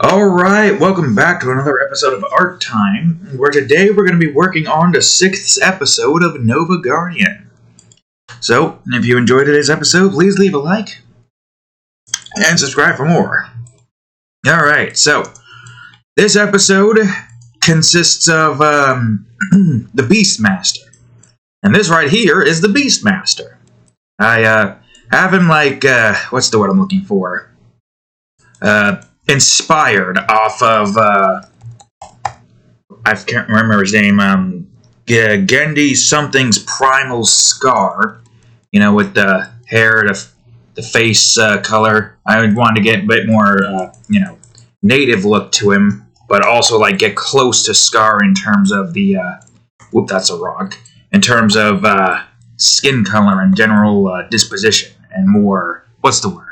Alright, welcome back to another episode of Art Time, where today we're going to be working on the 6th episode of Nova Guardian. So, if you enjoyed today's episode, please leave a like and subscribe for more. Alright, so this episode consists of the Beastmaster. And this right here is the Beastmaster. I have him what's the word I'm looking for? Inspired off of, I can't remember his name, Gendy something's Primal Scar, you know, with the hair, the face color. I wanted to get a bit more, native look to him, but also, get close to Scar in terms of the, whoop, that's a rock, in terms of, skin color and general, disposition, and more, what's the word?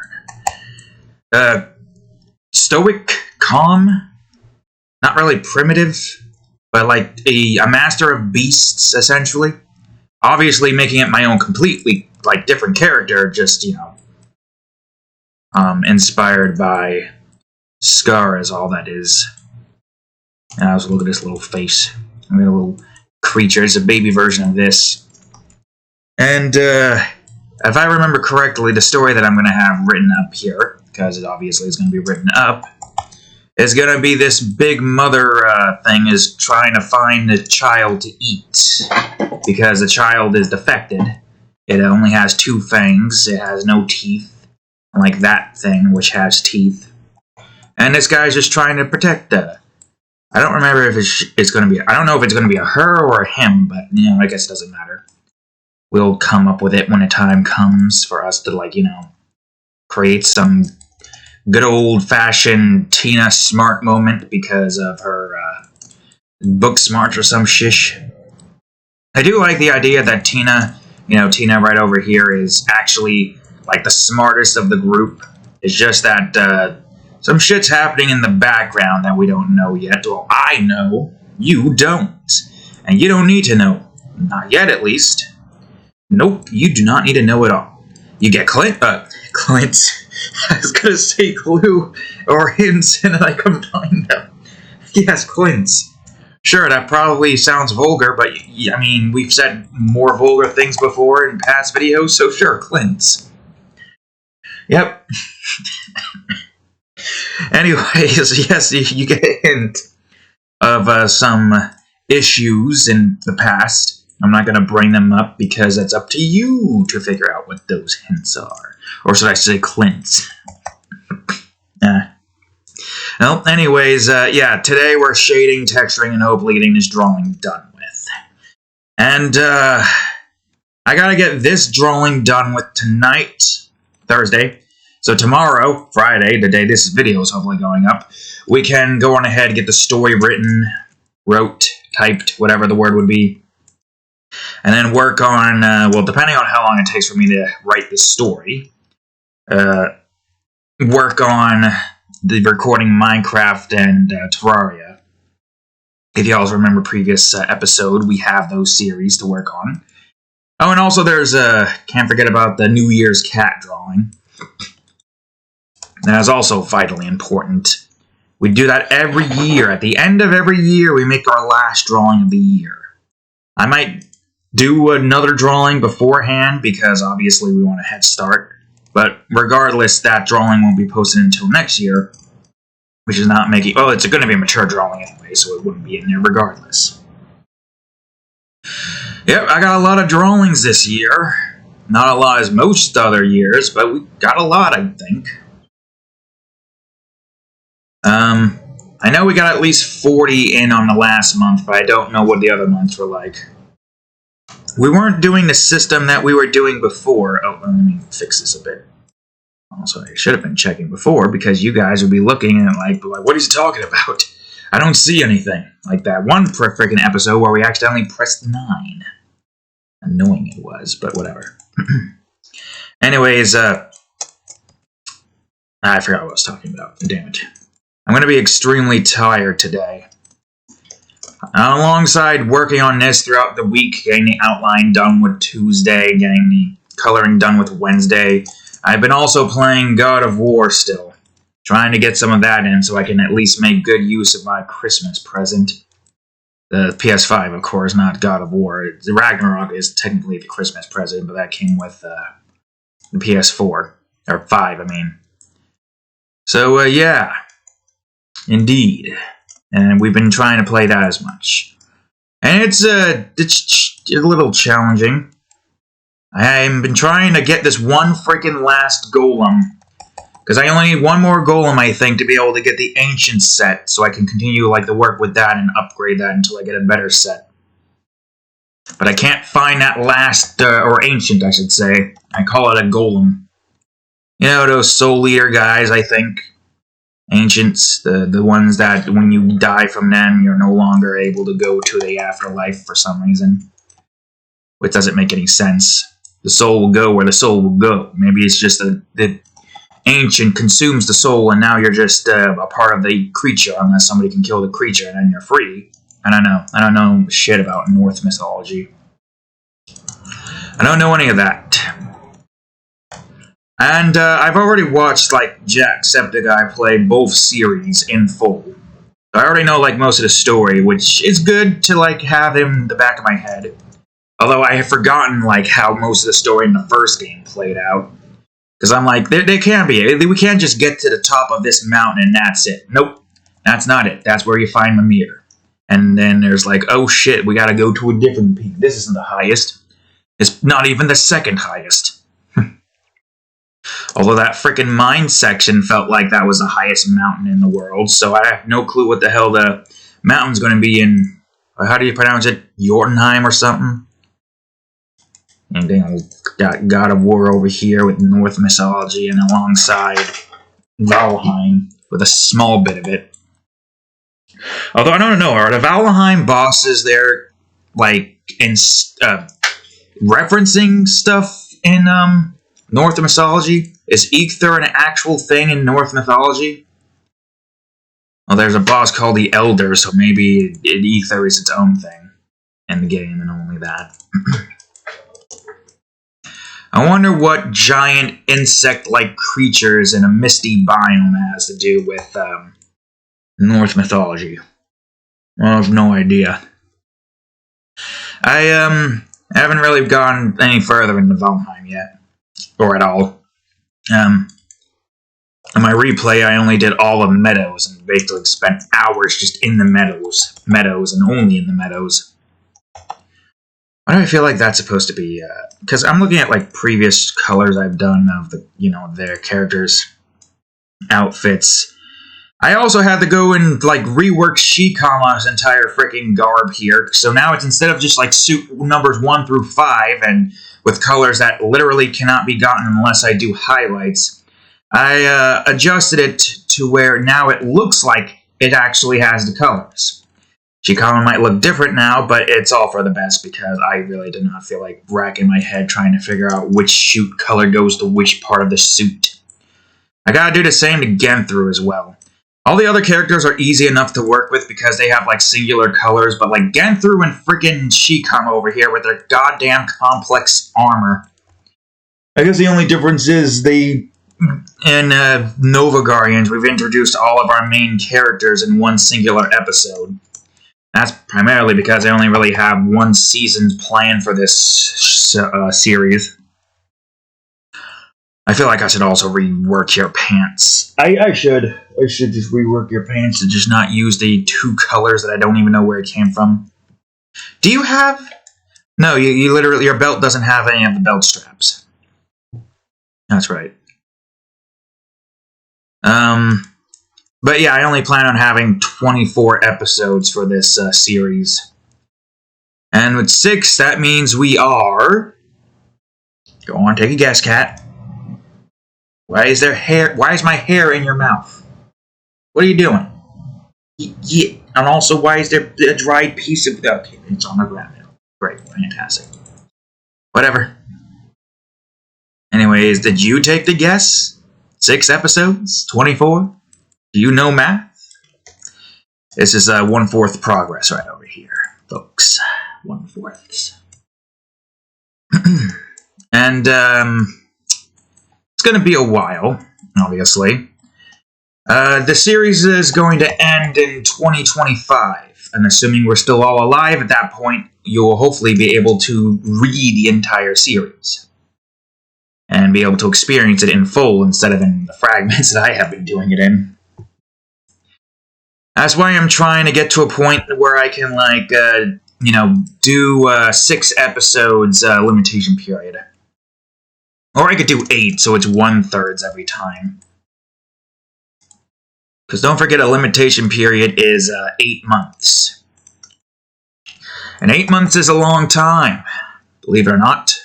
Stoic, calm, not really primitive, but a master of beasts, essentially. Obviously making it my own completely, different character, just, inspired by Scar is all that is. And I was look at this little face. I got a little creature, it's a baby version of this. And, if I remember correctly, the story that I'm going to have written up here, because it obviously is going to be written up, is going to be this big mother thing is trying to find the child to eat, because the child is defected. It only has 2 fangs, it has no teeth, like that thing, which has teeth. And this guy's just trying to protect her. I don't remember if it's going to be, I don't know if it's going to be a her or a him, but, I guess it doesn't matter. We'll come up with it when the time comes for us to, create some good old-fashioned Tina Smart moment because of her book smart or some shish. I do like the idea that Tina, Tina right over here is actually, the smartest of the group. It's just that some shit's happening in the background that we don't know yet. Well, I know. You don't. And you don't need to know. Not yet, at least. Nope, you do not need to know it all. You get Clint, I was gonna say clue or hints, and then I combine them. Yes, Clint's. Sure, that probably sounds vulgar, but, we've said more vulgar things before in past videos, so sure, Clint's. Yep. Anyways, yes, you get a hint of some issues in the past. I'm not going to bring them up because it's up to you to figure out what those hints are. Or should I say Clint's? Well, anyways, today we're shading, texturing, and hopefully getting this drawing done with. And, I gotta get this drawing done with tonight, Thursday. So tomorrow, Friday, the day this video is hopefully going up, we can go on ahead and get the story written, wrote, typed, whatever the word would be. And then work on, depending on how long it takes for me to write this story, work on the recording Minecraft and Terraria. If you all remember previous episode, we have those series to work on. Oh, and also there's, can't forget about the New Year's cat drawing. That is also vitally important. We do that every year. At the end of every year, we make our last drawing of the year. I might do another drawing beforehand because obviously we want a head start. But regardless, that drawing won't be posted until next year, which is not making... Oh, it's going to be a mature drawing anyway, so it wouldn't be in there regardless. Yep, I got a lot of drawings this year. Not a lot as most other years, but we got a lot, I think. I know we got at least 40 in on the last month, but I don't know what the other months were like. We weren't doing the system that we were doing before. Oh, let me fix this a bit. Also, I should have been checking before, because you guys would be looking and what is he talking about? I don't see anything. Like that one freaking episode where we accidentally pressed 9. Annoying it was, but whatever. Anyways, I forgot what I was talking about. Damn it. I'm going to be extremely tired today. Alongside working on this throughout the week, getting the outline done with Tuesday, getting the coloring done with Wednesday, I've been also playing God of War still. Trying to get some of that in so I can at least make good use of my Christmas present. The PS5, of course, not God of War. The Ragnarok is technically the Christmas present, but that came with the PS4. Or 5, I mean. So, yeah. Indeed. And we've been trying to play that as much. And it's a little challenging. I've been trying to get this one freaking last golem. Because I only need one more golem, I think, to be able to get the ancient set. So I can continue like the work with that and upgrade that until I get a better set. But I can't find that last, or ancient, I should say. I call it a golem. You know, those soul eater guys, I think. Ancients, the ones that when you die from them, you're no longer able to go to the afterlife for some reason. Which doesn't make any sense. The soul will go where the soul will go. Maybe it's just the ancient consumes the soul and now you're just a part of the creature unless somebody can kill the creature and then you're free. I don't know. I don't know shit about Norse mythology. I don't know any of that. And I've already watched, like, Jacksepticeye play both series in full. I already know, like, most of the story, which is good to, like, have in the back of my head. Although I have forgotten, like, how most of the story in the first game played out. Because I'm like, they can't be. We can't just get to the top of this mountain and that's it. Nope. That's not it. That's where you find Mimir. And then there's like, oh shit, we gotta go to a different peak. This isn't the highest. It's not even the second highest. Although that frickin' mine section felt like that was the highest mountain in the world, so I have no clue what the hell the mountain's going to be in. How do you pronounce it? Jotunheim or something? And then got God of War over here with Norse mythology, and alongside Valheim with a small bit of it. Although I don't know, are the Valheim bosses there like in referencing stuff in Norse mythology? Is Aether an actual thing in Norse mythology? Well, there's a boss called the Elder, so maybe Aether is its own thing in the game, and only that. I wonder what giant insect-like creatures in a misty biome has to do with Norse mythology. I have no idea. I haven't really gone any further into Valheim yet. Or at all. In my replay, I only did all of Meadows and basically spent hours just in the Meadows, and only in the Meadows. Why do I feel like that's supposed to be? Because I'm looking at like previous colors I've done of the, their characters' outfits. I also had to go and like rework Shikama's entire freaking garb here. So now it's instead of just like suit numbers 1 through 5 and with colors that literally cannot be gotten unless I do highlights, I adjusted it to where now it looks like it actually has the colors. Shikama might look different now, but it's all for the best because I really did not feel like racking my head trying to figure out which suit color goes to which part of the suit. I gotta do the same to Genthru as well. All the other characters are easy enough to work with because they have like singular colors, but like Genthru and freaking Shikama over here with their goddamn complex armor. I guess the only difference is in Nova Guardians, we've introduced all of our main characters in one singular episode. That's primarily because I only really have one season planned for this series. I feel like I should also rework your pants. I should. I should just rework your pants and just not use the 2 colors that I don't even know where it came from. Do you have... No, you literally... Your belt doesn't have any of the belt straps. That's right. But yeah, I only plan on having 24 episodes for this series. And with 6, that means we are... Go on, take a guess, Cat. Why is my hair in your mouth? What are you doing? Yeah. And also, why is there a dried piece of... Okay, it's on the ground now. Great, fantastic. Whatever. Anyways, did you take the guess? 6 episodes? 24? Do you know math? This is 1/4 progress right over here, folks. 1/4. And, it's going to be a while, obviously. The series is going to end in 2025, and assuming we're still all alive at that point, you will hopefully be able to read the entire series and be able to experience it in full instead of in the fragments that I have been doing it in. That's why I'm trying to get to a point where I can, like, do 6 episodes limitation period. Or I could do 8, so it's 1/3 every time. Because don't forget, a limitation period is 8 months. And 8 months is a long time, believe it or not.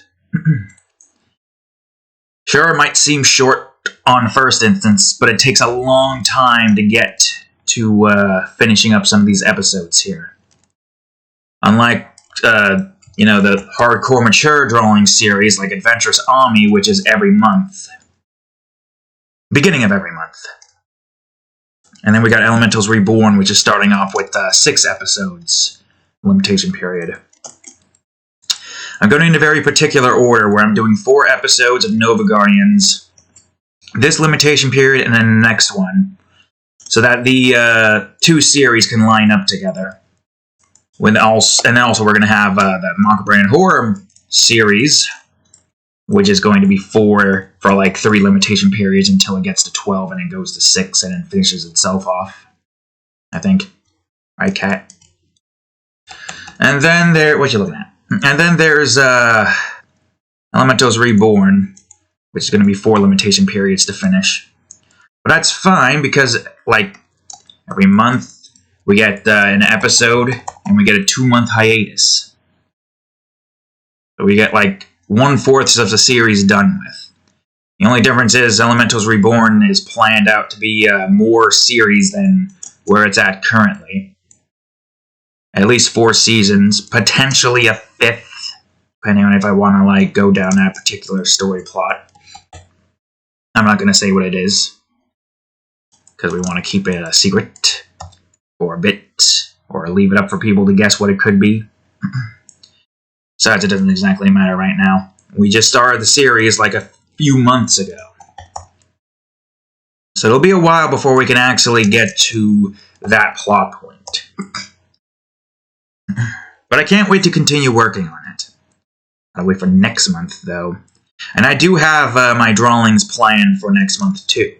Sure, it might seem short on first instance, but it takes a long time to get to finishing up some of these episodes here. Unlike, the hardcore mature drawing series like Adventurous Army, which is every month. Beginning of every month. And then we got Elementals Reborn, which is starting off with 6 episodes limitation period. I'm going in a very particular order where I'm doing 4 episodes of Nova Guardians, this limitation period, and then the next one, so that the 2 series can line up together. And also we're going to have the Maka Branded Horror series, which is going to be 4 for like 3 limitation periods until it gets to 12 and it goes to 6 and then finishes itself off. I think. Right, Cat? And then what you looking at? And then there's Elementals Reborn, which is going to be 4 limitation periods to finish. But that's fine because, like, every month we get an episode and we get a 2-month hiatus. So we get like 1/4 of the series done with. The only difference is Elementals Reborn is planned out to be more series than where it's at currently. At least 4 seasons, potentially a 5th, depending on if I want to like go down that particular story plot. I'm not going to say what it is, because we want to keep it a secret for a bit, or leave it up for people to guess what it could be. Besides, it doesn't exactly matter right now. We just started the series like a few months ago. So it'll be a while before we can actually get to that plot point. But I can't wait to continue working on it. I'll wait for next month, though. And I do have my drawings planned for next month, too.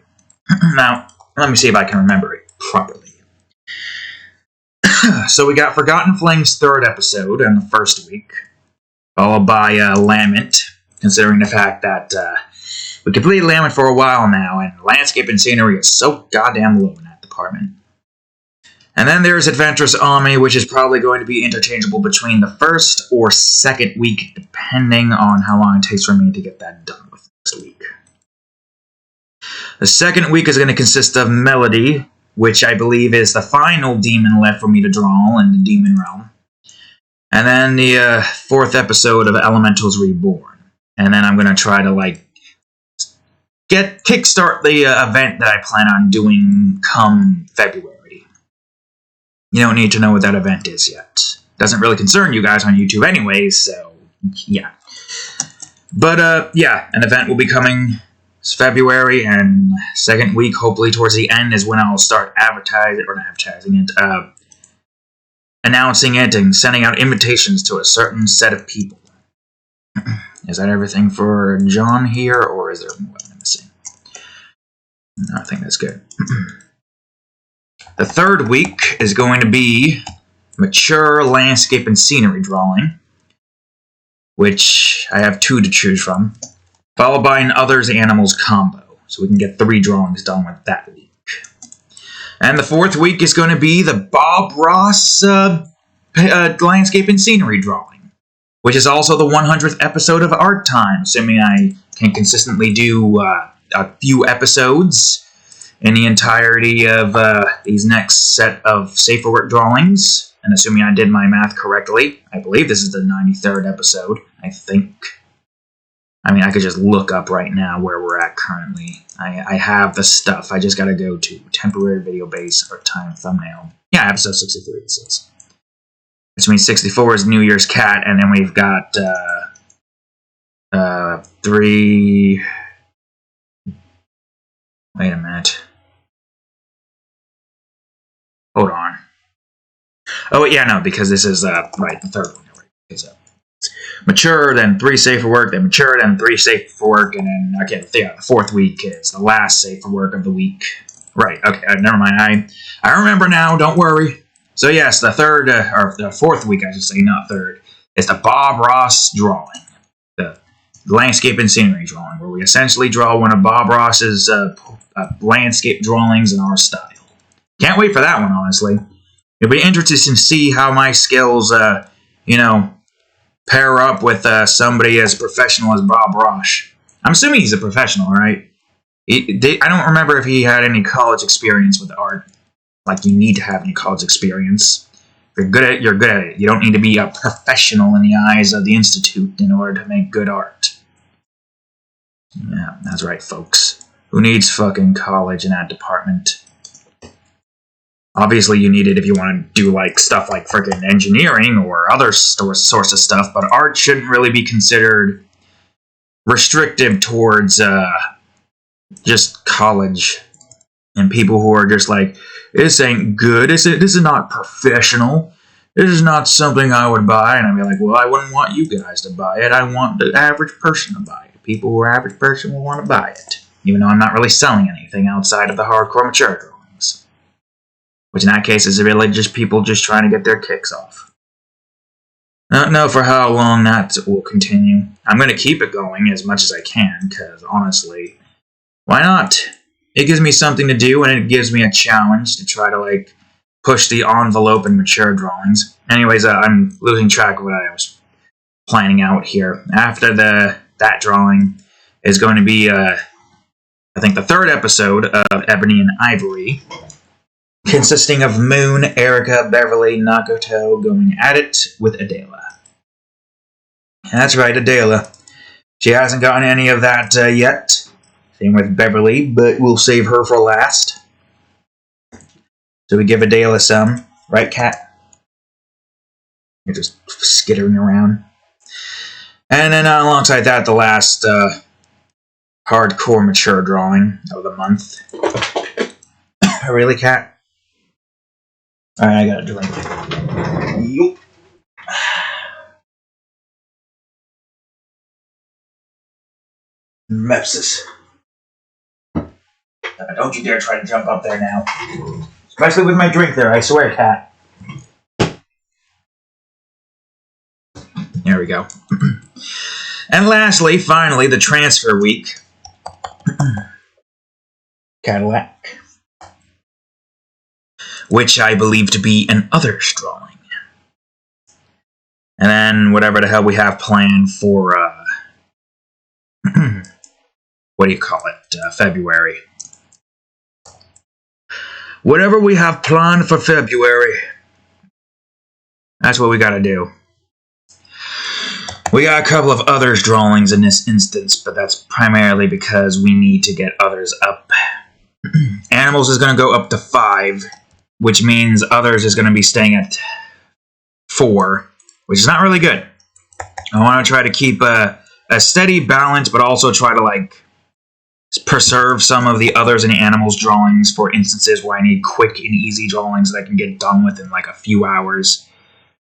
Now, let me see if I can remember it properly. So we got Forgotten Flame's 3rd episode in the first week, followed by Lament, considering the fact that we completed Lament for a while now, and landscape and scenery is so goddamn low in that department. And then there's Adventurous Army, which is probably going to be interchangeable between the 1st or 2nd week, depending on how long it takes for me to get that done with next week. The 2nd week is going to consist of Melody, which I believe is the final demon left for me to draw in the Demon Realm. And then the 4th episode of Elementals Reborn. And then I'm going to try to, like, kickstart the event that I plan on doing come February. You don't need to know what that event is yet. Doesn't really concern you guys on YouTube anyway, so, yeah. But, yeah, an event will be coming February, and 2nd week, hopefully towards the end, is when I'll start announcing it and sending out invitations to a certain set of people. Is that everything for John here, or is there more I'm missing? No, I think that's good. The 3rd week is going to be mature landscape and scenery drawing, which I have 2 to choose from, followed by an Others Animals combo, so we can get 3 drawings done with that week. And the 4th week is going to be the Bob Ross landscape and scenery drawing, which is also the 100th episode of Art Time, assuming I can consistently do a few episodes in the entirety of these next set of Safer Work drawings, and assuming I did my math correctly. I believe this is the 93rd episode, I think. I mean, I could just look up right now where we're at currently. I have the stuff. I just gotta go to temporary video base or time thumbnail. Yeah, episode 63 it says. Which means 64 is New Year's Cat, and then we've got 3... Wait a minute. hold on. Oh, yeah, no, because this is, right, the third one. It's mature, then 3 safe for work, then mature, then 3 safe for work, and then, okay, the 4th week is the last safe for work of the week. Right, okay, never mind. I remember now, don't worry. So, yes, the 4th week, I should say, not 3rd, is the Bob Ross drawing. The landscape and scenery drawing, where we essentially draw one of Bob Ross's landscape drawings in our style. Can't wait for that one, honestly. It'll be interesting to see how my skills, pair up with somebody as professional as Bob Ross. I'm assuming he's a professional, right? I don't remember if he had any college experience with art. Like, you need to have any college experience. If you're good at it, you're good at it. You don't need to be a professional in the eyes of the Institute in order to make good art. Yeah, that's right, folks. Who needs fucking college in that department? Obviously, you need it if you want to do like stuff like freaking engineering or other sorts of stuff, but art shouldn't really be considered restrictive towards just college and people who are just like, this ain't good, this is not professional, this is not something I would buy. And I'd be like, well, I wouldn't want you guys to buy it, I want the average person to buy it. People who are average person will want to buy it, even though I'm not really selling anything outside of the hardcore mature drawings. Which in that case is really just people just trying to get their kicks off. I don't know for how long that will continue. I'm going to keep it going as much as I can, because honestly, why not? It gives me something to do, and it gives me a challenge to try to, like, push the envelope in mature drawings. Anyways, I'm losing track of what I was planning out here. After that drawing is going to be, I think, the 3rd episode of Ebony and Ivory, consisting of Moon, Erica, Beverly, Nakoto going at it with Adela. That's right, Adela. She hasn't gotten any of that yet. Same with Beverly, but we'll save her for last. So we give Adela some. Right, Cat? You're just skittering around. And then alongside that, the last hardcore mature drawing of the month. Really, Cat? Alright, I got a drink. Yup. Mepsis. Don't you dare try to jump up there now. Especially with my drink there, I swear, Cat. There we go. And lastly, finally, the transfer week. Cadillac. Which I believe to be an others drawing. And then whatever the hell we have planned for, what do you call it, February. Whatever we have planned for February, that's what we gotta do. We got a couple of others drawings in this instance, but that's primarily because we need to get others up. Animals is gonna go up to 5. Which means others is going to be staying at 4, which is not really good. I want to try to keep a steady balance, but also try to, like, preserve some of the others and animals drawings for instances where I need quick and easy drawings that I can get done within, like, a few hours.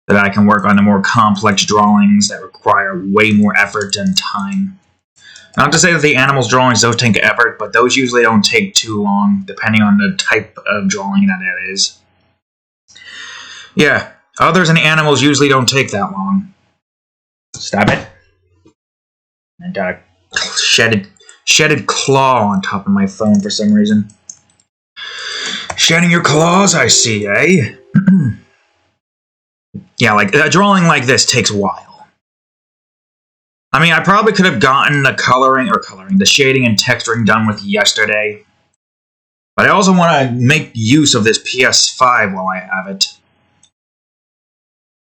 That I can work on the more complex drawings that require way more effort and time. Not to say that the animals drawings don't take effort, but those usually don't take too long, depending on the type of drawing that it is. Yeah, others and animals usually don't take that long. Stop it. I got a shedded claw on top of my phone for some reason. Shedding your claws, I see, eh? Yeah, like, a drawing like this takes a while. I mean, I probably could have gotten the the shading and texturing done with yesterday. But I also want to make use of this PS5 while I have it.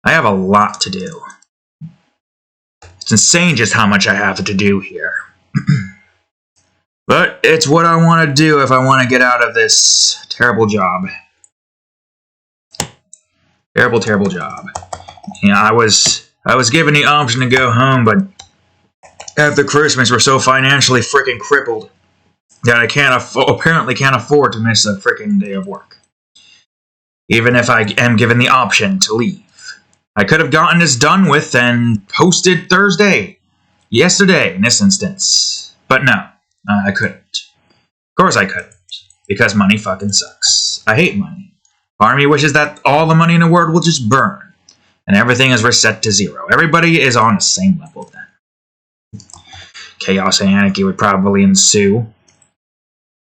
I have a lot to do. It's insane just how much I have to do here. But it's what I want to do if I want to get out of this terrible job. Terrible, terrible job. You know, I was given the option to go home, but after Christmas, we're so financially freaking crippled that I apparently can't afford to miss a freaking day of work. even if I am given the option to leave. I could have gotten this done with and posted yesterday in this instance. But no, I couldn't. Of course I couldn't, because money fucking sucks. I hate money. Part of me wishes that all the money in the world will just burn, and everything is reset to zero. Everybody is on the same level then. Chaos and anarchy would probably ensue,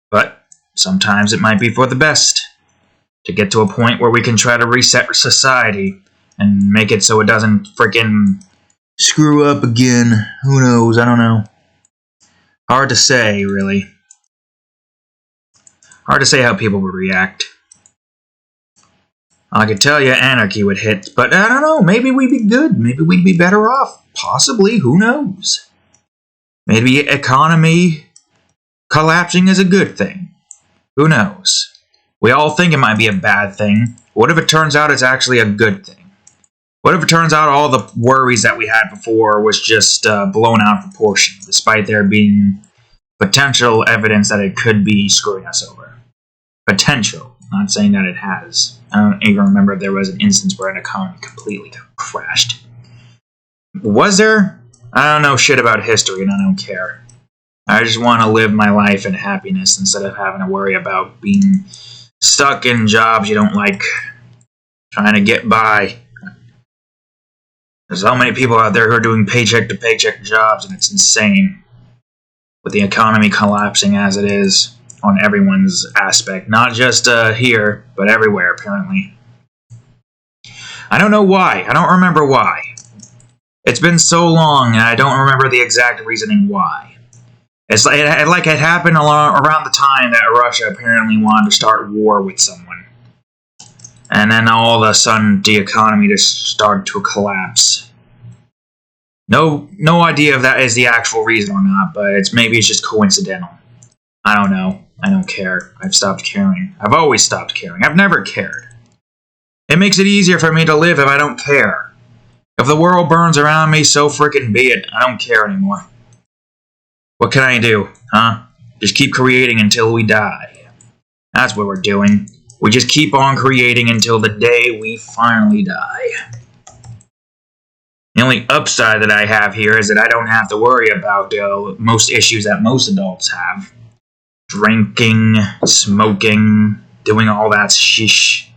but sometimes it might be for the best to get to a point where we can try to reset society and make it so it doesn't freaking screw up again. Who knows? I don't know. Hard to say, really. Hard to say how people would react. I could tell you anarchy would hit, but I don't know. Maybe we'd be good. Maybe we'd be better off. Possibly. Who knows? Maybe economy collapsing is a good thing. Who knows? We all think it might be a bad thing. What if it turns out it's actually a good thing? What if it turns out all the worries that we had before was just blown out of proportion, despite there being potential evidence that it could be screwing us over? Potential. Not saying that it has. I don't even remember if there was an instance where an economy completely crashed. Was there? I don't know shit about history and I don't care. I just want to live my life in happiness instead of having to worry about being stuck in jobs you don't like, trying to get by. There's so many people out there who are doing paycheck to paycheck jobs, and it's insane. With the economy collapsing as it is on everyone's aspect, not just here, but everywhere apparently. I don't know why. I don't remember why. It's been so long, and I don't remember the exact reasoning why. It's like it happened around the time that Russia apparently wanted to start war with someone. And then all of a sudden, the economy just started to collapse. No idea if that is the actual reason or not, but maybe it's just coincidental. I don't know. I don't care. I've stopped caring. I've always stopped caring. I've never cared. It makes it easier for me to live if I don't care. If the world burns around me, so frickin' be it. I don't care anymore. What can I do, huh? Just keep creating until we die. That's what we're doing. We just keep on creating until the day we finally die. The only upside that I have here is that I don't have to worry about most issues that most adults have. Drinking, smoking, doing all that shish.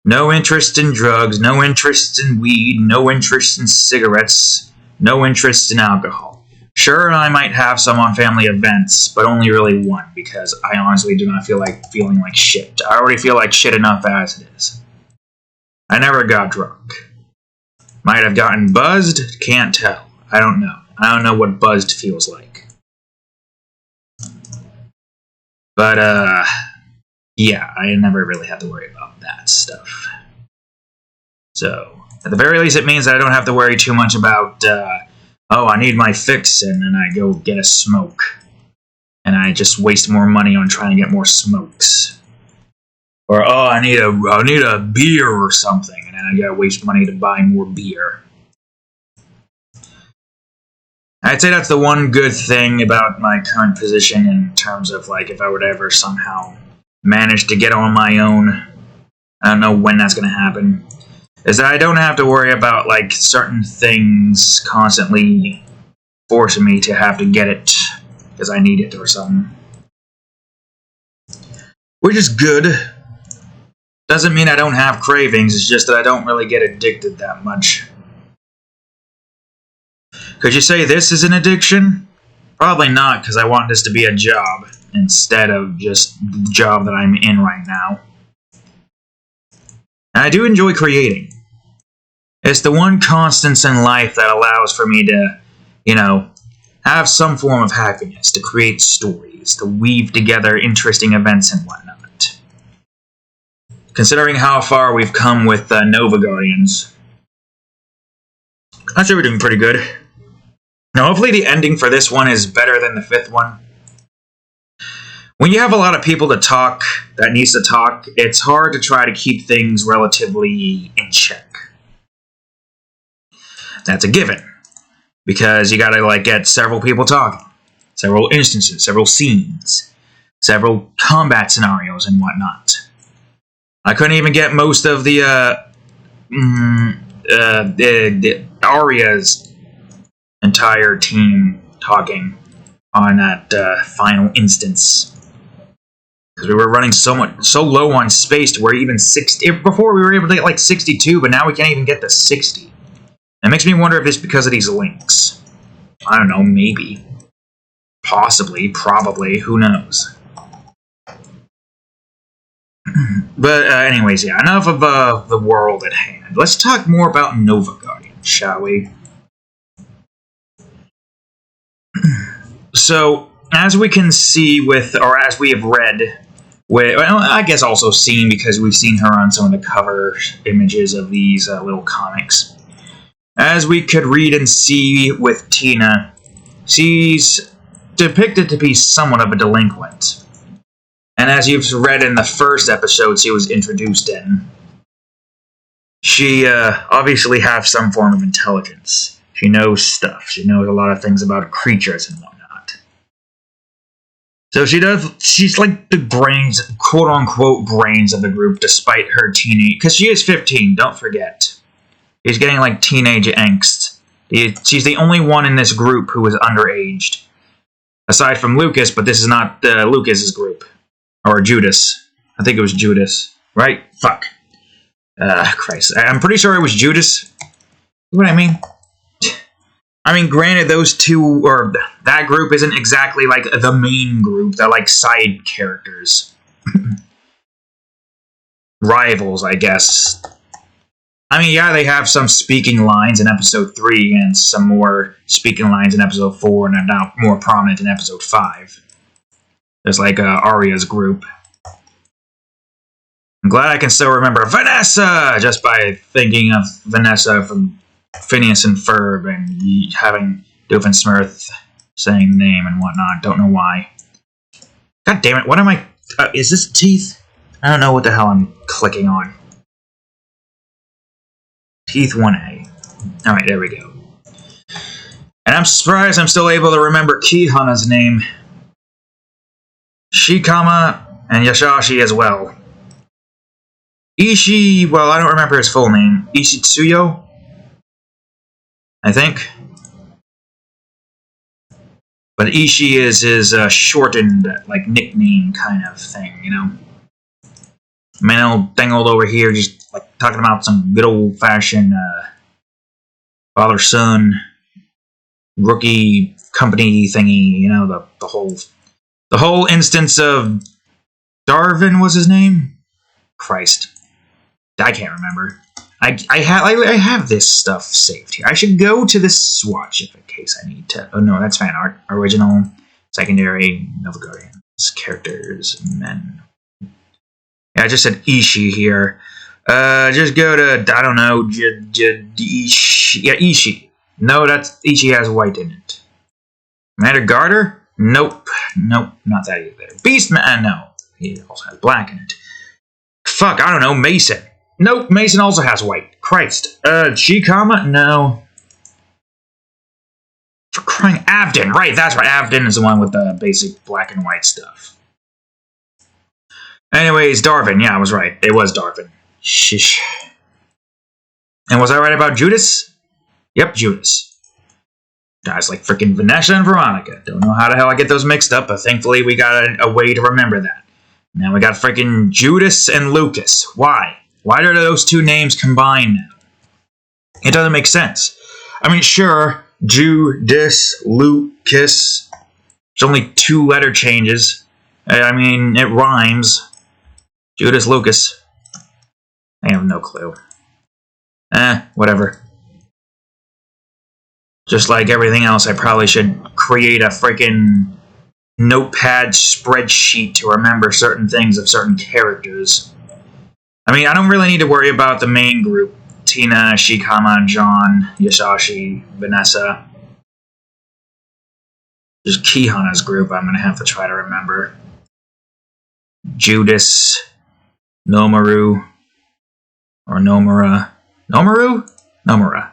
No interest in drugs, no interest in weed, no interest in cigarettes, no interest in alcohol. Sure, I might have some on family events, but only really one, because I honestly do not feel like feeling like shit. I already feel like shit enough as it is. I never got drunk. Might have gotten buzzed, can't tell. I don't know. I don't know what buzzed feels like. But, yeah, I never really had to worry about that stuff. So, at the very least, it means that I don't have to worry too much about, oh, I need my fix, and then I go get a smoke. And I just waste more money on trying to get more smokes. Or, oh, I need a beer or something, and then I gotta waste money to buy more beer. I'd say that's the one good thing about my current position in terms of, like, if I would ever somehow manage to get on my own. I don't know when that's gonna happen. Is that I don't have to worry about, like, certain things constantly forcing me to have to get it because I need it or something. Which is good. Doesn't mean I don't have cravings, it's just that I don't really get addicted that much. Could you say this is an addiction? Probably not, because I want this to be a job instead of just the job that I'm in right now. And I do enjoy creating. It's the one constant in life that allows for me to, have some form of happiness, to create stories, to weave together interesting events and whatnot. Considering how far we've come with Nova Guardians, I'm sure we're doing pretty good. Now, hopefully the ending for this one is better than the 5th one. When you have a lot of people to talk that needs to talk, it's hard to try to keep things relatively in check. That's a given. Because you gotta, get several people talking. Several instances, several scenes, several combat scenarios and whatnot. I couldn't even get most of the Arya's entire team talking on that final instance. Because we were running so low on space to where even 60... Before we were able to get like 62, but now we can't even get to 60. It makes me wonder if it's because of these links. I don't know, maybe. Possibly, probably, who knows. But anyways, yeah, enough of the world at hand. Let's talk more about Nova Guardian, shall we? So, as we can see with, or as we have read, well, I guess also seen because we've seen her on some of the cover images of these little comics. As we could read and see with Tina, she's depicted to be somewhat of a delinquent. And as you've read in the first episode she was introduced in, she obviously has some form of intelligence. She knows stuff. She knows a lot of things about creatures and whatnot. So she's like the brains, quote-unquote brains of the group, despite her teenage... Because she is 15, don't forget. She's getting like teenage angst. She's the only one in this group who is underaged. Aside from Lucas, but this is not Lucas's group. Or Judas. I think it was Judas. Right? Fuck. Christ. I'm pretty sure it was Judas. What I mean? I mean, granted, those two, or that group isn't exactly like the main group. They're like side characters. Rivals, I guess. I mean, yeah, they have some speaking lines in episode 3 and some more speaking lines in episode 4 and are now more prominent in episode 5. There's like Arya's group. I'm glad I can still remember Vanessa just by thinking of Vanessa from Phineas and Ferb and having Doofenshmirtz saying the name and whatnot. Don't know why. God damn it, what am I... is this teeth? I don't know what the hell I'm clicking on. Teeth 1A. Alright, there we go. And I'm surprised I'm still able to remember Kihana's name. Shikama and Yashashi as well. Ishii, well, I don't remember his full name. Ishitsuyo? I think. But Ishii is his shortened, like, nickname kind of thing, you know? Man, old dangled over here just, like, talking about some good old-fashioned father-son rookie company thingy, you know, the whole instance of Darwin was his name? Christ. I can't remember. I have this stuff saved here. I should go to this swatch if in case I need to. Oh no, that's fan art. Original, secondary, Nova Guardians, characters, men. Yeah, I just said Ishii here. Just go to, I don't know, Ishii. No, that's, Ishii has white in it. Commander Garter? Nope, not that either. Beastman? No, he also has black in it. Fuck, I don't know, Mason. Nope, Mason also has white. Christ. Shikama? No. For crying... Avden, right, that's right. Avden is the one with the basic black and white stuff. Anyways, Darwin. Yeah, I was right. It was Darwin. Shish. And was I right about Judas? Yep, Judas. Guys like freaking Vanessa and Veronica. Don't know how the hell I get those mixed up, but thankfully we got a way to remember that. Now we got freaking Judas and Lucas. Why? Why are those two names combined now? It doesn't make sense. I mean, sure, Judas, Lucas. There's only 2 letter changes. I mean, it rhymes. Judas, Lucas. I have no clue. Whatever. Just like everything else, I probably should create a freaking notepad spreadsheet to remember certain things of certain characters. I mean, I don't really need to worry about the main group. Tina, Shikama, John, Yashashi, Vanessa. Just Kihana's group I'm going to have to try to remember. Judas, Nomaru, or Nomura. Nomaru? Nomura.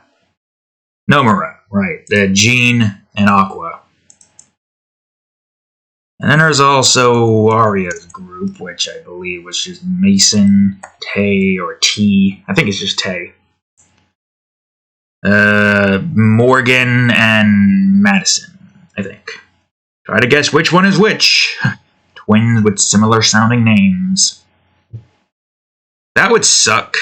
Nomura, right. The Jean and Aqua. And then there's also Arya's group, which I believe was just Mason, Tay, or T. I think it's just Tay. Morgan and Madison, I think. Try to guess which one is which. Twins with similar sounding names. That would suck.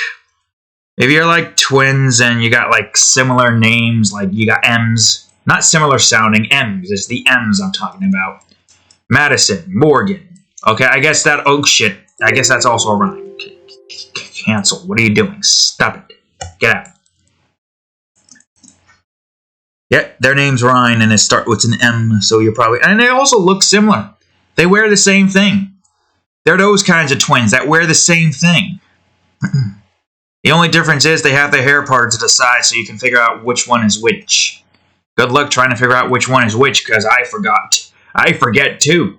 If you're like twins and you got like similar names, like you got M's. Not similar sounding, M's. It's the M's I'm talking about. Madison, Morgan. Okay, I guess that, oh shit. I guess that's also a rhyme. Cancel. What are you doing? Stop it. Get out. Yeah, their name's Ryan and it starts with an M, so you're probably, and they also look similar. They wear the same thing. They're those kinds of twins that wear the same thing. The only difference is they have their hair parted to the side so you can figure out which one is which. Good luck trying to figure out which one is which, because I forgot. I forget too.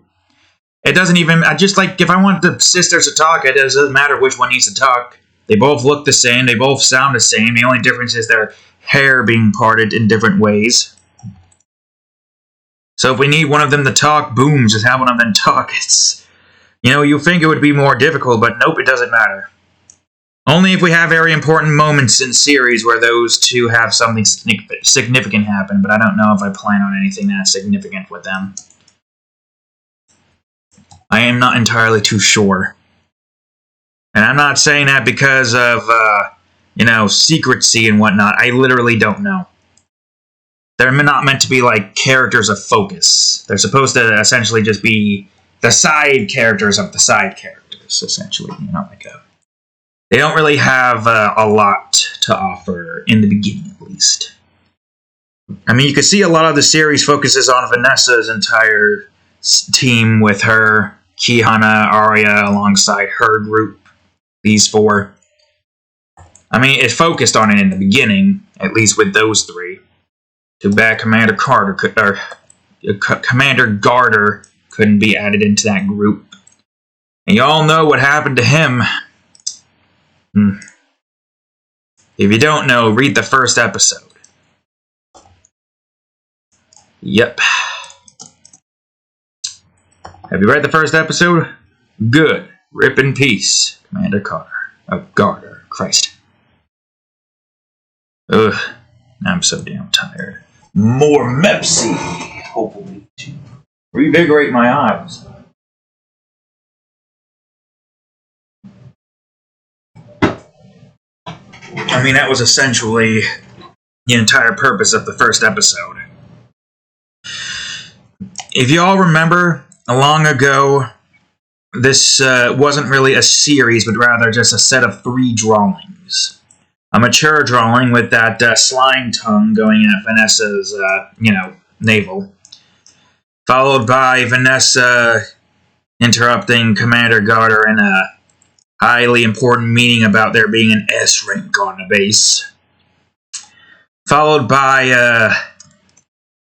It doesn't even, I just like, if I want the sisters to talk, it doesn't matter which one needs to talk. They both look the same, they both sound the same, the only difference is their hair being parted in different ways. So if we need one of them to talk, boom, just have one of them talk. It's, you know, you think it would be more difficult, but nope, it doesn't matter. Only if we have very important moments in series where those two have something significant happen, but I don't know if I plan on anything that significant with them. I am not entirely too sure. And I'm not saying that because of, you know, secrecy and whatnot. I literally don't know. They're not meant to be like characters of focus. They're supposed to essentially just be the side characters of the side characters, essentially. You know, like they don't really have a lot to offer in the beginning, at least. I mean, you can see a lot of the series focuses on Vanessa's entire team with her, Kihana, Arya, alongside her group, these four. I mean, it focused on it in the beginning, at least with those three. Too bad Commander Garter couldn't be added into that group. And y'all know what happened to him. If you don't know, read the first episode. Yep. Have you read the first episode? Good. Rip in peace, Commander Garter. Christ. Ugh. I'm so damn tired. More Mepsi, hopefully, to revigorate my eyes. I mean, that was essentially the entire purpose of the first episode. If you all remember, long ago, this wasn't really a series, but rather just a set of 3 drawings. A mature drawing with that slime tongue going at Vanessa's, navel. Followed by Vanessa interrupting Commander Garter in a highly important meeting about there being an S rank on the base. Followed by,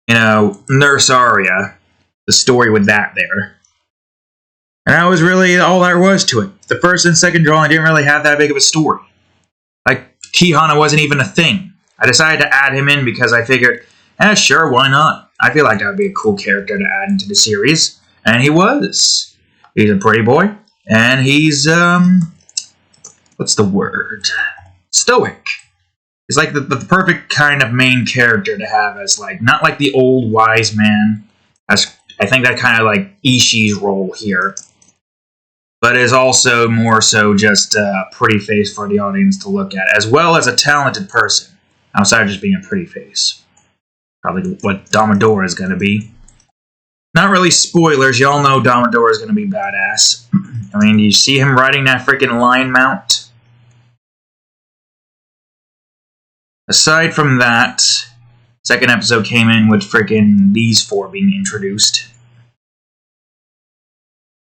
Nurse Arya. The story with that there. And that was really all there was to it. The first and second drawing didn't really have that big of a story. Like, Kihana wasn't even a thing. I decided to add him in because I figured, sure, why not? I feel like that would be a cool character to add into the series. And he was. He's a pretty boy. And he's, what's the word? Stoic. He's like the perfect kind of main character to have as, like, not like the old wise man. As I think that kind of like Ishii's role here. But is also more so just a pretty face for the audience to look at, as well as a talented person, outside of just being a pretty face. Probably what Domadora is going to be. Not really spoilers, y'all know Domadora is going to be badass. I mean, you see him riding that freaking lion mount? Aside from that, second episode came in with freaking these 4 being introduced.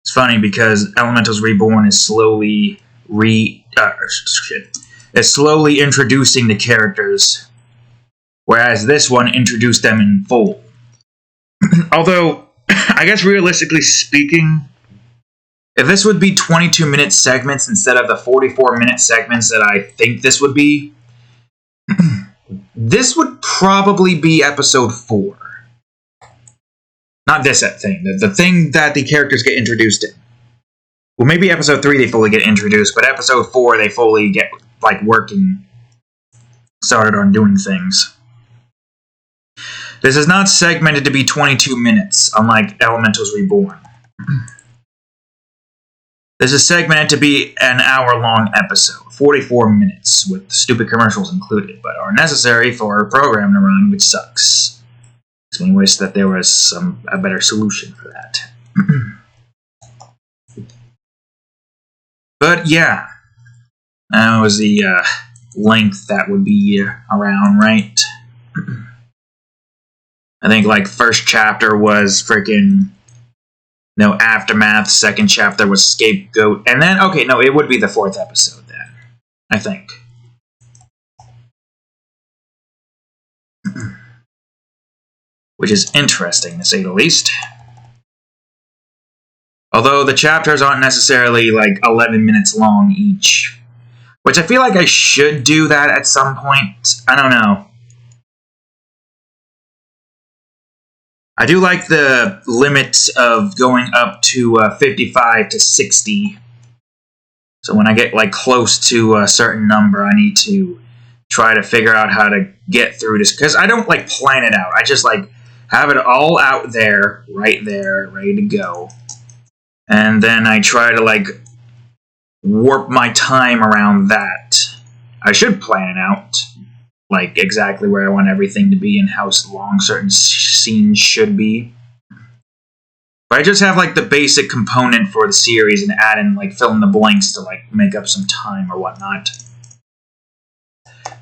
It's funny because Elementals Reborn is slowly it's slowly introducing the characters, whereas this one introduced them in full. Although, I guess realistically speaking, if this would be 22-minute segments instead of the 44-minute segments that I think this would be, this would probably be episode 4. Not this thing. The thing that the characters get introduced in. Well, maybe episode 3 they fully get introduced, but episode 4 they fully get, like, working. Started on doing things. This is not segmented to be 22 minutes, unlike Elementals Reborn. This is segmented to be an hour-long episode, 44 minutes, with stupid commercials included, but are necessary for a program to run, which sucks. Makes me wish that there was a better solution for that. But yeah, that was the length that would be around, right? I think, like, first chapter was freaking, Aftermath, second chapter was Scapegoat, and then, okay, no, it would be the 4th episode then, I think. Which is interesting, to say the least. Although the chapters aren't necessarily, like, 11 minutes long each. Which I feel like I should do that at some point. I don't know. I do like the limit of going up to 55 to 60. So when I get, like, close to a certain number, I need to try to figure out how to get through this. Because I don't, like, plan it out. I just, like, have it all out there, right there, ready to go. And then I try to, like, warp my time around that. I should plan it out, like, exactly where I want everything to be and how long certain scenes should be. But I just have, like, the basic component for the series and add in, like, fill in the blanks to, like, make up some time or whatnot.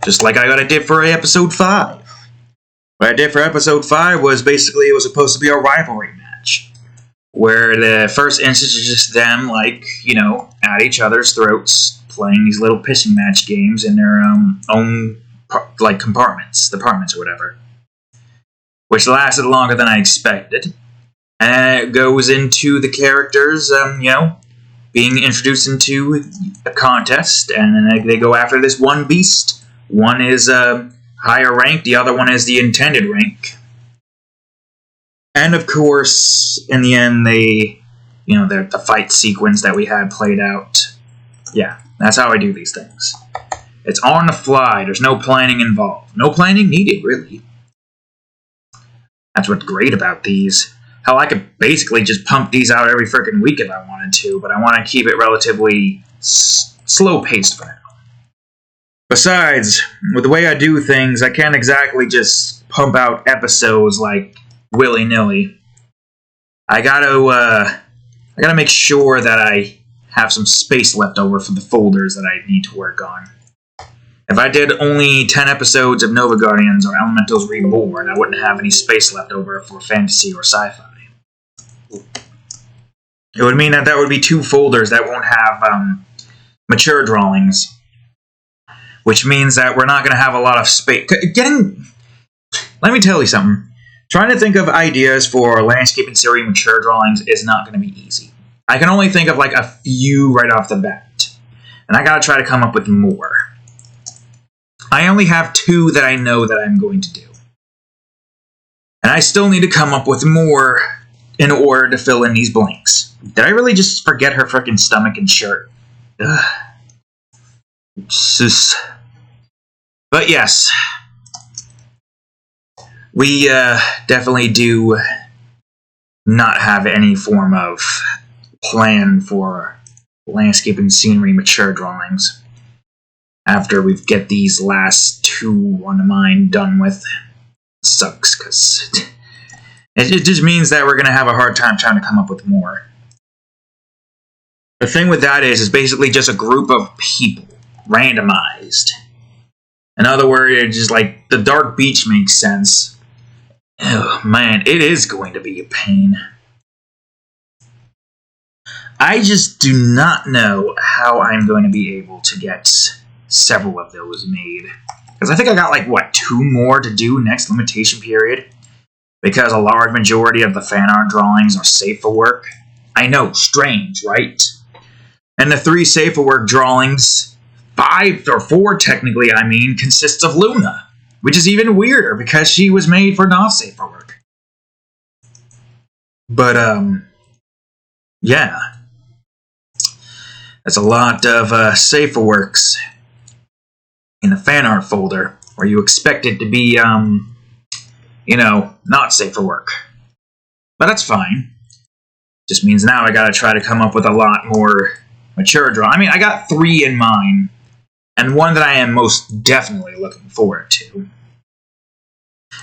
Just like I did for episode 5. What I did for episode 5 was basically it was supposed to be a rivalry match. Where the first instance is just them, like, at each other's throats, playing these little pissing match games in their own, like, departments or whatever. Which lasted longer than I expected. And it goes into the characters, being introduced into a contest, and then they go after this one beast. One is higher rank, the other one is the intended rank. And of course, in the end, the fight sequence that we had played out. Yeah, that's how I do these things. It's on the fly. There's no planning involved. No planning needed, really. That's what's great about these. Hell, I could basically just pump these out every freaking week if I wanted to, but I want to keep it relatively slow-paced for now. Besides, with the way I do things, I can't exactly just pump out episodes like willy-nilly. I gotta make sure that I have some space left over for the folders that I need to work on. If I did only 10 episodes of Nova Guardians or Elementals Reborn, I wouldn't have any space left over for fantasy or sci-fi. It would mean that would be 2 folders that won't have mature drawings. Which means that we're not going to have a lot of space. Let me tell you something. Trying to think of ideas for landscape and scenery mature drawings is not going to be easy. I can only think of like a few right off the bat. And I got to try to come up with more. I only have 2 that I know that I'm going to do. And I still need to come up with more in order to fill in these blanks. Did I really just forget her frickin' stomach and shirt? Ugh. But yes, we definitely do not have any form of plan for landscape and scenery mature drawings after we get these last 2 on mine done with. It sucks, because it just means that we're going to have a hard time trying to come up with more. The thing with that is basically just a group of people, randomized. In other words, it's just like the Dark Beach makes sense. Oh man, it is going to be a pain. I just do not know how I'm going to be able to get several of those made. Because I think I got like, what, 2 more to do next limitation period? Because a large majority of the fan art drawings are safe for work. I know, strange, right? And the 3 safe for work drawings, 5 or 4 technically, I mean, consists of Luna. Which is even weirder because she was made for not safe for work. But, yeah. That's a lot of safer works in the fan art folder, where you expect it to be, not safe for work. But that's fine. Just means now I gotta try to come up with a lot more mature drawing. I mean, I got 3 in mind, and one that I am most definitely looking forward to.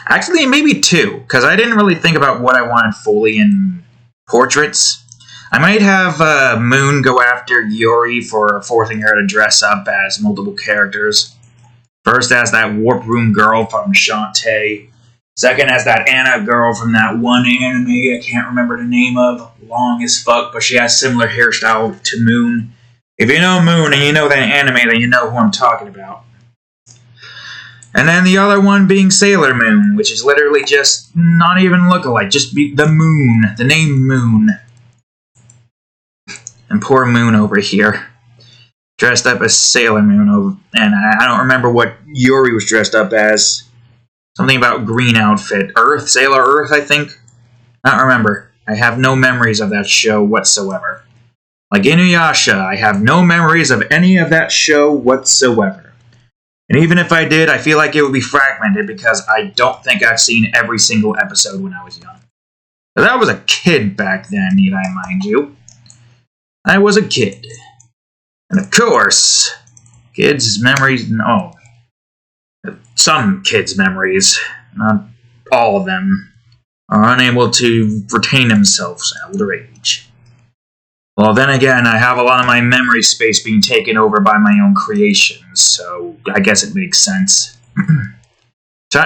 Actually, maybe 2, because I didn't really think about what I wanted fully in portraits. I might have Moon go after Yuri for forcing her to dress up as multiple characters. First as that Warp Room girl from Shantae. Second as that Anna girl from that one anime I can't remember the name of. Long as fuck, but she has similar hairstyle to Moon. If you know Moon and you know that anime, then you know who I'm talking about. And then the other one being Sailor Moon, which is literally just not even lookalike, just be the Moon, the name Moon. And poor Moon over here, dressed up as Sailor Moon, and I don't remember what Yuri was dressed up as. Something about green outfit. Earth? Sailor Earth, I think? I don't remember. I have no memories of that show whatsoever. Like Inuyasha, I have no memories of any of that show whatsoever. And even if I did, I feel like it would be fragmented because I don't think I've seen every single episode when I was young. But I was a kid back then, need I mind you. I was a kid. And of course, kids' memories, some kids' memories, not all of them, are unable to retain themselves at older age. Well, then again, I have a lot of my memory space being taken over by my own creations, so I guess it makes sense. So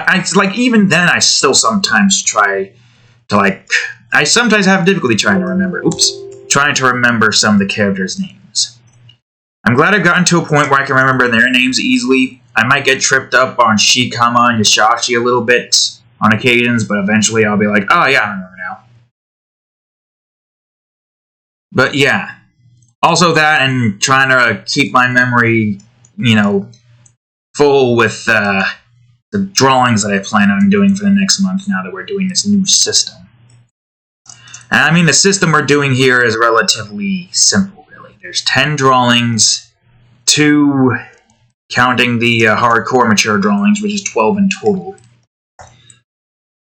even then, I still sometimes try to, I sometimes have difficulty trying to remember, trying to remember some of the characters' names. I'm glad I've gotten to a point where I can remember their names easily. I might get tripped up on Shikama and Yashashi a little bit on occasions, but eventually I'll be like, oh yeah, I remember now. But yeah, also that and trying to keep my memory, full with the drawings that I plan on doing for the next month now that we're doing this new system. And I mean, the system we're doing here is relatively simple, really. There's 10 drawings, 2 counting the hardcore mature drawings, which is 12 in total.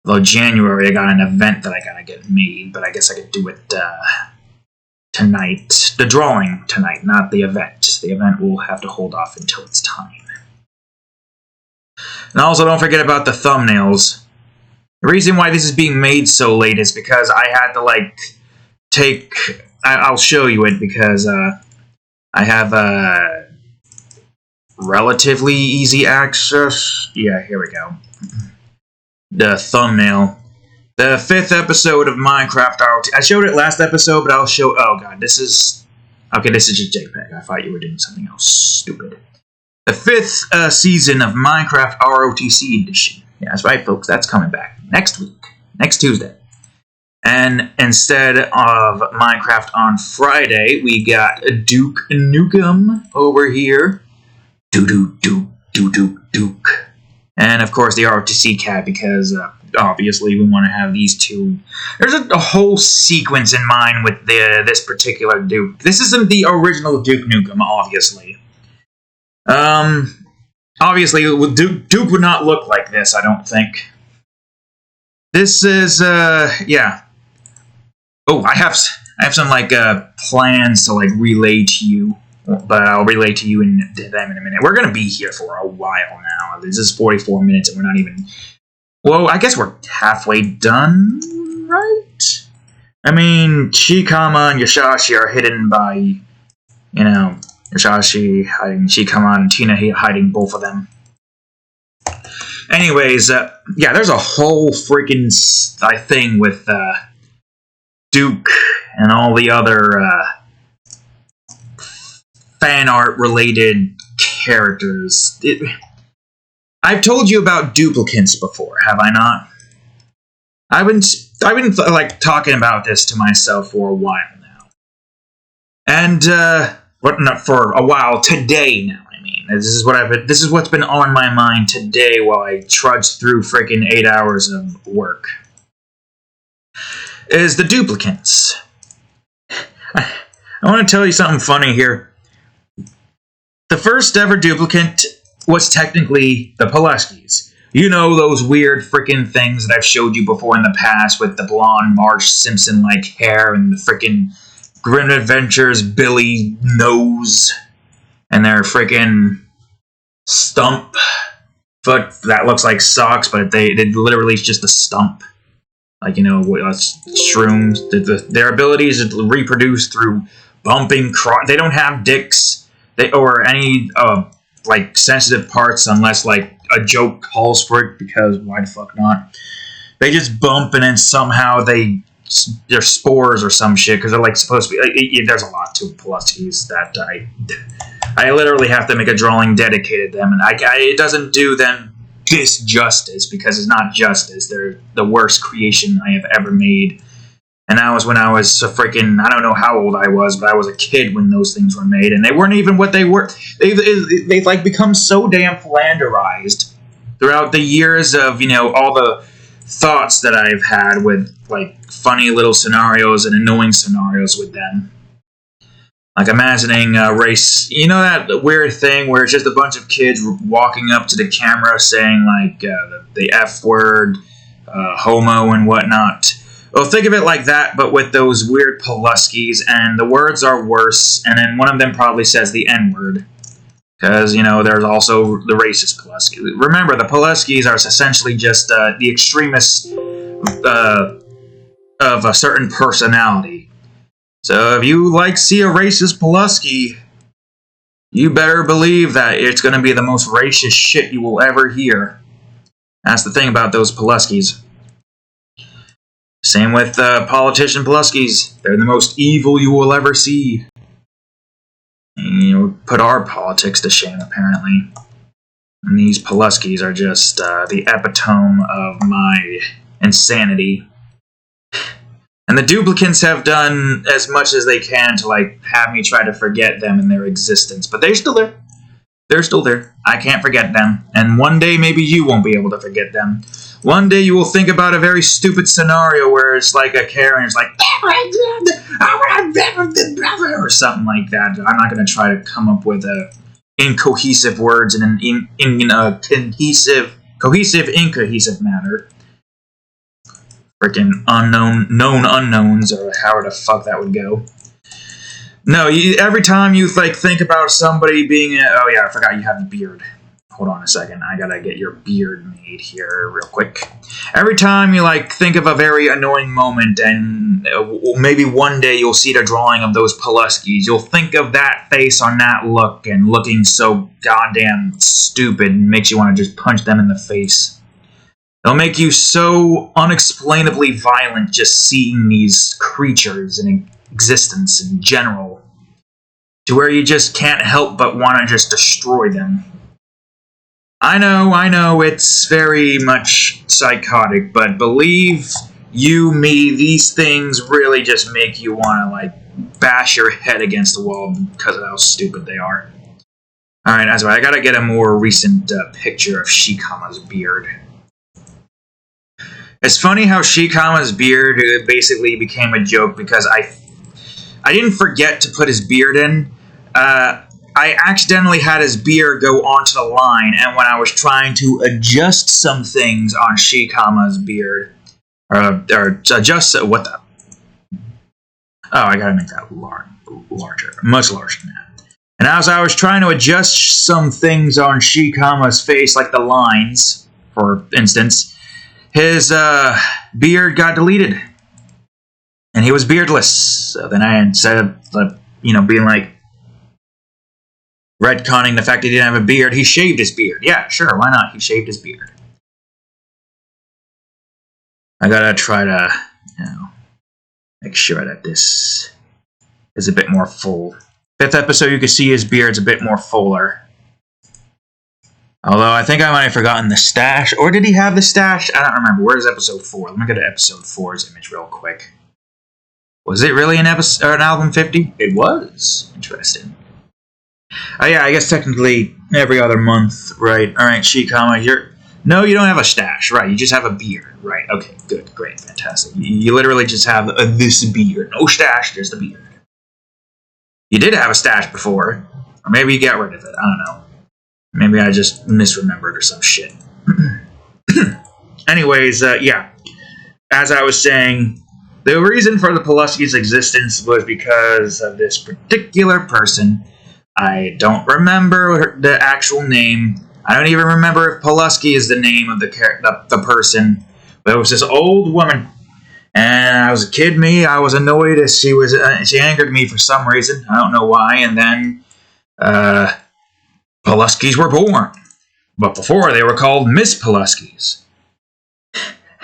Although January I got an event that I gotta get made, but I guess I could do it tonight. The drawing tonight, not the event. The event will have to hold off until it's time. And also don't forget about the thumbnails. The reason why this is being made so late is because I had to, I'll show you it because I have relatively easy access. Yeah, here we go. The thumbnail. The 5th episode of Minecraft ROT. I showed it last episode, but I'll show... Oh, God, this is... Okay, this is just JPEG. I thought you were doing something else stupid. The 5th season of Minecraft ROTC edition. Yeah, that's right, folks. That's coming back next week. Next Tuesday. And instead of Minecraft on Friday, we got Duke Nukem over here. Duke. And, of course, the ROTC cat, because... obviously, we want to have these two. There's a whole sequence in mind with this particular Duke. This isn't the original Duke Nukem, obviously. Obviously, Duke would not look like this, I don't think. This is, yeah. Oh, I have some, plans to, relay to you. But I'll relay to you in them in a minute. We're going to be here for a while now. This is 44 minutes, and we're not even... Well, I guess we're halfway done, right? I mean, Shikama and Yashashi are hidden by, Yashashi hiding Shikama and Tina hiding both of them. Anyways, yeah, there's a whole freaking thing with Duke and all the other fan art related characters. I've told you about duplicates before, have I not? I've been talking about this to myself for a while now. And not for a while today now, I mean. This is what's been on my mind today while I trudge through freaking 8 hours of work. is the duplicants. I want to tell you something funny here. The first ever duplicant was technically the Pulaskis. You know, those weird freaking things that I've showed you before in the past with the blonde Marge Simpson-like hair and the freaking Grim Adventures Billy nose and their freaking stump foot that looks like socks, but they literally is just a stump. Like, you know, shrooms. Their abilities to reproduce through bumping. They don't have dicks or any like sensitive parts unless like a joke calls for it, because why the fuck not? They just bump and then somehow they're spores or some shit, because they're like supposed to be. There's a lot to Pulaskis that I literally have to make a drawing dedicated to them, and it doesn't do them this justice, because it's not justice. They're the worst creation I have ever made. And that was when I was a freaking, I don't know how old I was, but I was a kid when those things were made, and they weren't even what they were. They've like become so damn flanderized throughout the years of, you know, all the thoughts that I've had with like funny little scenarios and annoying scenarios with them. Like imagining a race, you know, that weird thing where it's just a bunch of kids walking up to the camera saying like the F word, homo and whatnot. Well, think of it like that, but with those weird Pulaskis, and the words are worse, and then one of them probably says the N-word. Because, you know, there's also the racist Pulaski. Remember, the Pulaskis are essentially just the extremists of a certain personality. So if you, like, see a racist Pulaski, you better believe that it's going to be the most racist shit you will ever hear. That's the thing about those Pulaskis. Same with politician Pulaskis. They're the most evil you will ever see. And, you know, put our politics to shame, apparently. And these Pulaskis are just the epitome of my insanity. And the duplicants have done as much as they can to, like, have me try to forget them and their existence. But they're still there. They're still there. I can't forget them. And one day, maybe you won't be able to forget them. One day you will think about a very stupid scenario where it's like a Karen is like, or something like that. I'm not going to try to come up with incohesive words in a cohesive, incohesive manner. Freaking known unknowns, or however the fuck that would go. No, every time you like think about somebody being, oh yeah, I forgot you have a beard. Hold on a second, I gotta get your beard made here real quick. Every time you like think of a very annoying moment, and maybe one day you'll see the drawing of those Pulaskis, you'll think of that face on that look, and looking so goddamn stupid makes you want to just punch them in the face. It'll make you so unexplainably violent just seeing these creatures in existence in general, to where you just can't help but want to just destroy them. I know, it's very much psychotic, but believe you me, these things really just make you want to, like, bash your head against the wall because of how stupid they are. Alright, that's right, I gotta get a more recent picture of Shikama's beard. It's funny how Shikama's beard basically became a joke because I didn't forget to put his beard in. I accidentally had his beard go onto the line, and when I was trying to adjust some things on Shikama's beard, or adjust what the? Oh, I gotta make that larger, much larger than that. And as I was trying to adjust some things on Shikama's face, like the lines, for instance, his beard got deleted, and he was beardless. So then I, instead of being like retconning the fact that he didn't have a beard, he shaved his beard. Yeah, sure, why not? He shaved his beard. I gotta try to, make sure that this is a bit more full. 5th episode, you can see his beard's a bit more fuller. Although, I think I might have forgotten the stash. Or did he have the stash? I don't remember. Where's episode 4? Let me go to episode 4's image real quick. Was it really an album 50? It was. Interesting. Oh yeah, I guess technically every other month, right? Alright, Shikama, No, you don't have a stash. Right, you just have a beard. Right, okay, good, great, fantastic. You literally just have this beard. No stash, just a beard. You did have a stash before. Or maybe you got rid of it. I don't know. Maybe I just misremembered or some shit. Anyways, yeah. As I was saying, the reason for the Pulaski's existence was because of this particular person. I don't remember the actual name. I don't even remember if Pulaski is the name of the person. But it was this old woman. And I was a kid, I was annoyed as she angered me for some reason. I don't know why. And then, Pulaskis were born. But before, they were called Miss Pulaskis.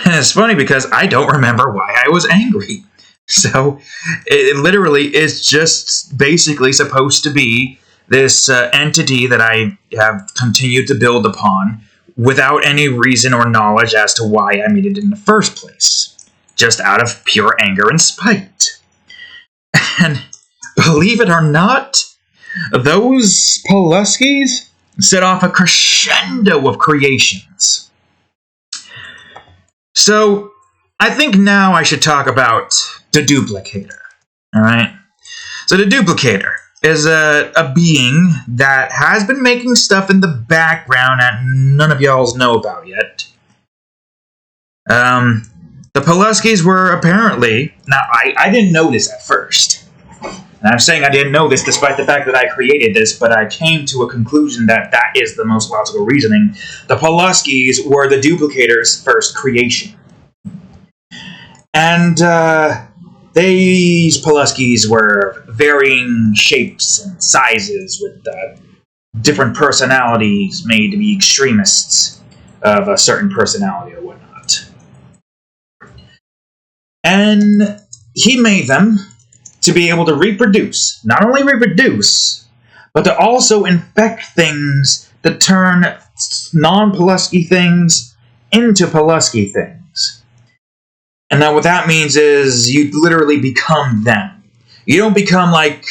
And it's funny because I don't remember why I was angry. So, it literally is just basically supposed to be this entity that I have continued to build upon without any reason or knowledge as to why I made it in the first place. Just out of pure anger and spite. And believe it or not, those Pulaskis set off a crescendo of creations. So, I think now I should talk about the duplicator. Alright? So the duplicator is a being that has been making stuff in the background that none of y'all know about yet. The Pulaskis were apparently... Now, I didn't know this at first. And I'm saying I didn't know this despite the fact that I created this, but I came to a conclusion that that is the most logical reasoning. The Pulaskis were the duplicator's first creation. And, these Pulaskis were varying shapes and sizes with different personalities made to be extremists of a certain personality or whatnot. And he made them to be able to reproduce. Not only reproduce, but to also infect things that turn non-Pulaski things into Pulaski things. And now what that means is you literally become them. You don't become like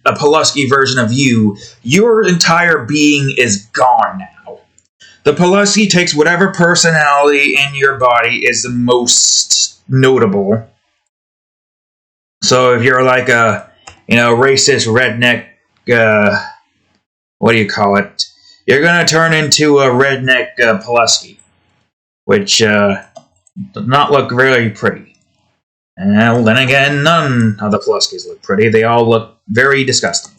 a Pulaski version of you. Your entire being is gone now. The Pulaski takes whatever personality in your body is the most notable. So if you're like a, racist redneck, what do you call it? You're gonna turn into a redneck Pulaski, which does not look very pretty. And then again, none of the Pulaskis look pretty. They all look very disgusting.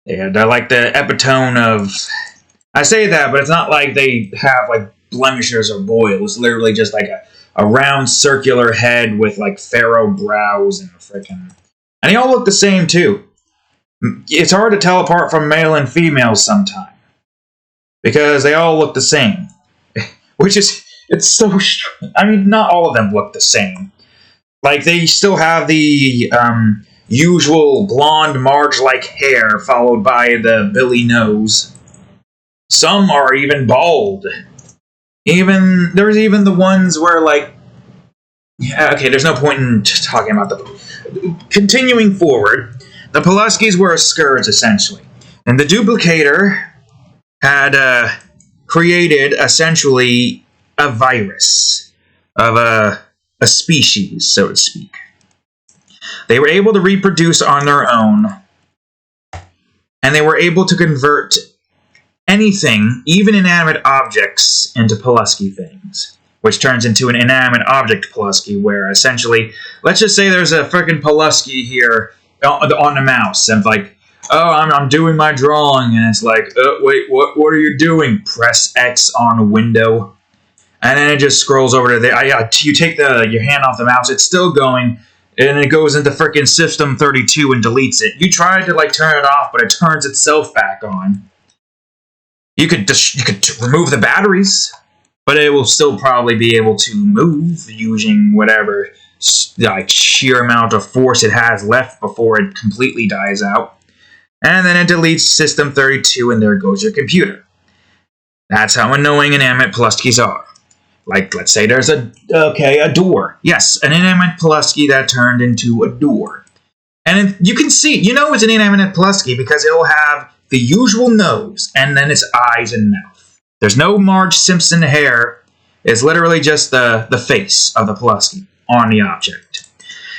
They're like the epitome of... I say that, but it's not like they have like blemishes or boils. It's literally just like a round circular head with like pharaoh brows and a frickin'... And they all look the same too. It's hard to tell apart from male and female sometimes. Because they all look the same. Which is... It's so... I mean, not all of them look the same. Like, they still have the usual blonde Marge-like hair followed by the Billy nose. Some are even bald. There's even the ones where, like... Yeah, okay, there's no point in talking about the... Continuing forward, the Pulaskis were a scourge, essentially. And the duplicator had created, essentially, a virus of a species, so to speak. They were able to reproduce on their own, and they were able to convert anything, even inanimate objects, into Pulaski things, which turns into an inanimate object Pulaski, where essentially, let's just say there's a frickin' Pulaski here on the mouse, and like, oh, I'm doing my drawing, and it's like, wait, what are you doing? Press X on a window. And then it just scrolls over to the... you take your hand off the mouse, it's still going, and it goes into frickin' System 32 and deletes it. You try to, like, turn it off, but it turns itself back on. You could remove the batteries, but it will still probably be able to move using whatever, like, sheer amount of force it has left before it completely dies out. And then it deletes System 32, and there goes your computer. That's how annoying inanimate Pulaskis are. Like, let's say there's a door. Yes, an inanimate Pulaski that turned into a door. And you can see, it's an inanimate Pulaski because it'll have the usual nose and then its eyes and mouth. There's no Marge Simpson hair. It's literally just the face of the Pulaski on the object.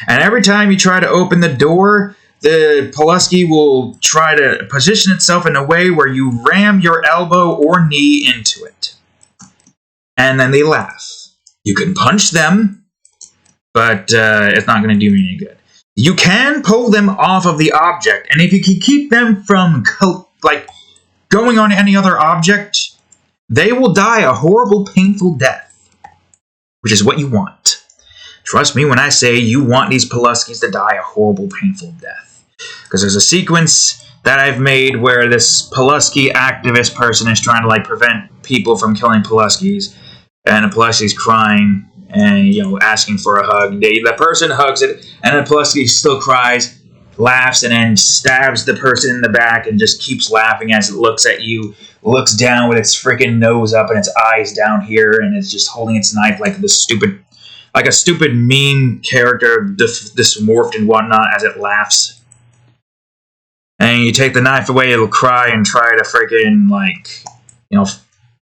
And every time you try to open the door, the Pulaski will try to position itself in a way where you ram your elbow or knee into it. And then they laugh. You can punch them, but it's not going to do you any good. You can pull them off of the object, and if you can keep them from going on any other object, they will die a horrible, painful death, which is what you want. Trust me when I say you want these Pulaskis to die a horrible, painful death. Because there's a sequence that I've made where this Pulaski activist person is trying to prevent people from killing Pulaskis, and the Pulaski's crying and asking for a hug. The person hugs it, and the Pulaski still cries, laughs, and then stabs the person in the back and just keeps laughing as it looks at you, looks down with its freaking nose up and its eyes down here, and it's just holding its knife like a stupid meme character, dysmorphed and whatnot, as it laughs. And you take the knife away, it'll cry and try to freaking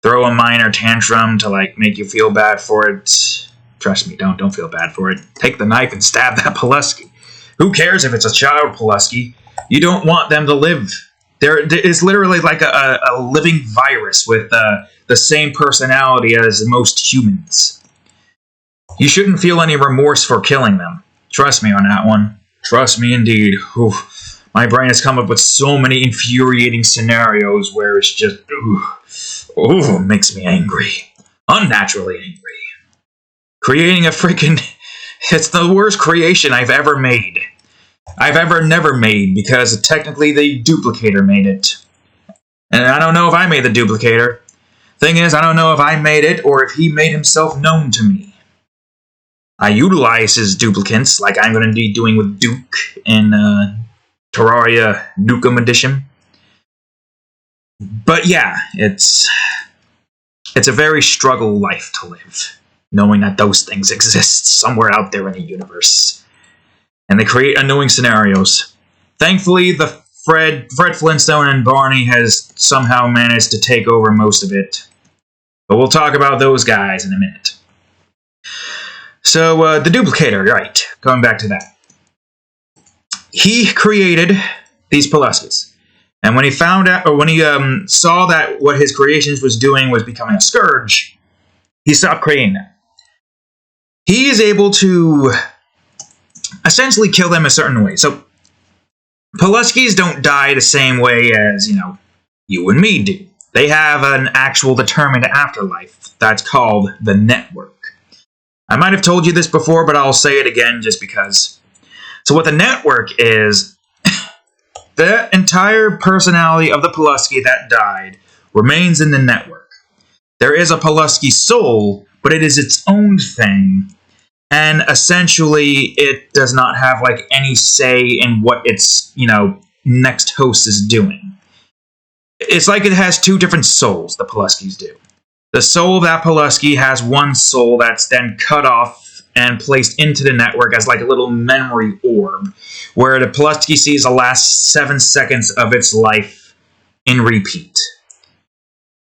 throw a minor tantrum to make you feel bad for it. Trust me, don't feel bad for it. Take the knife and stab that Pulaski. Who cares if it's a child Pulaski? You don't want them to live. It's literally like a living virus with the same personality as most humans. You shouldn't feel any remorse for killing them. Trust me on that one. Trust me indeed. Oof. My brain has come up with so many infuriating scenarios where it's just, it makes me angry. Unnaturally angry. Creating a freaking... It's the worst creation I've ever made. I've never made, because technically the duplicator made it. And I don't know if I made the duplicator. Thing is, I don't know if I made it or if he made himself known to me. I utilize his duplicants, like I'm going to be doing with Duke in Terraria Nukem Edition. But yeah, it's a very struggle life to live, knowing that those things exist somewhere out there in the universe. And they create annoying scenarios. Thankfully, the Fred Flintstone and Barney has somehow managed to take over most of it. But we'll talk about those guys in a minute. So, the duplicator, right, going back to that. He created these Pulaskis. And when he found out, or when he saw that what his creations was doing was becoming a scourge, he stopped creating them. He is able to essentially kill them a certain way. So, Pulaskis don't die the same way as, you and me do. They have an actual determined afterlife that's called the network. I might have told you this before, but I'll say it again just because. So what the network is, the entire personality of the Pulaski that died remains in the network. There is a Pulaski soul, but it is its own thing. And essentially, it does not have any say in what its, next host is doing. It's like it has two different souls, the Pulaskis do. The soul of that Pulaski has one soul that's then cut off and placed into the network as a little memory orb, where the Pulaski sees the last 7 seconds of its life in repeat.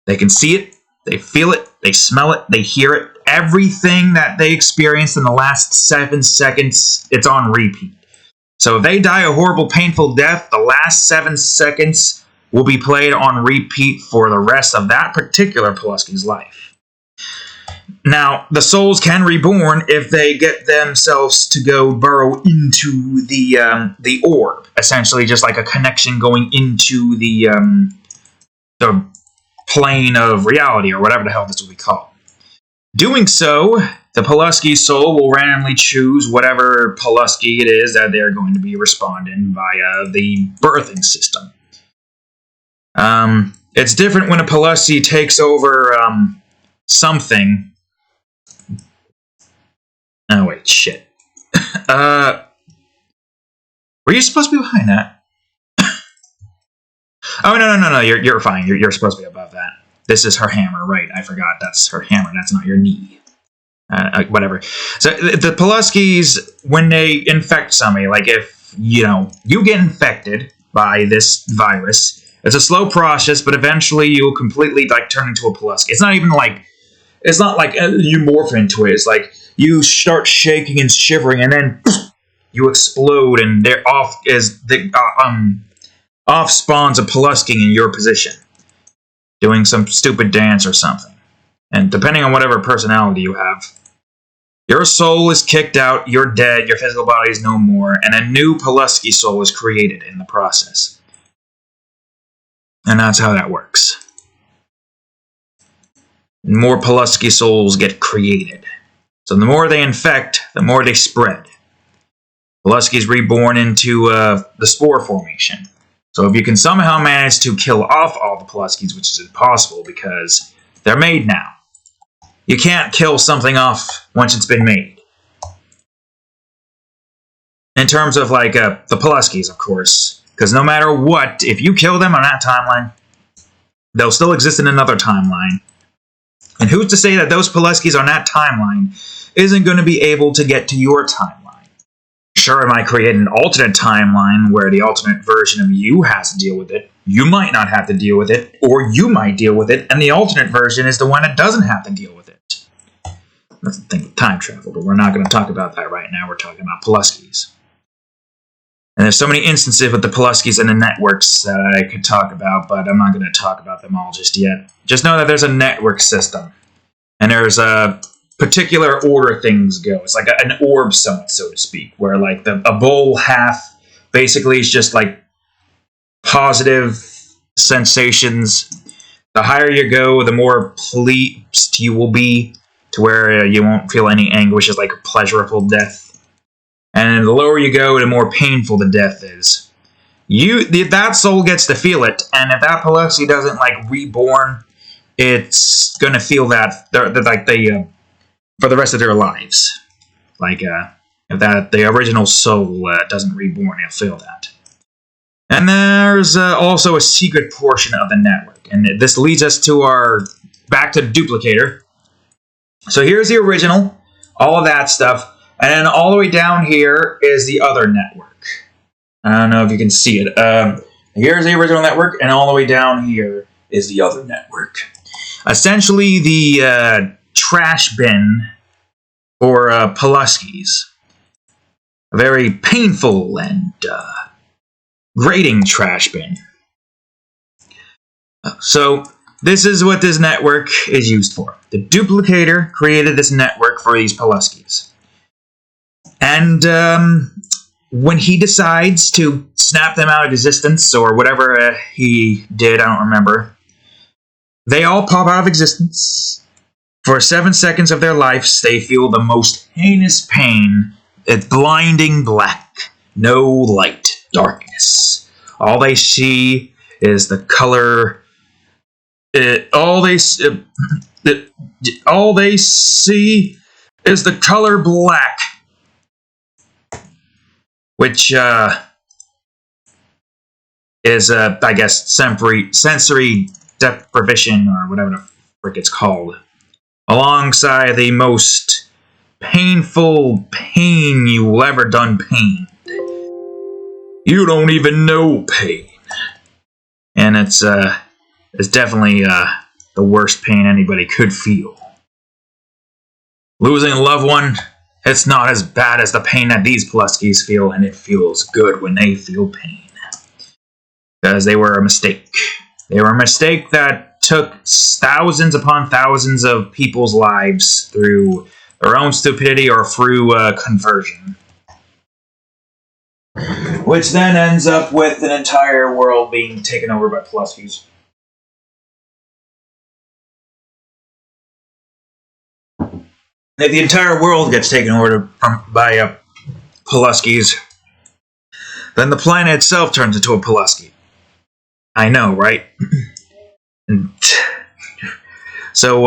They can see it, they feel it, they smell it, they hear it. Everything that they experienced in the last 7 seconds, it's on repeat. So if they die a horrible, painful death, the last 7 seconds will be played on repeat for the rest of that particular Pulaski's life. Now, the souls can reborn if they get themselves to go burrow into the orb, essentially just like a connection going into the plane of reality, or whatever the hell this will be called. Doing so, the Pulaski soul will randomly choose whatever Pulaski it is that they're going to be responding via the birthing system. It's different when a Pulaski takes over something. Oh wait, shit. Were you supposed to be behind that? Oh no! You're fine. You're supposed to be above that. This is her hammer, right? I forgot. That's her hammer. That's not your knee. Whatever. So the Pulaskis, when they infect somebody, if you get infected by this virus, It's a slow process, but eventually you'll completely like turn into a Pulaski. It's not like you morph into it. It's like you start shaking and shivering, and then you explode, and they're off off spawns a Pulaski in your position, doing some stupid dance or something. And depending on whatever personality you have, your soul is kicked out, you're dead, your physical body is no more, and a new Pulaski soul is created in the process. And that's how that works. More Pulaski souls get created. So the more they infect, the more they spread. Pulaski is reborn into the spore formation. So if you can somehow manage to kill off all the Pulaskis, which is impossible because they're made now. You can't kill something off once it's been made. In terms of like the Pulaskis, of course. Because no matter what, if you kill them on that timeline, they'll still exist in another timeline. And who's to say that those Pulaskis on that timeline isn't going to be able to get to your timeline? Sure, it might create an alternate timeline where the alternate version of you has to deal with it. You might not have to deal with it, or you might deal with it, and the alternate version is the one that doesn't have to deal with it. That's the thing with time travel, but we're not going to talk about that right now. We're talking about Pulaskis. And there's so many instances with the Pulaskis and the networks that I could talk about, but I'm not going to talk about them all just yet. Just know that there's a network system, and there's a particular order things go. It's like an orb summit, so to speak, where like a bowl half basically is just like positive sensations. The higher you go, the more pleased you will be, to where you won't feel any anguish. It's like a pleasurable death. And the lower you go, the more painful the death is. That soul gets to feel it, and if that Pulaski doesn't like reborn, it's gonna feel that for the rest of their lives. Like if the original soul doesn't reborn, they'll feel that. And there's also a secret portion of the network, and this leads us to back to the duplicator. So here's the original, all of that stuff. And then all the way down here is the other network. I don't know if you can see it. Here's the original network, and all the way down here is the other network. Essentially, the trash bin for Pulaskis. A very painful and grating trash bin. So, this is what this network is used for. The duplicator created this network for these Pulaskis. And when he decides to snap them out of existence, or whatever he did, I don't remember, they all pop out of existence. For 7 seconds of their lives, they feel the most heinous pain. It's blinding black. No light. Darkness. All they see is the color... all they see is the color black. Which is, I guess, sensory deprivation, or whatever the frick it's called, alongside the most painful pain you've ever done pain. You don't even know pain. And it's definitely the worst pain anybody could feel. Losing a loved one, it's not as bad as the pain that these Pulaskis feel, and it feels good when they feel pain. Because they were a mistake. They were a mistake that took thousands upon thousands of people's lives through their own stupidity or through conversion. Which then ends up with an entire world being taken over by Pulaskis. If the entire world gets taken over by Pulaskis, then the planet itself turns into a Pulaski. I know, right? So,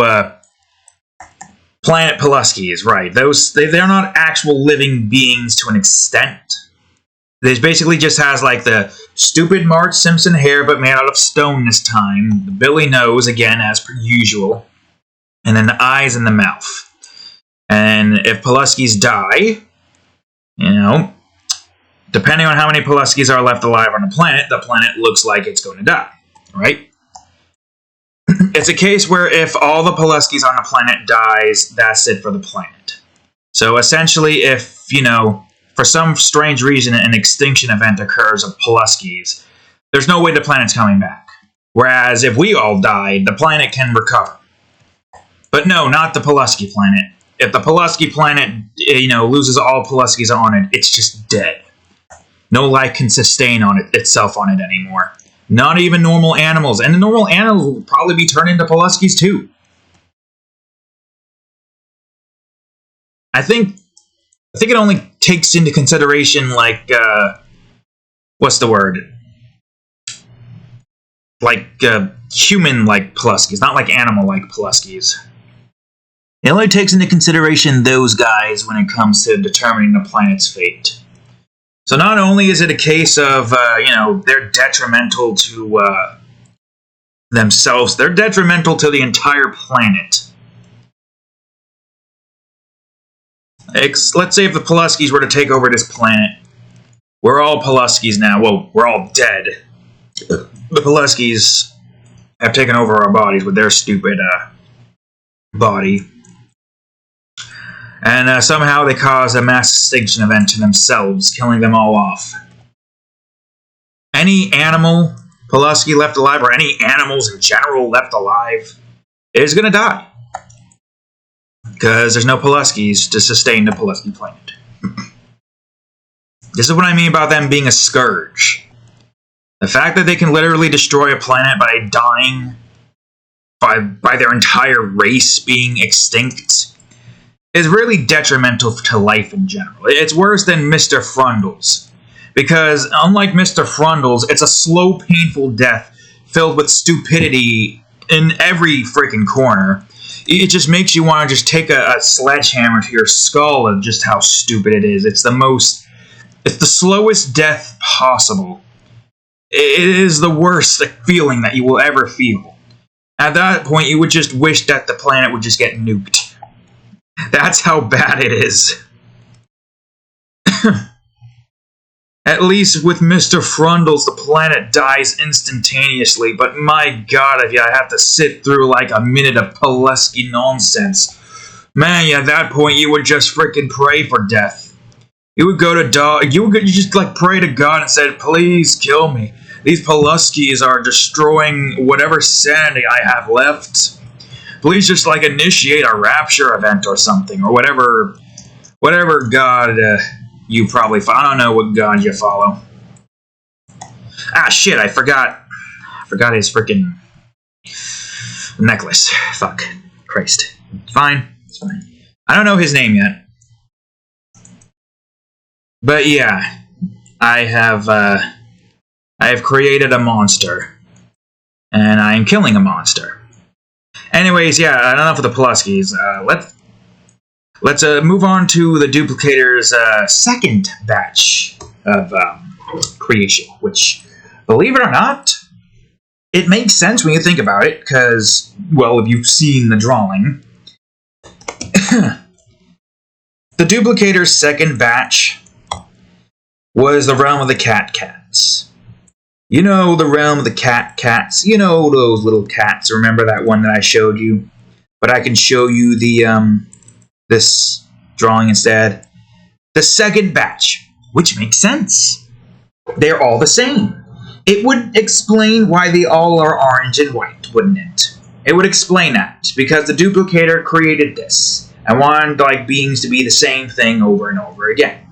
planet Pulaskis, right? They're not actual living beings to an extent. They basically just has like the stupid Marge Simpson hair, but made out of stone this time. The Billy nose, again, as per usual. And then the eyes and the mouth. And if Pulaskis die, depending on how many Pulaskis are left alive on the planet looks like it's going to die. right? It's a case where if all the Pulaskis on the planet dies, that's it for the planet. So essentially, if, you know, for some strange reason an extinction event occurs of Pulaskis, there's no way the planet's coming back. Whereas if we all died, the planet can recover. But no, not the Pulaski planet. If the Pulaski planet, you know, loses all Pulaskis on it, it's just dead. No life can sustain on it itself on it anymore. Not even normal animals. And the normal animals will probably be turned into Pulaskis too. I think it only takes into consideration, like, what's the word? Like, human-like Pulaskis, not like animal-like Pulaskis. It only takes into consideration those guys when it comes to determining the planet's fate. So not only is it a case of, you know, they're detrimental to themselves, they're detrimental to the entire planet. Let's say if the Pulaskis were to take over this planet, we're all Pulaskis now. Well, we're all dead. The Pulaskis have taken over our bodies with their stupid body. And somehow they cause a mass extinction event to themselves, killing them all off. Any animal Pulaski left alive, or any animals in general left alive, is going to die. Because there's no Pulaskis to sustain the Pulaski planet. This is what I mean about them being a scourge. The fact that they can literally destroy a planet by dying, by their entire race being extinct, is really detrimental to life in general. It's worse than Mr. Frundles. Because unlike Mr. Frundles, it's a slow, painful death filled with stupidity in every freaking corner. It just makes you want to just take a sledgehammer to your skull of just how stupid it is. It's the slowest death possible. It is the worst feeling that you will ever feel. At that point, you would just wish that the planet would just get nuked. That's how bad it is. At least with Mr. Frundles, the planet dies instantaneously, but my god, if I have to sit through like a minute of Pulaski nonsense, man, at that point you would just freaking pray for death. You would go to you just like pray to God and say, please kill me. These Pulaskis are destroying whatever sanity I have left. Please just like initiate a rapture event or something, or whatever god you probably follow. I don't know what god you follow. Ah, shit! I forgot his freaking necklace. Fuck, Christ. It's fine. I don't know his name yet, but yeah, I have created a monster, and I am killing a monster. Anyways, yeah, enough of the Pulaskis. Let's move on to the duplicator's second batch of creation, which, believe it or not, it makes sense when you think about it, because, well, if you've seen the drawing, the duplicator's second batch was the realm of the cats. You know the realm of the cats. You know those little cats. Remember that one that I showed you? But I can show you the this drawing instead. The second batch, which makes sense. They're all the same. It would explain why they all are orange and white, wouldn't it? It would explain that, because the duplicator created this and wanted like beings to be the same thing over and over again.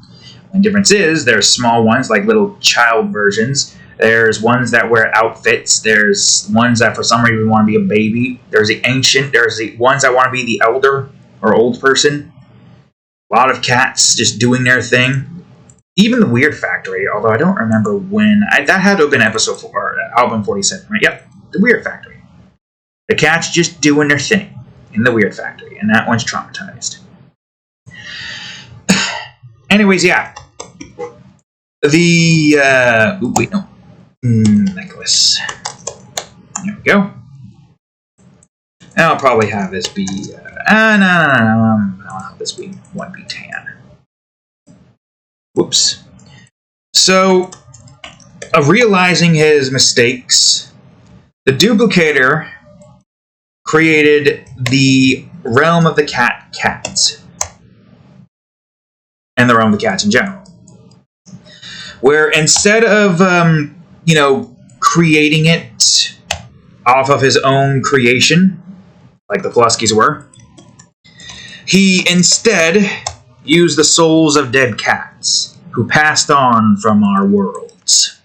The difference is there's small ones like little child versions. There's ones that wear outfits. There's ones that for some reason want to be a baby. There's the ancient. There's the ones that want to be the elder or old person. A lot of cats just doing their thing. Even the Weird Factory, although I don't remember when. That had to have been episode 4, or album 47, right? Yep, the Weird Factory. The cats just doing their thing in the Weird Factory, and that one's traumatized. Anyways, yeah. The, wait, no. Necklace. There we go. And I'll probably have this be, no. I'll have this be 1B tan. Whoops. So, realizing his mistakes, The duplicator created the realm of the cats. And the realm of the cats in general. Where instead of, creating it off of his own creation, like the Pulaskis were, he instead used the souls of dead cats who passed on from our worlds.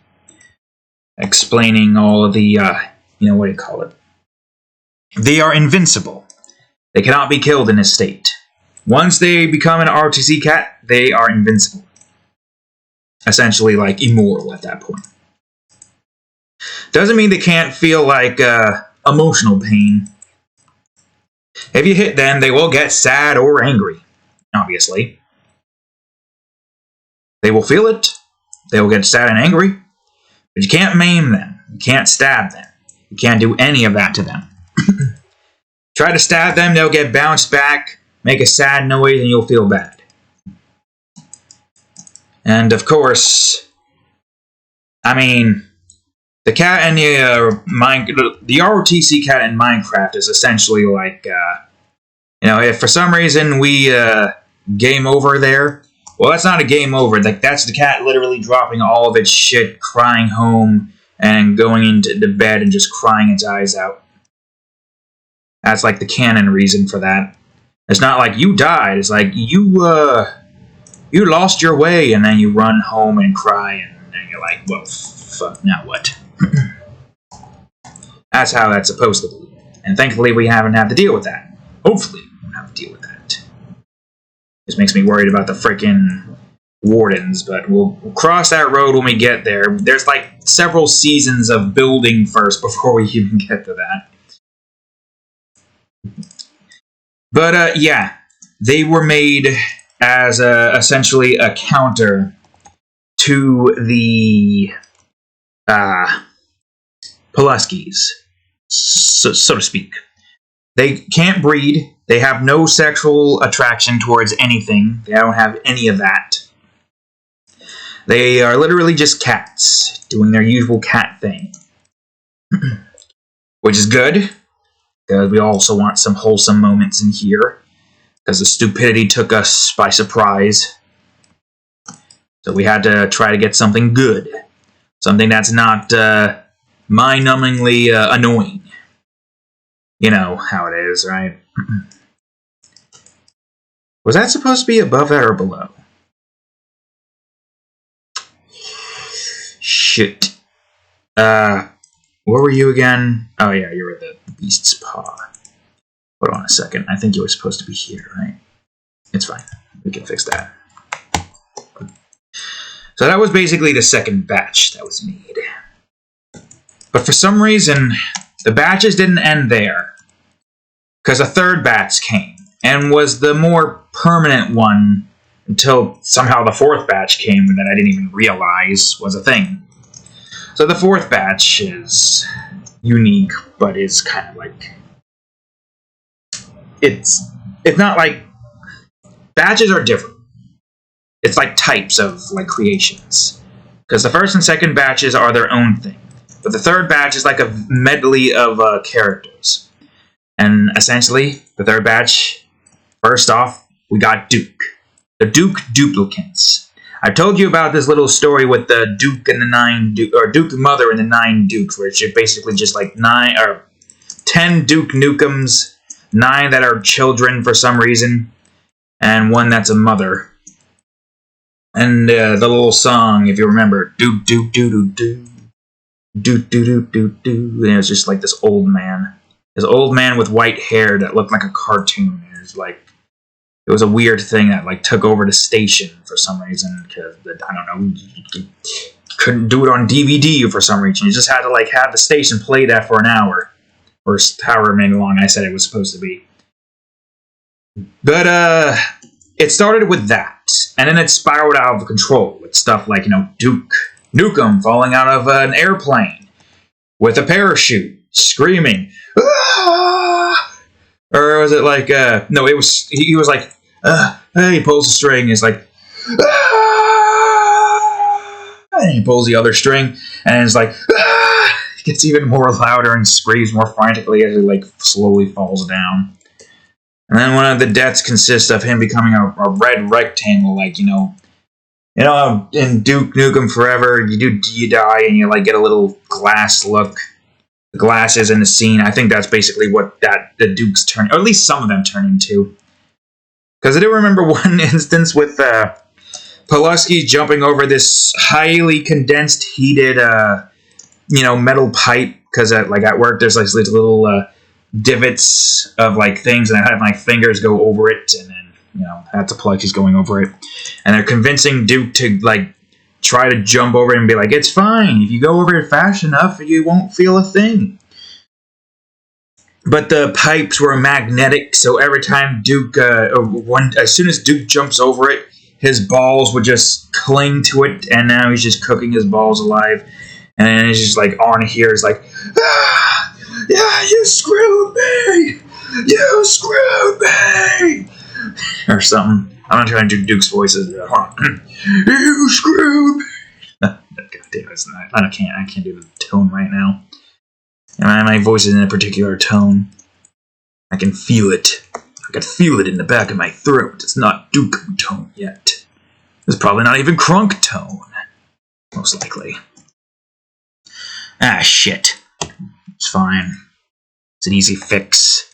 Explaining all of the, what do you call it? They are invincible. They cannot be killed in this state. Once they become an RTC cat, they are invincible. Essentially, like, immortal at that point. Doesn't mean they can't feel, like, emotional pain. If you hit them, they will get sad or angry, obviously. They will feel it. They will get sad and angry. But you can't maim them. You can't stab them. You can't do any of that to them. Try to stab them, they'll get bounced back, make a sad noise, and you'll feel bad. And, of course, the cat and the ROTC cat in Minecraft is essentially like, if for some reason we game over there, well, that's not a game over. Like, that's the cat literally dropping all of its shit, crying home, and going into the bed and just crying its eyes out. That's like the canon reason for that. It's not like you died. It's like you lost your way, and then you run home and cry, and then you're like, well, fuck, now what? That's how that's supposed to be. And thankfully, we haven't had to deal with that. Hopefully, we won't have to deal with that. This makes me worried about the frickin' wardens, but we'll cross that road when we get there. There's like several seasons of building first before we even get to that. But, they were made as essentially a counter to the Pulaskis, so to speak. They can't breed. They have no sexual attraction towards anything. They don't have any of that. They are literally just cats, doing their usual cat thing. Which is good. Because we also want some wholesome moments in here. Because the stupidity took us by surprise. So we had to try to get something good. Something that's not mind-numbingly annoying. You know how it is, right? Was that supposed to be above that or below? Shit. Where were you again? Oh yeah, you were at the beast's paw. Hold on a second. I think you were supposed to be here, right? It's fine. We can fix that. So that was basically the second batch that was made. But for some reason, the batches didn't end there. Because a third batch came, and was the more permanent one until somehow the fourth batch came that I didn't even realize was a thing. So the fourth batch is unique, but is kind of like... It's not like... Batches are different. It's like types of like creations. Because the first and second batches are their own thing. But the third batch is like a medley of characters. And essentially, the third batch, first off, we got Duke. The Duke duplicants. I told you about this little story with the Duke and the 9 Duke, or Duke Mother and the 9 Dukes, where it's basically just like 10 Duke Nukums, 9 that are children for some reason, and 1 that's a mother. And the little song, if you remember, Duke, Duke, Duke, Duke, Duke, Duke, Duke, Duke, Duke, Duke, and it was just like this old man. This old man with white hair that looked like a cartoon. It was like, it was a weird thing that like took over the station for some reason, because I don't know, you couldn't do it on DVD for some reason. You just had to like have the station play that for an hour, or however many long I said it was supposed to be. But it started with that, and then it spiraled out of control with stuff like, Duke Nukem falling out of an airplane with a parachute, screaming, "Ah!" Or was it like, no, he was like, he pulls the string, it's like, "Ah!" And he pulls the other string, and it's like, "Ah!" gets even more louder and screams more frantically as he, like, slowly falls down. And then one of the deaths consists of him becoming a red rectangle, like, you know, in Duke Nukem Forever, you die and you, like, get a little glass look. The glasses in the scene, I think that's basically what the Dukes turn, or at least some of them turn into. Because I do remember one instance with Pulaski jumping over this highly condensed, heated, metal pipe. Because like at work, there's like these little divots of like things, and I have my fingers go over it, and then that's a Pulaski's going over it, and they're convincing Duke to like try to jump over it and be like, "It's fine. If you go over it fast enough, you won't feel a thing." But the pipes were magnetic, so every time Duke, as soon as Duke jumps over it, his balls would just cling to it, and now he's just cooking his balls alive. And he's just like, on here is like, "Ah, yeah, you screwed me! You screwed me!" Or something. I'm not trying to do Duke's voices. You screwed me! God damn, it's not. I can't do the tone right now. My voice is in a particular tone. I can feel it. I can feel it in the back of my throat. It's not Duke tone yet. It's probably not even Crunk tone. Most likely. Ah, shit. It's fine. It's an easy fix.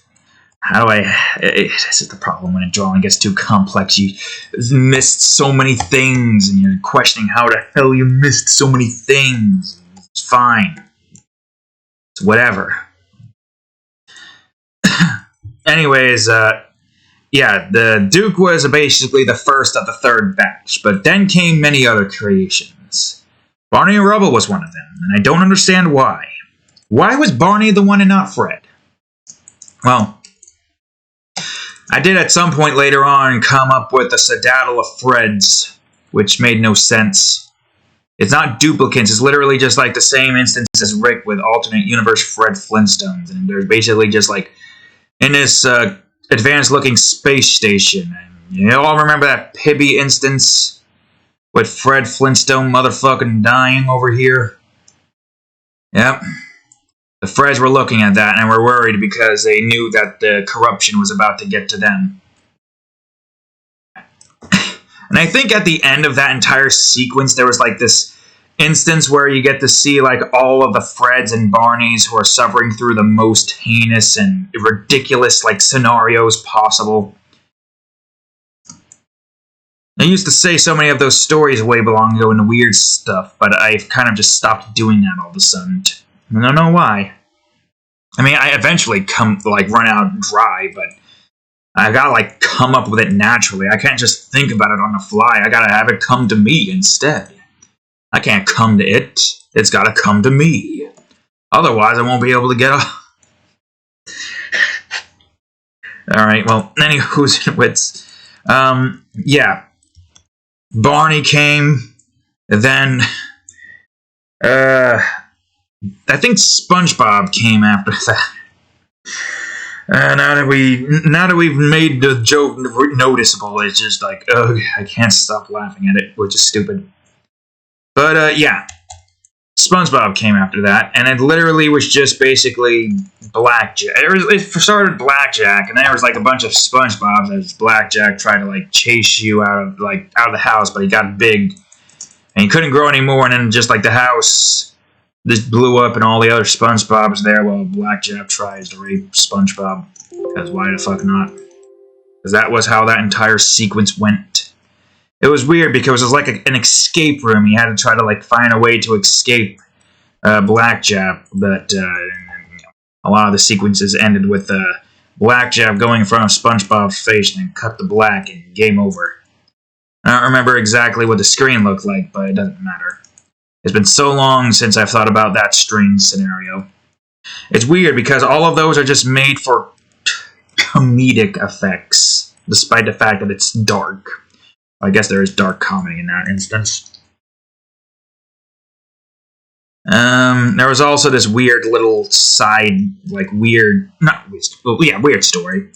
How do this is the problem when a drawing gets too complex. You missed so many things, and you're questioning how the hell you missed so many things. It's fine. It's whatever. Anyways, yeah, the Duke was basically the first of the third batch, but then came many other creations. Barney and Rubble was one of them, and I don't understand why. Why was Barney the one and not Fred? Well, I did at some point later on come up with a skedaddle of Freds, which made no sense. It's not duplicates, it's literally just like the same instance as Rick with alternate universe Fred Flintstones, and they're basically just like in this advanced looking space station. And you all remember that Pibby instance with Fred Flintstone motherfucking dying over here? Yep. The Freds were looking at that and were worried because they knew that the corruption was about to get to them. And I think at the end of that entire sequence, there was like this instance where you get to see like all of the Freds and Barneys who are suffering through the most heinous and ridiculous like scenarios possible. I used to say so many of those stories way long ago in the weird stuff, but I've kind of just stopped doing that all of a sudden. I don't know why. I mean, I eventually run out dry, but I gotta come up with it naturally. I can't just think about it on the fly. I gotta have it come to me instead. I can't come to it. It's gotta come to me. Otherwise, I won't be able to get off. Alright, well, anywho's yeah. Barney came, then, I think SpongeBob came after that. Now that we've made the joke noticeable, it's just like, ugh, I can't stop laughing at it, which is stupid. But, yeah. SpongeBob came after that, and it literally was just basically Blackjack. It started Blackjack, and then there was like a bunch of SpongeBobs as Blackjack tried to chase you out of the house, but he got big, and he couldn't grow anymore, and then just the house just blew up, and all the other SpongeBobs there while Blackjack tries to rape SpongeBob. Because why the fuck not? Because that was how that entire sequence went. It was weird because it was like an escape room. You had to try to find a way to escape Blackjack, but a lot of the sequences ended with Blackjack going in front of SpongeBob's face and then cut to black and game over. I don't remember exactly what the screen looked like, but it doesn't matter. It's been so long since I've thought about that strange scenario. It's weird because all of those are just made for comedic effects, despite the fact that it's dark. I guess there is dark comedy in that instance. There was also this weird little side, weird story,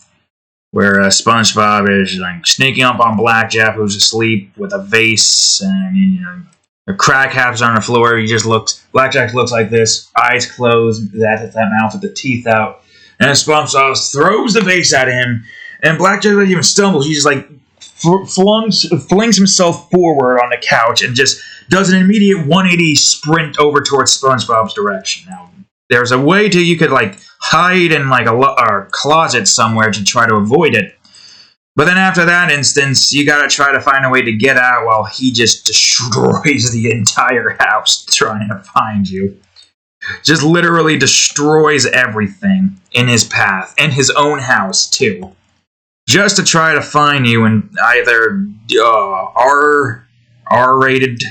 where SpongeBob is sneaking up on Blackjack, who's asleep with a vase, and A crack happens on the floor. He just looks. Blackjack looks like this, eyes closed, that mouth with the teeth out, and SpongeBob throws the base at him, and Blackjack doesn't even stumble. He just like flings himself forward on the couch and just does an immediate 180 sprint over towards SpongeBob's direction. Now, there's a way you could like hide in like a closet somewhere to try to avoid it. But then after that instance, you gotta try to find a way to get out while he just destroys the entire house trying to find you. Just literally destroys everything in his path, and his own house too. Just to try to find you in either R-rated.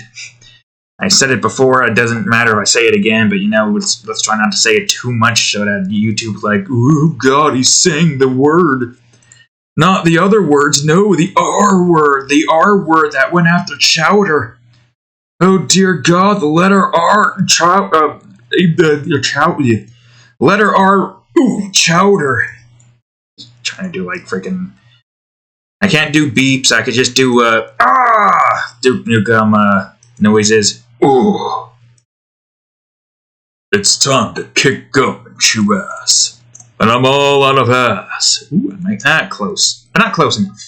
I said it before, it doesn't matter if I say it again, but let's try not to say it too much so that YouTube's like, oh god, he's saying the word. Not the other words, no, the R word. The R word that went after Chowder. Oh dear God, the letter R, letter R, Chowder. Trying to do like freaking. I can't do beeps. I could just do noises. Ooh, it's time to kick gum and chew ass. And I'm all out of ass. Ooh, I make that close. But not close enough.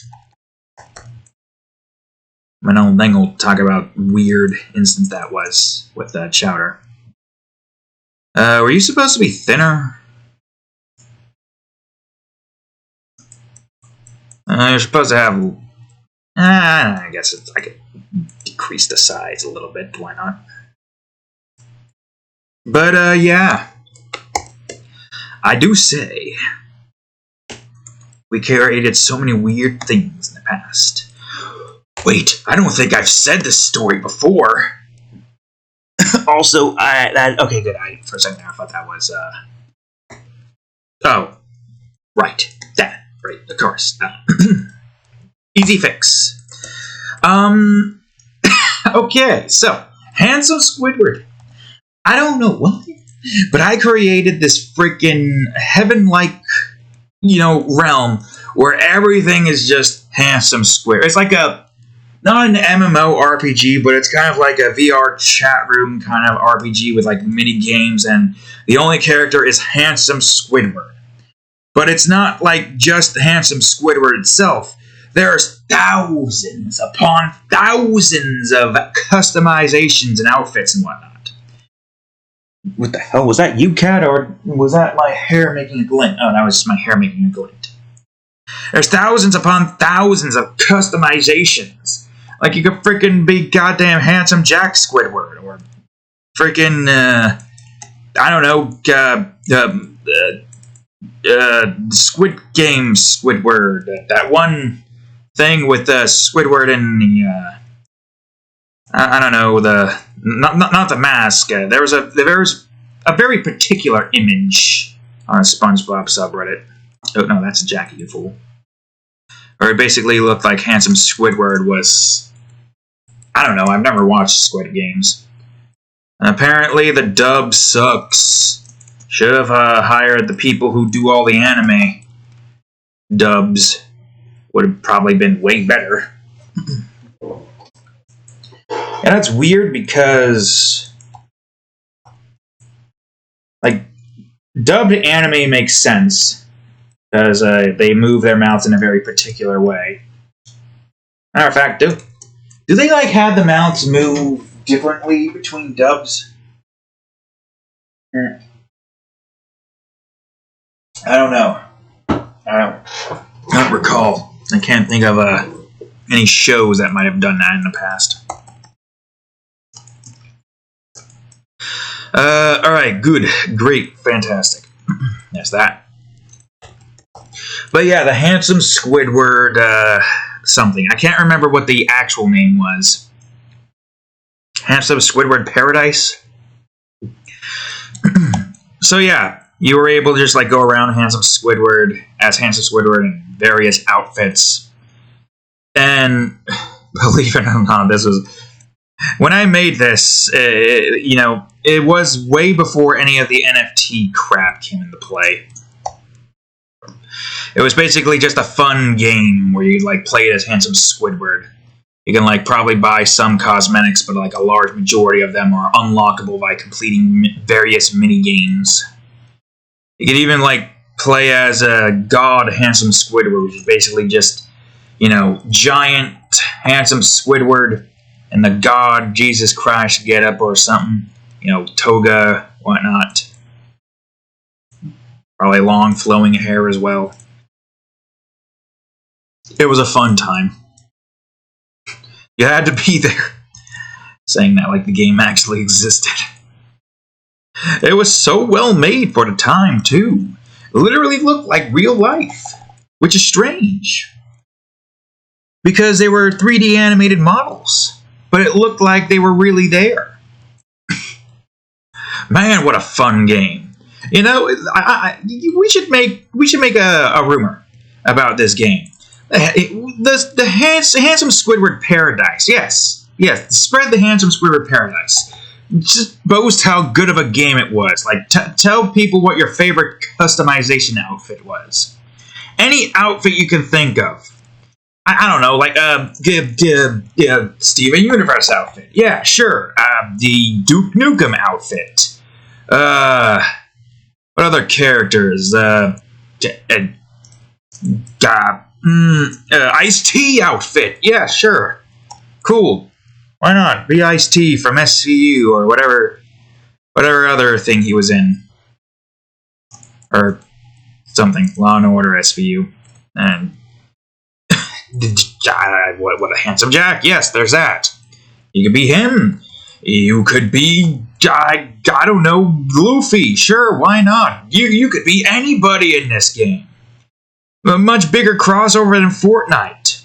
My own thing will talk about weird instance that was with Chowder. Were you supposed to be thinner? You're supposed to have... I guess I could decrease the size a little bit. Why not? But, yeah. I do say, we created so many weird things in the past. Wait, I don't think I've said this story before. Also, okay, good. For a second I thought that was, oh, right, that, right, of course. Easy fix. Okay, so, Handsome Squidward. I don't know why, but I created this freaking heaven-like, realm where everything is just Handsome Squidward. It's like not an MMO RPG, but it's kind of like a VR chat room kind of RPG with like mini games, and the only character is Handsome Squidward. But it's not like just Handsome Squidward itself. There's thousands upon thousands of customizations and outfits and whatnot. What the hell? Was that you, Cat, or was that my hair making a glint? Oh, that was just my hair making a glint. There's thousands upon thousands of customizations. Like, you could freaking be goddamn Handsome Jack Squidward, or freaking, I don't know, Squid Game Squidward. That one thing with Squidward and the, I don't know, not the mask. There was a very particular image on a SpongeBob subreddit. Oh no, that's Jackie, you fool. Where it basically looked like Handsome Squidward was... I don't know, I've never watched Squid Games. And apparently the dub sucks. Should have hired the people who do all the anime dubs. Would have probably been way better. And that's weird because, like, dubbed anime makes sense because they move their mouths in a very particular way. Matter of fact, do they like have the mouths move differently between dubs? I don't know. I don't recall. I can't think of any shows that might have done that in the past. Alright, good, great, fantastic. That's that. But yeah, the Handsome Squidward, something. I can't remember what the actual name was. Handsome Squidward Paradise? So yeah, you were able to just like go around Handsome Squidward in various outfits. And believe it or not, this was... When I made this, it was way before any of the NFT crap came into play. It was basically just a fun game where you like play as Handsome Squidward. You can like probably buy some cosmetics, but like a large majority of them are unlockable by completing various mini games. You can even like play as a god handsome Squidward, which is basically just, you know, giant handsome Squidward and the god Jesus Christ getup or something. You know, toga, whatnot. Probably long flowing hair as well. It was a fun time. You had to be there. Saying that like the game actually existed. It was so well made for the time, too. It literally looked like real life, which is strange. Because they were 3D animated models, but it looked like they were really there. Man, what a fun game. You know, we should make a rumor about this game. The Handsome Squidward Paradise. Yes, spread the Handsome Squidward Paradise. Just boast how good of a game it was. Like, tell people what your favorite customization outfit was. Any outfit you can think of. I don't know, like Steven Universe outfit. Yeah, sure. The Duke Nukem outfit. What other characters? Ice-T outfit. Yeah, sure. Cool. Why not? Be Ice-T from SCU or whatever other thing he was in. Or something. Law and Order SVU. And what a handsome Jack. Yes, there's that. You could be him. You could be, I don't know, Luffy. Sure, why not? You could be anybody in this game. A much bigger crossover than Fortnite.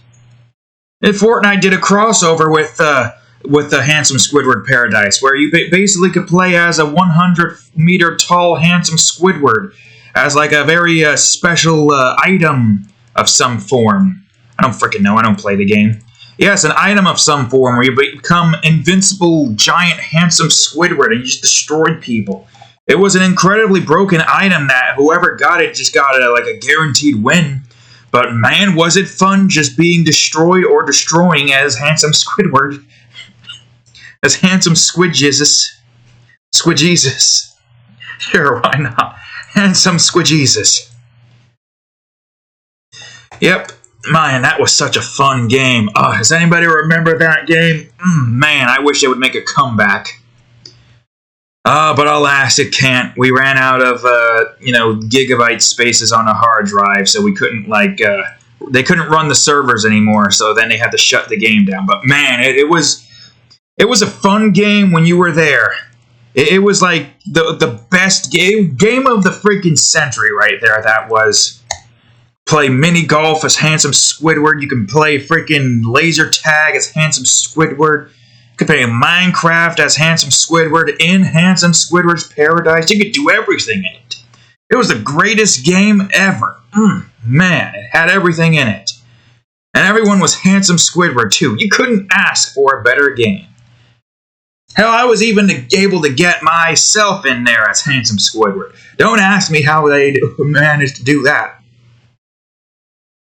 And Fortnite did a crossover with the Handsome Squidward Paradise, where you basically could play as a 100-meter tall handsome Squidward as like a very special item of some form. I don't freaking know. I don't play the game. Yes, an item of some form where you become invincible, giant, handsome Squidward and you just destroyed people. It was an incredibly broken item that whoever got it just got like a guaranteed win. But man, was it fun just being destroyed or destroying as handsome Squidward. As handsome Squidjesus. Squidjesus. Sure, why not? Handsome Squidjesus. Yep. Man, that was such a fun game. Oh, does anybody remember that game? Man, I wish it would make a comeback. But alas, it can't. We ran out of, gigabyte spaces on a hard drive, so we couldn't, they couldn't run the servers anymore, so then they had to shut the game down. But man, it was a fun game when you were there. It was like the best game of the freaking century right there, that was. Play mini golf as handsome Squidward. You can play freaking laser tag as handsome Squidward. You can play Minecraft as handsome Squidward in Handsome Squidward's Paradise. You could do everything in it. It was the greatest game ever. Man, it had everything in it. And everyone was handsome Squidward too. You couldn't ask for a better game. Hell, I was even able to get myself in there as handsome Squidward. Don't ask me how they managed to do that.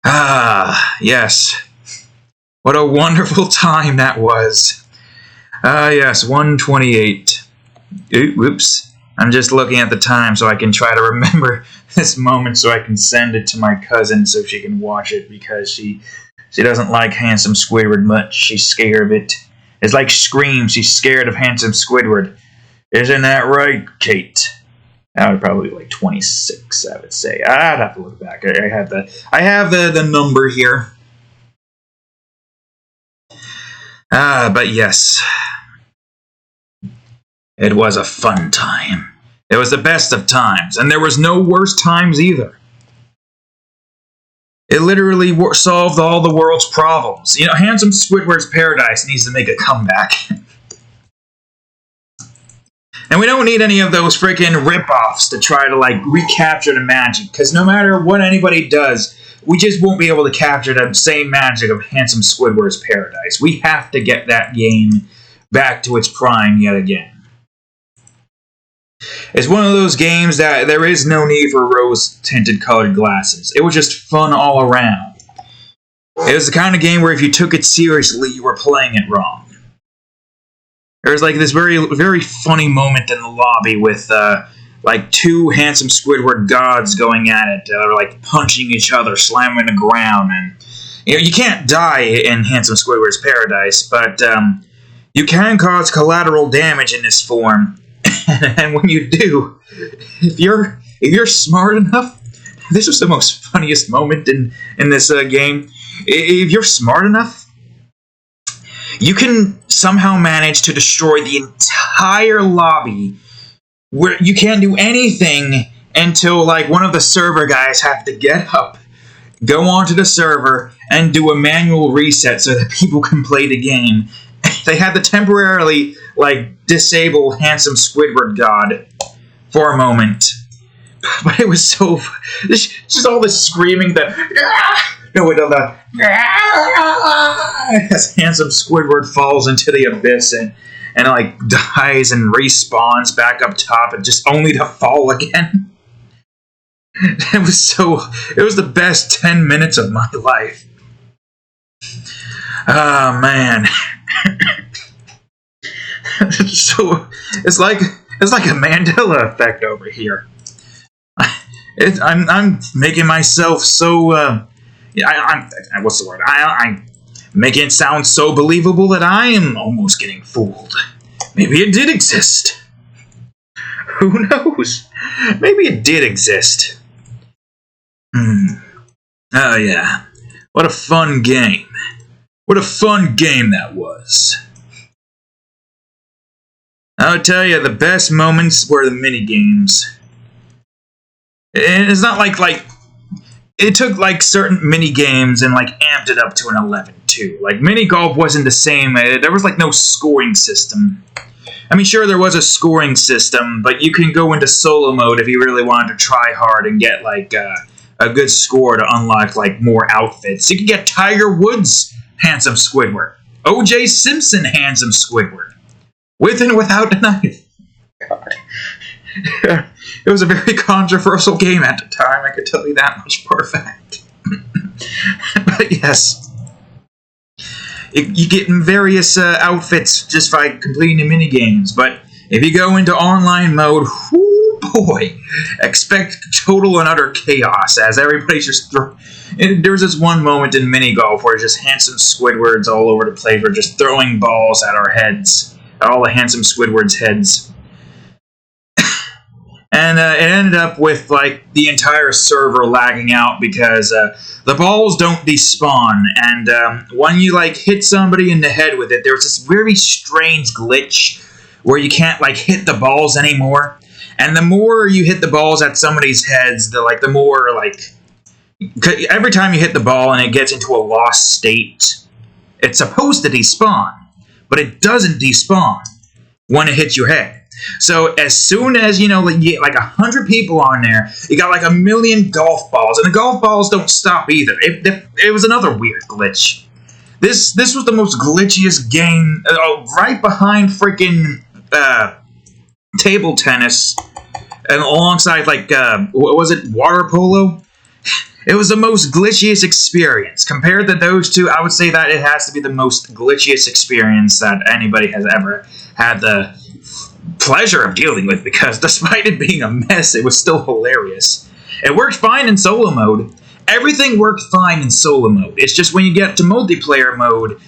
Ah, yes. What a wonderful time that was. Yes, 1:28. Oops. I'm just looking at the time so I can try to remember this moment so I can send it to my cousin so she can watch it, because she doesn't like Handsome Squidward much. She's scared of it. It's like Scream. She's scared of Handsome Squidward. Isn't that right, Kate? That would probably be like 26, I would say. I'd have to look back. I have the number here. But yes. It was a fun time. It was the best of times, and there was no worse times either. It literally solved all the world's problems. You know, Handsome Squidward's Paradise needs to make a comeback. And we don't need any of those freaking rip-offs to try to, recapture the magic. Because no matter what anybody does, we just won't be able to capture the same magic of Handsome Squidward's Paradise. We have to get that game back to its prime yet again. It's one of those games that there is no need for rose-tinted colored glasses. It was just fun all around. It was the kind of game where if you took it seriously, you were playing it wrong. There was like this very, very funny moment in the lobby with like two handsome Squidward gods going at it. They were like punching each other, slamming the ground, and you can't die in Handsome Squidward's Paradise, but you can cause collateral damage in this form. And when you do, if you're smart enough, this was the most funniest moment in this game. If you're smart enough, you can somehow manage to destroy the entire lobby where you can't do anything until like one of the server guys have to get up, go onto the server, and do a manual reset so that people can play the game. They had to temporarily like disable Handsome Squidward God for a moment. But it was so... just all this screaming that... as Handsome Squidward falls into the abyss and like dies and respawns back up top and just only to fall again. It was the best 10 minutes of my life. Oh man. So it's like a Mandela effect over here. I'm making myself so what's the word? I'm making it sound so believable that I am almost getting fooled. Maybe it did exist. Who knows? Maybe it did exist. Oh yeah. What a fun game. What a fun game that was. I'll tell you, the best moments were the mini games. And it's not like it took like certain mini games and like amped it up to an 11 too. Like mini golf wasn't the same. There was like no scoring system. I mean, sure there was a scoring system, but you can go into solo mode if you really wanted to try hard and get like a good score to unlock like more outfits. You could get Tiger Woods Handsome Squidward, O.J. Simpson Handsome Squidward, with and without a knife. God. It was a very controversial game at the time, I could tell you that much for a fact. But yes, you get various outfits just by completing the minigames, but if you go into online mode, whoo boy, expect total and utter chaos as everybody's just there's this one moment in mini golf where just Handsome Squidwards all over the place were just throwing balls at our heads, at all the Handsome Squidwards' heads. And it ended up with like the entire server lagging out because the balls don't despawn, and when you like hit somebody in the head with it, there's this very strange glitch where you can't like hit the balls anymore. And the more you hit the balls at somebody's heads, the more like every time you hit the ball and it gets into a lost state, it's supposed to despawn, but it doesn't despawn when it hits your head. So as soon as, you get like 100 people on there, you got like 1 million golf balls, and the golf balls don't stop either. It was another weird glitch. This was the most glitchiest game, right behind freaking table tennis, and alongside like what was it, water polo? It was the most glitchiest experience. Compared to those two, I would say that it has to be the most glitchiest experience that anybody has ever had the pleasure of dealing with, because despite it being a mess, it was still hilarious. It worked fine in solo mode. Everything worked fine in solo mode. It's just when you get to multiplayer mode,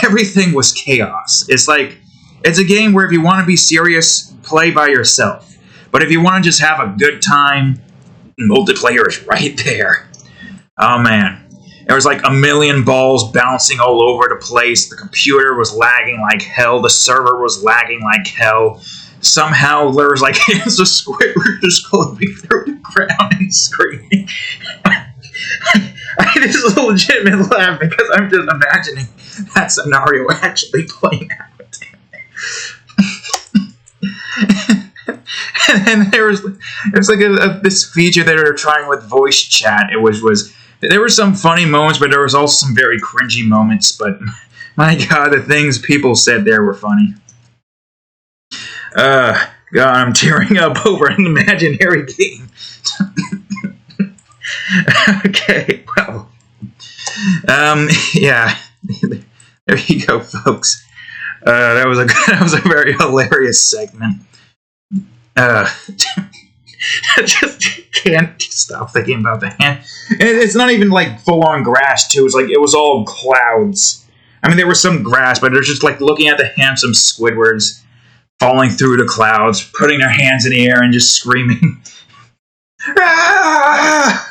everything was chaos. It's like, it's a game where if you want to be serious, play by yourself. But if you want to just have a good time, multiplayer is right there. Oh man. There was like 1 million balls bouncing all over the place. The computer was lagging like hell. The server was lagging like hell. Somehow there was like hands of Squidward just floating through the ground and screaming. This is a legitimate laugh because I'm just imagining that scenario actually playing out. And there was like this feature that they were trying with voice chat. There were some funny moments, but there was also some very cringy moments. But my God, the things people said there were funny. God, I'm tearing up over an imaginary game. Okay, well, Yeah. There you go, folks. That was a very hilarious segment. I just can't stop thinking about the hand. And it's not even like full on grass too. It's like it was all clouds. I mean, there was some grass, but they're just like looking at the handsome Squidwards falling through the clouds, putting their hands in the air and just screaming. Ah!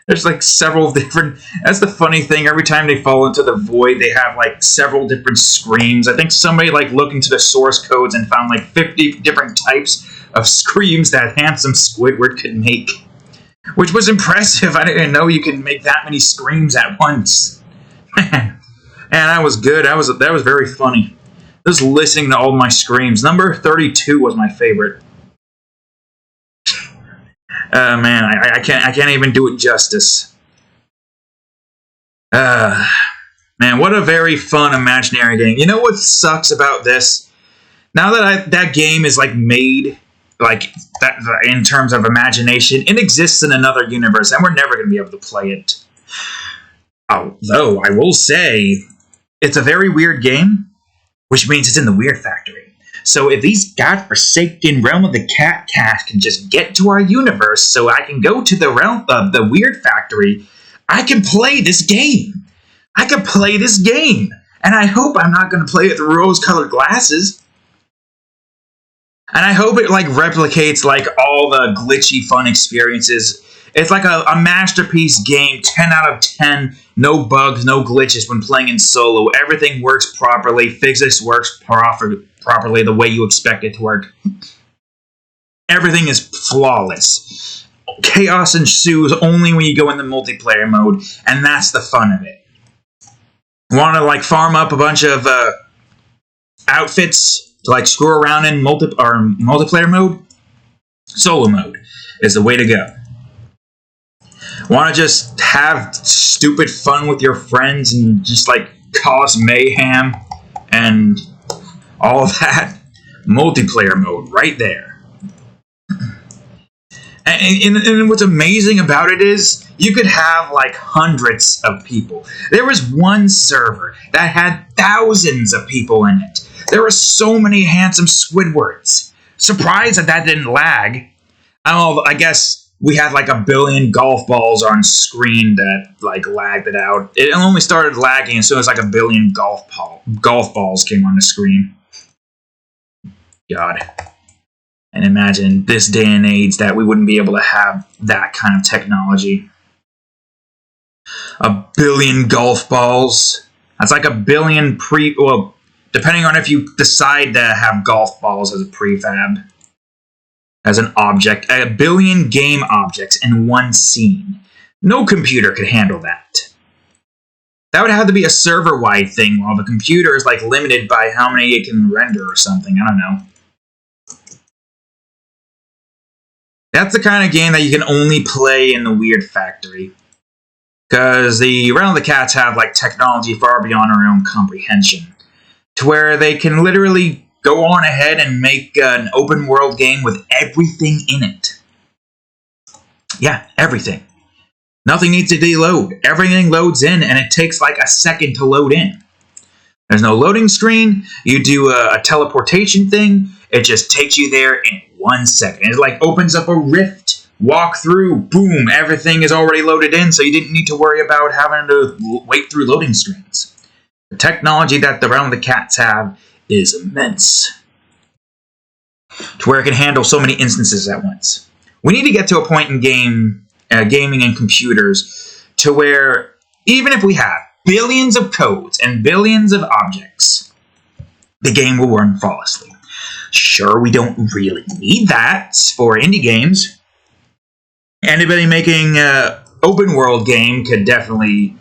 There's like several different. That's the funny thing. Every time they fall into the void, they have like several different screams. I think somebody like looked into the source codes and found like 50 different types of screams that handsome Squidward could make, which was impressive. I didn't know you could make that many screams at once. Man, that was good. That was very funny. Just listening to all my screams. Number 32 was my favorite. Man, I can't even do it justice. Man, what a very fun imaginary game. You know what sucks about this? Now that that game is like made like that in terms of imagination, it exists in another universe, and we're never going to be able to play it. Although I will say, it's a very weird game, which means it's in the Weird Factory. So if these godforsaken Realm of the Cat cast can just get to our universe so I can go to the realm of the Weird Factory, I can play this game. I can play this game. And I hope I'm not going to play it through rose-colored glasses. And I hope it like replicates like all the glitchy fun experiences. It's like a masterpiece game, 10 out of 10, no bugs, no glitches when playing in solo. Everything works properly, physics works properly the way you expect it to work. Everything is flawless. Chaos ensues only when you go in the multiplayer mode, and that's the fun of it. Want to like farm up a bunch of outfits to like screw around in multiplayer mode? Solo mode is the way to go. Want to just have stupid fun with your friends and just like cause mayhem and all that? Multiplayer mode right there. And what's amazing about it is you could have like hundreds of people. There was one server that had thousands of people in it. There were so many handsome Squidwards. Surprised that didn't lag. I guess we had like 1 billion golf balls on screen that like lagged it out. It only started lagging as soon as like 1 billion golf balls came on the screen. God. And imagine this day and age that we wouldn't be able to have that kind of technology. 1 billion golf balls. That's like 1 billion well, depending on if you decide to have golf balls as a prefab. As an object, 1 billion game objects in one scene. No computer could handle that. That would have to be a server-wide thing, while the computer is like limited by how many it can render or something. I don't know. That's the kind of game that you can only play in the Weird Factory. Because the Realm of the Cats have like technology far beyond our own comprehension. To where they can literally go on ahead and make an open world game with everything in it. Yeah, everything. Nothing needs to deload. Everything loads in, and it takes like a second to load in. There's no loading screen. You do a teleportation thing. It just takes you there in 1 second. It like opens up a rift, walk through, boom, everything is already loaded in, so you didn't need to worry about having to wait through loading screens. The technology that the Realm of the Cats have is immense, to where it can handle so many instances at once. We need to get to a point in gaming and computers to where even if we have billions of codes and billions of objects, the game will run flawlessly. Sure, we don't really need that for indie games. Anybody making an open world game could definitely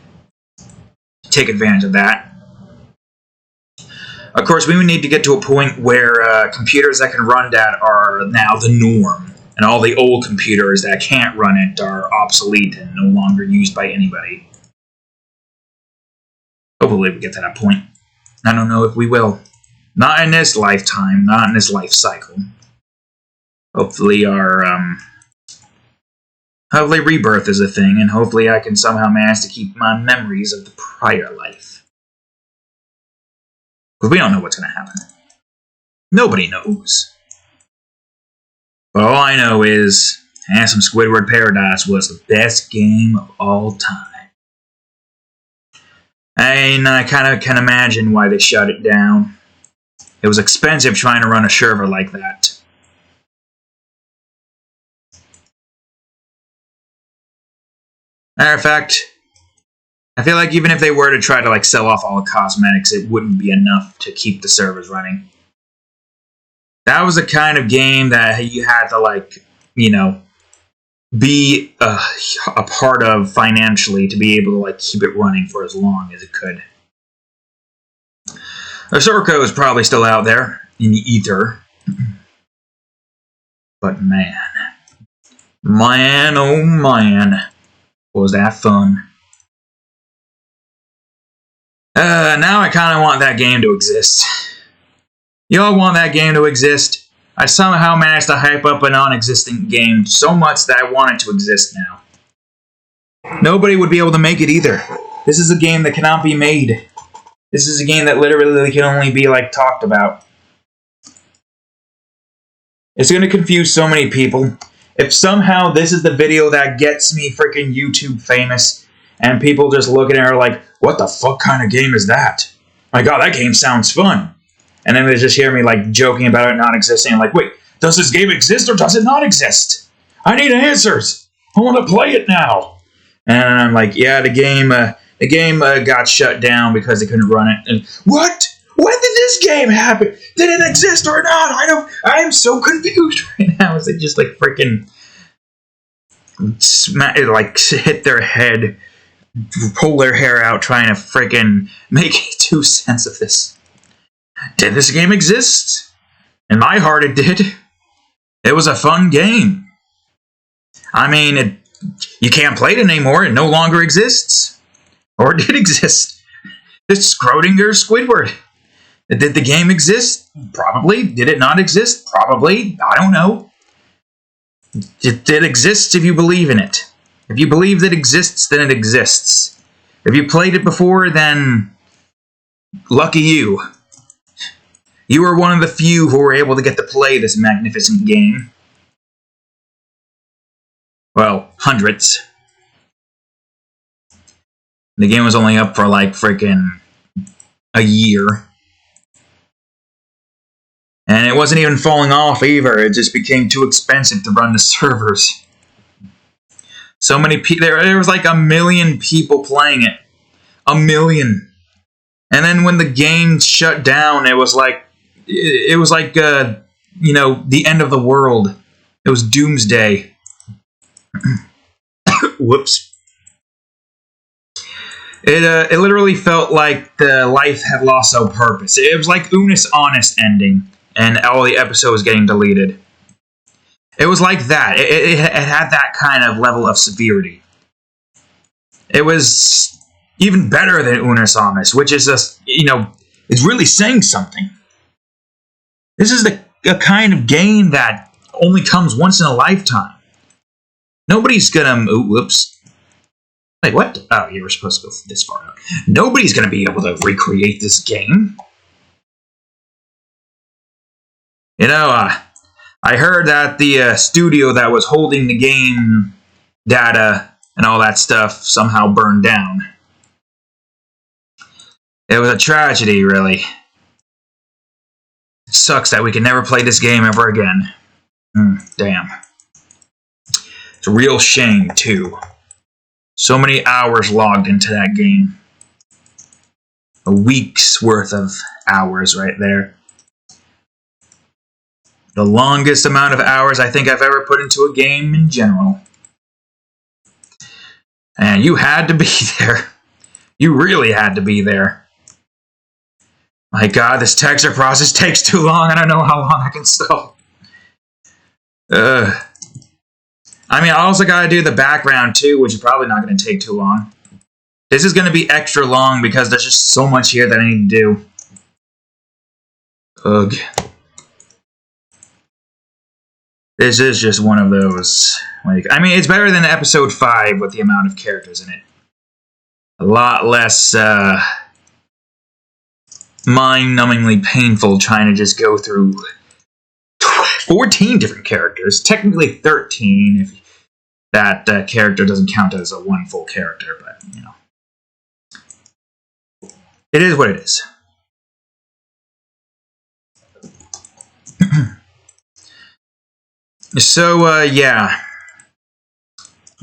take advantage of that. Of course, we would need to get to a point where computers that can run that are now the norm, and all the old computers that can't run it are obsolete and no longer used by anybody. Hopefully we get to that point. I don't know if we will. Not in this lifetime, not in this life cycle. Hopefully our Hopefully rebirth is a thing, and hopefully I can somehow manage to keep my memories of the prior life. Because we don't know what's going to happen. Nobody knows. But all I know is Handsome Squidward Paradise was the best game of all time. And I kind of can imagine why they shut it down. It was expensive trying to run a server like that. Matter of fact, I feel like even if they were to try to like sell off all the cosmetics, it wouldn't be enough to keep the servers running. That was the kind of game that you had to like, you know, be a part of financially to be able to like keep it running for as long as it could. Usurko is probably still out there in the ether. But man, oh man, was that fun. Now I kind of want that game to exist. Y'all want that game to exist? I somehow managed to hype up a non-existent game so much that I want it to exist now. Nobody would be able to make it either. This is a game that cannot be made. This is a game that literally can only be, like, talked about. It's going to confuse so many people. If somehow this is the video that gets me freaking YouTube famous, and people just look at it and are like, what the fuck kind of game is that? My god, that game sounds fun. And then they just hear me, like, joking about it not existing. I'm like, wait, does this game exist or does it not exist? I need answers. I want to play it now. And I'm like, yeah, the game got shut down because they couldn't run it. And what? When did this game happen? Did it exist or not? I am so confused right now. Is it just like freaking hit their head, pull their hair out, trying to freaking make 2 cents of this? Did this game exist? In my heart, it did. It was a fun game. I mean, you can't play it anymore. It no longer exists. Or it did exist. It's Schrodinger Squidward. Did the game exist? Probably. Did it not exist? Probably. I don't know. It exists if you believe in it. If you believe that it exists, then it exists. If you played it before, then lucky you. You were one of the few who were able to get to play this magnificent game. Well, hundreds. The game was only up for like freaking a year. And it wasn't even falling off either. It just became too expensive to run the servers. So many people, there was like 1 million people playing it. 1 million. And then when the game shut down, it was like, you know, the end of the world. It was doomsday. Whoops. It literally felt like the life had lost all purpose. It was like Unis Honest ending, and all the episodes getting deleted. It was like that. It had that kind of level of severity. It was even better than Unis Honest, which is just, you know, it's really saying something. This is the kind of game that only comes once in a lifetime. Nobody's gonna... Ooh, whoops. Wait, what? Oh, you were supposed to go this far out. Nobody's gonna be able to recreate this game. You know, I heard that the studio that was holding the game data and all that stuff somehow burned down. It was a tragedy, really. It sucks that we can never play this game ever again. Damn. It's a real shame, too. So many hours logged into that game. A week's worth of hours right there. The longest amount of hours I think I've ever put into a game in general. And you had to be there. You really had to be there. My god, this texture process takes too long. I don't know how long I can stall. I mean, I also gotta do the background too, which is probably not gonna take too long. This is gonna be extra long because there's just so much here that I need to do. Ugh. This is just one of those. Like, I mean, it's better than episode 5 with the amount of characters in it. A lot less mind-numbingly painful trying to just go through 14 different characters. Technically 13 if that character doesn't count as a one full character, but, you know. It is what it is. So, yeah.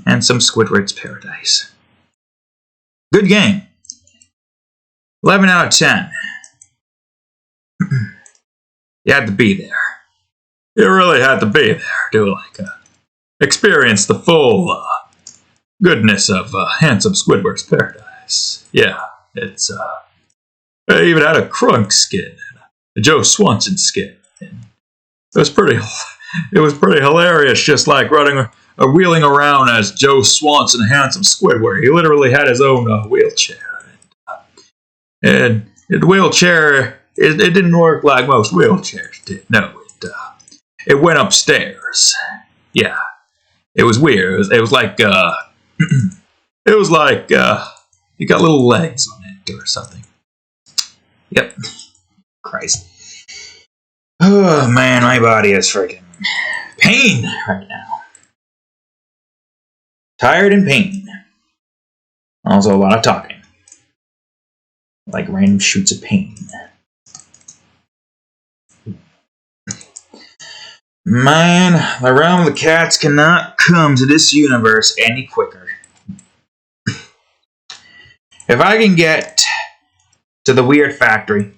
And some Squidward's Paradise. Good game. 11 out of 10. You had to be there. You really had to be there to, like, experience the full goodness of handsome Squidward's Paradise. Yeah, it's, I even had a Crunk skin, a Joe Swanson skin. It was pretty hilarious, just like wheeling around as Joe Swanson, handsome Squidward. He literally had his own wheelchair, and the wheelchair it didn't work like most wheelchairs did. No, it went upstairs. Yeah, it was weird. It was like it was like you got little legs on it or something. Yep. Christ. Oh man, my body is freaking pain right now. Tired and pain. Also a lot of talking. Like random shoots of pain. Man, the realm of the cats cannot come to this universe any quicker. If I can get to the Weird Factory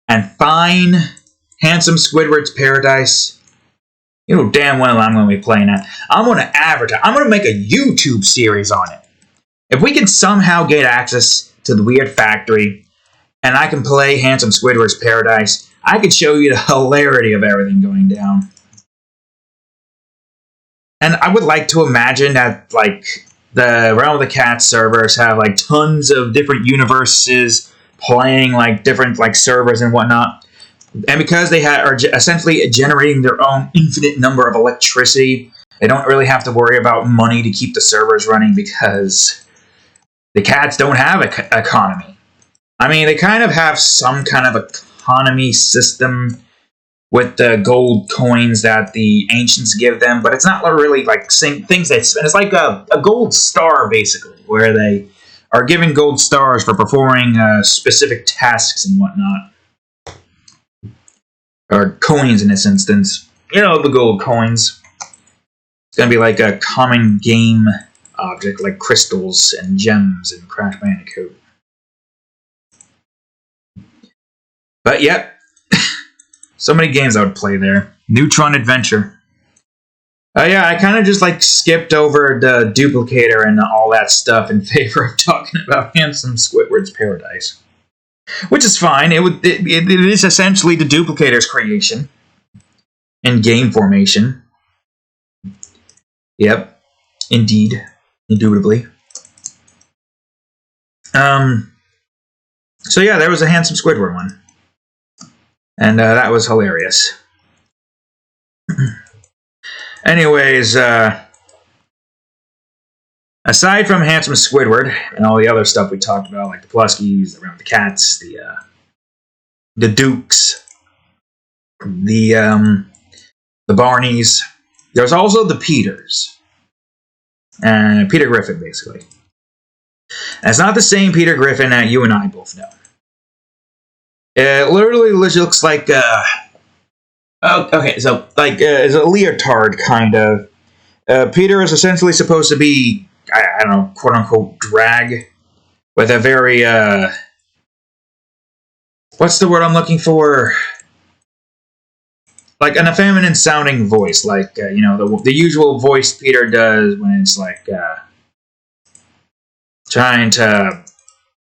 and find handsome Squidward's Paradise, you know damn well I'm going to be playing that. I'm going to advertise. I'm going to make a YouTube series on it. If we can somehow get access to the Weird Factory and I can play handsome Squidward's Paradise, I could show you the hilarity of everything going down. And I would like to imagine that, like, the Realm of the Cats servers have, like, tons of different universes playing, like, different, like, servers and whatnot. And because they are essentially generating their own infinite number of electricity, they don't really have to worry about money to keep the servers running because the cats don't have an economy. I mean, they kind of have some kind of economy system with the gold coins that the ancients give them, but it's not really like things they spend. It's like a gold star, basically, where they are given gold stars for performing specific tasks and whatnot. Or coins in this instance. You know, the gold coins. It's going to be like a common game object, like crystals and gems in Crash Bandicoot. But yep. So many games I would play there. Neutron Adventure. Yeah, I kind of just like skipped over the duplicator and all that stuff in favor of talking about handsome Squidward's Paradise. Which is fine. It is essentially the duplicator's creation. And game formation. Yep. Indeed. Indubitably. So yeah, there was a handsome Squidward one. And that was hilarious. Anyways, aside from handsome Squidward and all the other stuff we talked about, like the Pluskies, the Realm of the Cats, the Dukes, the Barneys, there's also the Peters. Peter Griffin, basically. And it's not the same Peter Griffin that you and I both know. It literally looks like okay, so like it's a leotard kind of. Peter is essentially supposed to be, I don't know, quote unquote drag, with a very what's the word I'm looking for? Like an effeminate sounding voice, like you know the usual voice Peter does when it's like trying to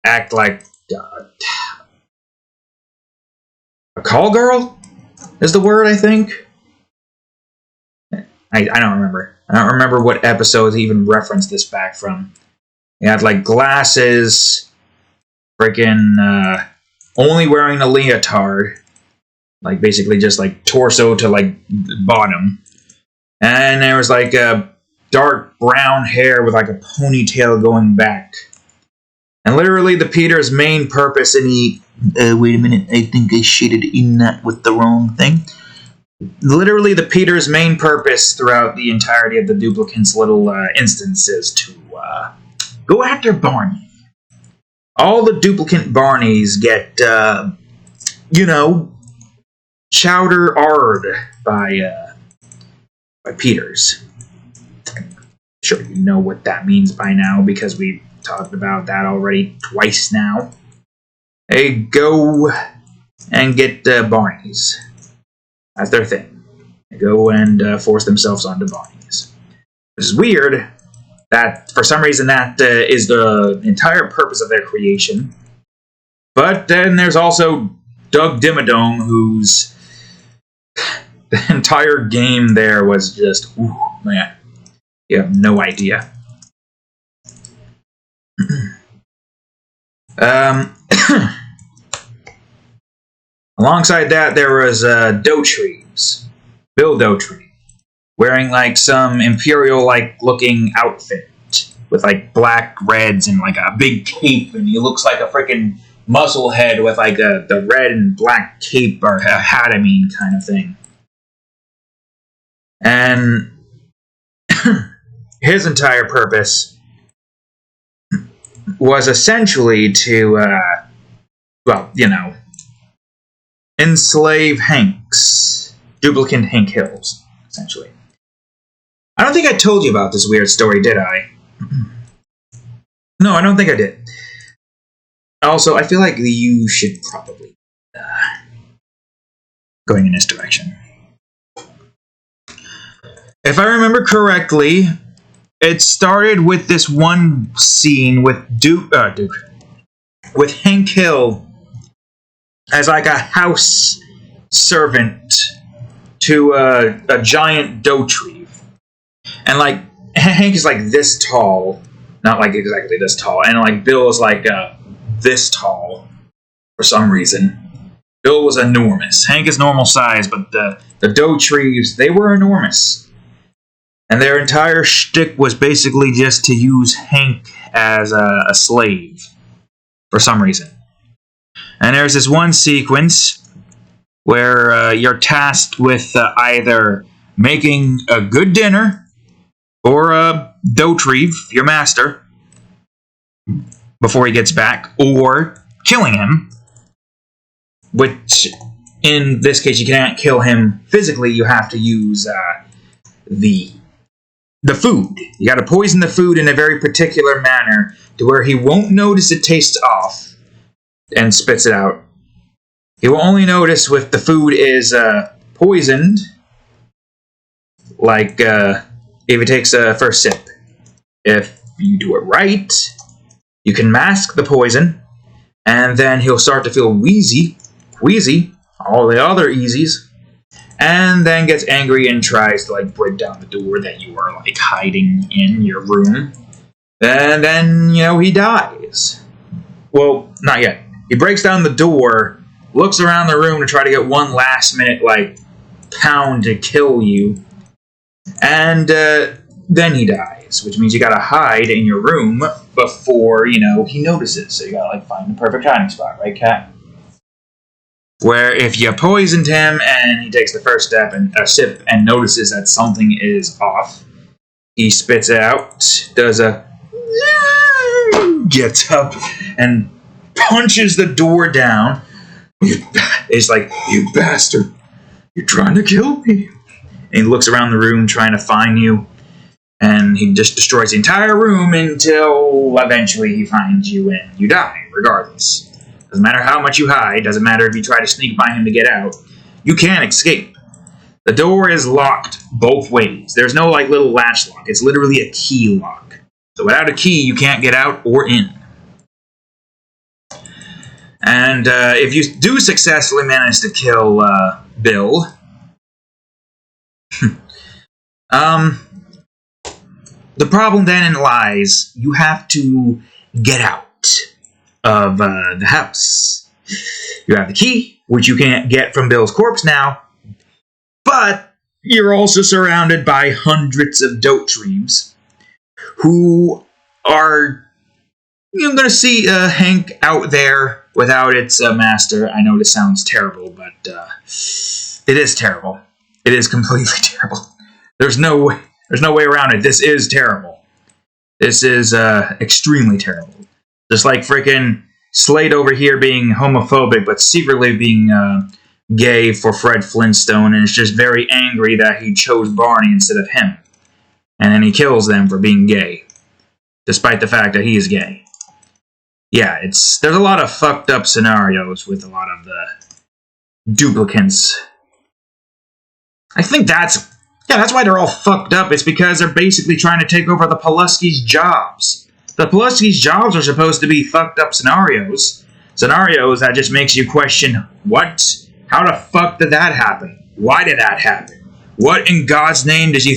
act like. A call girl is the word, I think. I don't remember. I don't remember what episodes even referenced this back from. He had like glasses, freaking only wearing a leotard, like basically just like torso to like bottom, And there was like a dark brown hair with like a ponytail going back. And literally the Peter's main purpose, and he... wait a minute, I think I shaded in that with the wrong thing. Literally the Peter's main purpose throughout the entirety of the duplicant's little instance is to go after Barney. All the duplicant Barneys get, chowder-ard by Peters. I'm sure you know what that means by now, because we talked about that already twice now. They go and get Barneys. That's their thing. They go and force themselves onto Barneys. Which is weird that, for some reason, that is the entire purpose of their creation. But then there's also Doug Dimmadome, whose the entire game there was just, ooh, man, you have no idea. Alongside that, there was Dotrives, Bill Dotrieve, wearing like some imperial-like looking outfit with like black reds and like a big cape, and he looks like a freaking muscle head with like the red and black cape, or hat, I mean, kind of thing. And his entire purpose was essentially to, enslave Hanks. Duplicant Hank Hills, essentially. I don't think I told you about this weird story, did I? No, I don't think I did. Also, I feel like you should probably going in this direction. If I remember correctly, it started with this one scene with with Hank Hill as like a house servant to a giant Dotrieve. And like Hank is like this tall, not like exactly this tall, and like Bill is like this tall for some reason. Bill was enormous. Hank is normal size, but the Dotrieves, they were enormous. And their entire shtick was basically just to use Hank as a slave for some reason. And there's this one sequence where you're tasked with either making a good dinner or Dotrieve, your master, before he gets back, or killing him. Which, in this case, you can't kill him physically. You have to use the food. You got to poison the food in a very particular manner to where he won't notice it tastes off and spits it out. He will only notice if the food is poisoned, like if he takes a first sip. If you do it right, you can mask the poison, and then he'll start to feel wheezy, all the other easies, and then gets angry and tries to like break down the door that you are like hiding in your room. And then, he dies. Well, not yet. He breaks down the door, looks around the room to try to get one last minute like pound to kill you, and then he dies, which means you gotta hide in your room before, he notices. So you gotta like find the perfect hiding spot, right, Cat? Where if you poisoned him and he takes the first step and a sip and notices that something is off, he spits it out, does a gets up and punches the door down. It's like, you bastard, you're trying to kill me. And he looks around the room trying to find you, and he just destroys the entire room until eventually he finds you and you die, regardless. Doesn't matter how much you hide, doesn't matter if you try to sneak by him to get out, you can't escape. The door is locked both ways. There's no like little latch lock, it's literally a key lock. So without a key, you can't get out or in. And if you do successfully manage to kill Bill, the problem then lies, you have to get out of the house. You have the key, which you can't get from Bill's corpse now, but you're also surrounded by hundreds of Dotribes who are, you're going to see Hank out there without its master. I know this sounds terrible, but it is terrible. It is completely terrible. There's no way around it. This is terrible. This is extremely terrible. Just like freaking Slade over here being homophobic, but secretly being gay for Fred Flintstone, and is just very angry that he chose Barney instead of him. And then he kills them for being gay, despite the fact that he is gay. Yeah, there's a lot of fucked up scenarios with a lot of the duplicants. I think that's why they're all fucked up. It's because they're basically trying to take over the Pulaski's jobs. The Pulaski's jobs are supposed to be fucked up scenarios. Scenarios that just makes you question, what? How the fuck did that happen? Why did that happen? What in God's name did you...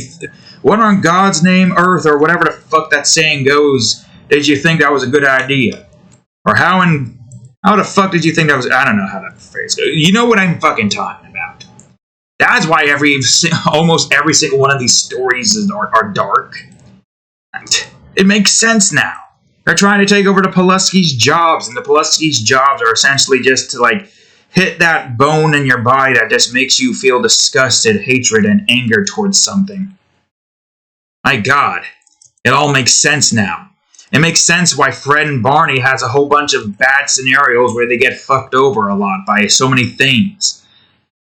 what on God's name, Earth, or whatever the fuck that saying goes, did you think that was a good idea? Or how the fuck did you think that was... I don't know how that phrase goes. You know what I'm fucking talking about. That's why almost every single one of these stories are dark. It makes sense now. They're trying to take over the Pulaski's jobs, and the Pulaski's jobs are essentially just to, like, hit that bone in your body that just makes you feel disgusted, hatred, and anger towards something. My God. It all makes sense now. It makes sense why Fred and Barney has a whole bunch of bad scenarios where they get fucked over a lot by so many things.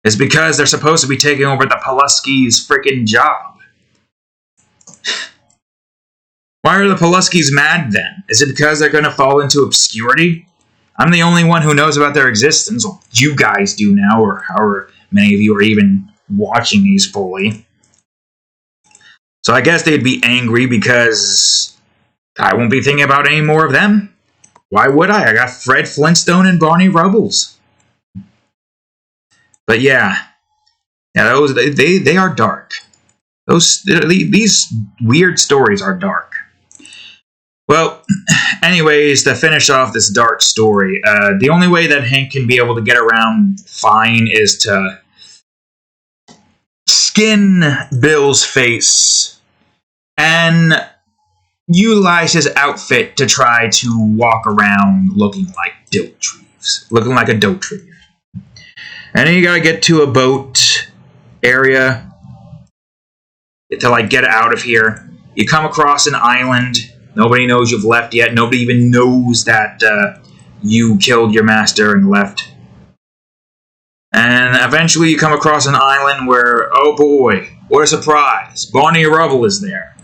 It's because they're supposed to be taking over the Pulaski's freaking job. Why are the Pulaski's mad then? Is it because they're going to fall into obscurity? I'm the only one who knows about their existence. Well, you guys do now, or however many of you are even watching these fully. So I guess they'd be angry because I won't be thinking about any more of them. Why would I? I got Fred Flintstone and Barney Rubbles. But yeah, those they are dark. These weird stories are dark. Well, anyways, to finish off this dark story, the only way that Hank can be able to get around fine is to skin Bill's face and utilize his outfit to try to walk around looking like a Dotrib. And then you gotta get to a boat area to, like, get out of here. You come across an island. Nobody knows you've left yet. Nobody even knows that you killed your master and left. And eventually you come across an island where, oh boy, what a surprise. Barney Rubble is there.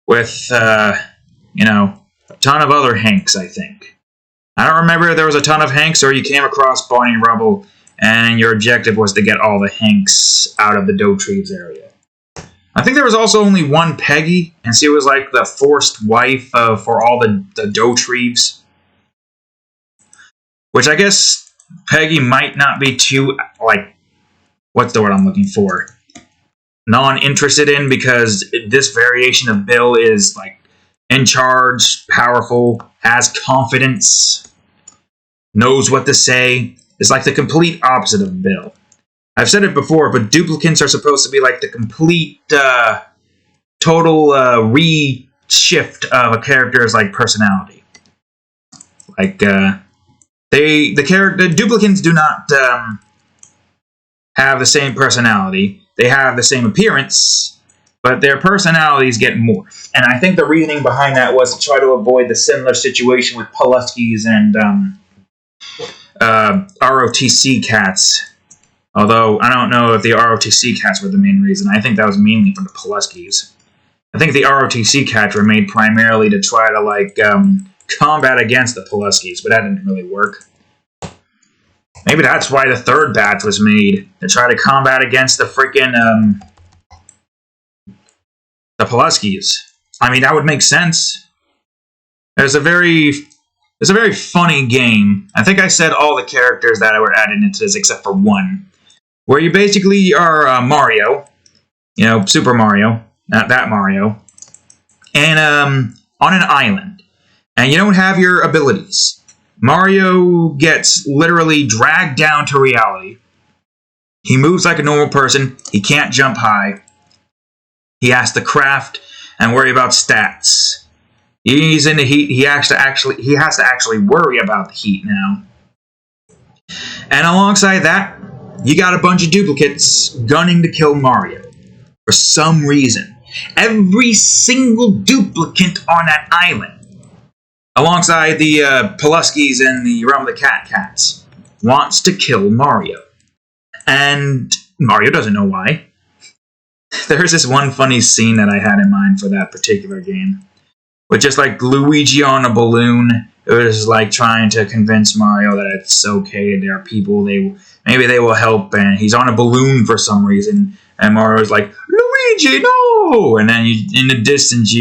With, a ton of other Hanks, I think. I don't remember if there was a ton of Hanks or you came across Barney Rubble and your objective was to get all the Hanks out of the Dotribes area. I think there was also only one Peggy, and she was like the forced wife for all the Dotribes. Which I guess Peggy might not be too, like, what's the word I'm looking for? Non-interested in, because this variation of Bill is, like, in charge, powerful, has confidence, knows what to say. It's like the complete opposite of Bill. I've said it before, but duplicants are supposed to be like the complete, total reshift of a character's, like, personality. Like, the duplicants do not have the same personality. They have the same appearance, but their personalities get morphed. And I think the reasoning behind that was to try to avoid the similar situation with Pulaski's and ROTC cats. Although, I don't know if the ROTC cats were the main reason. I think that was mainly for the Pulaski's. I think the ROTC cats were made primarily to try to, like, combat against the Pulaski's, but that didn't really work. Maybe that's why the third batch was made, to try to combat against the freaking, the Pulaski's. I mean, that would make sense. It's a very funny game. I think I said all the characters that were added into this except for one. Where you basically are Mario. Super Mario. Not that Mario. And on an island. And you don't have your abilities. Mario gets literally dragged down to reality. He moves like a normal person. He can't jump high. He has to craft and worry about stats. He's in the heat. He has to actually worry about the heat now. And alongside that, you got a bunch of duplicates gunning to kill Mario. For some reason. Every single duplicate on that island, alongside the Pulaskis and the Realm of the Cats, wants to kill Mario. And Mario doesn't know why. There's this one funny scene that I had in mind for that particular game. With just like Luigi on a balloon. It was like trying to convince Mario that it's okay. There are people, maybe they will help. And he's on a balloon for some reason. And Mario's like, Luigi, no! And then in the distance,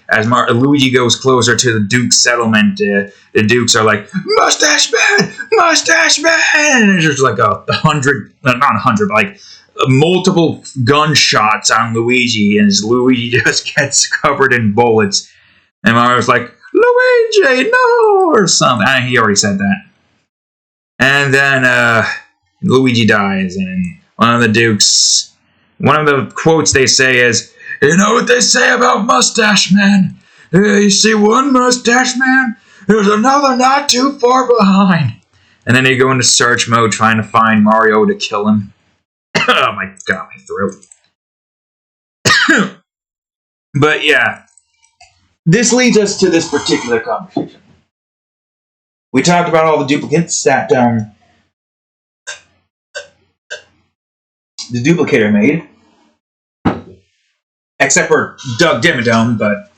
as Luigi goes closer to the Duke's settlement, the Dukes are like, Mustache Man! Mustache Man! And it's just like not 100, but like multiple gunshots on Luigi, and Luigi just gets covered in bullets. And Mario's like, Luigi, no! Or something. He already said that. And then Luigi dies, and one of the quotes they say is, you know what they say about Mustache Man? You see one Mustache Man, there's another not too far behind. And then they go into search mode trying to find Mario to kill him. Oh my god, my throat. But yeah, this leads us to this particular conversation. We talked about all the duplicates that the duplicator made. Except for Doug Dimmadome, but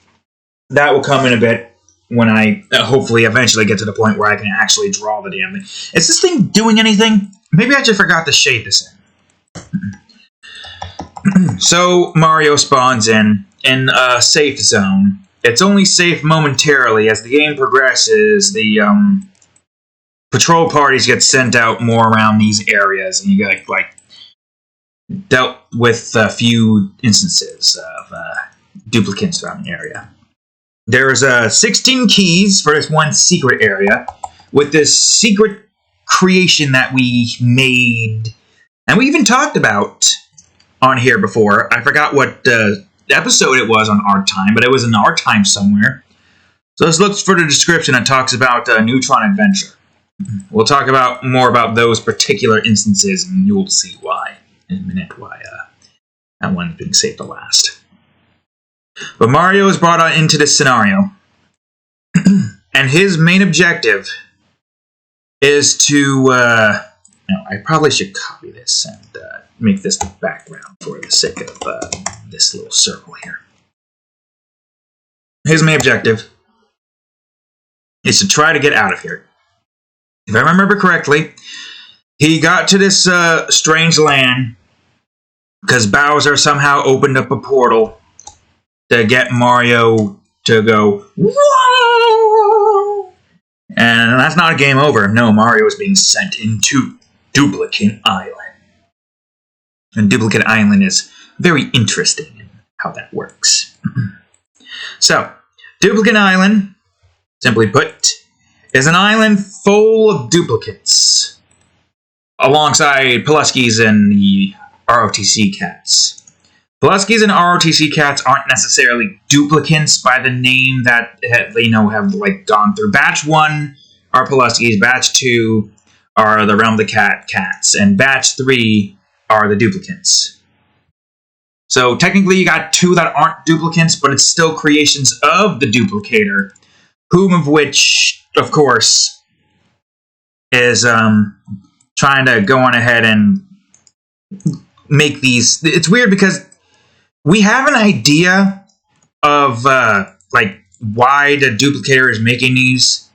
that will come in a bit when I hopefully eventually get to the point where I can actually draw the damn thing. Is this thing doing anything? Maybe I just forgot to shade this in. So Mario spawns in a safe zone. It's only safe momentarily. As the game progresses, the patrol parties get sent out more around these areas, and you get like dealt with a few instances of duplicates around the area. There's 16 keys for this one secret area with this secret creation that we made, and we even talked about on here before. I forgot what episode it was on Art Time, but it was in Art Time somewhere. So let's look for the description that talks about Neutron Adventure. We'll talk about more about those particular instances, and you'll see why in a minute why that one's being saved to last. But Mario is brought on into this scenario, and his main objective is to. I probably should copy this and make this the background for the sake of this little circle here. His main objective is to try to get out of here. If I remember correctly, he got to this strange land because Bowser somehow opened up a portal to get Mario to go, whoa! And that's not a game over. No, Mario is being sent into Duplicate Island. And Duplicate Island is very interesting in how that works. So, Duplicate Island, simply put, is an island full of duplicates, alongside Pulaskis and the ROTC cats. Pulaskis and ROTC cats aren't necessarily duplicates by the name that they know have like gone through. Batch 1 are Pulaskis, Batch 2 are the Realm of the Cats, and Batch 3 are the duplicates. So technically you got 2 that aren't duplicates, but it's still creations of the duplicator, whom of which, of course, is trying to go on ahead and make these. It's weird because we have an idea of like why the duplicator is making these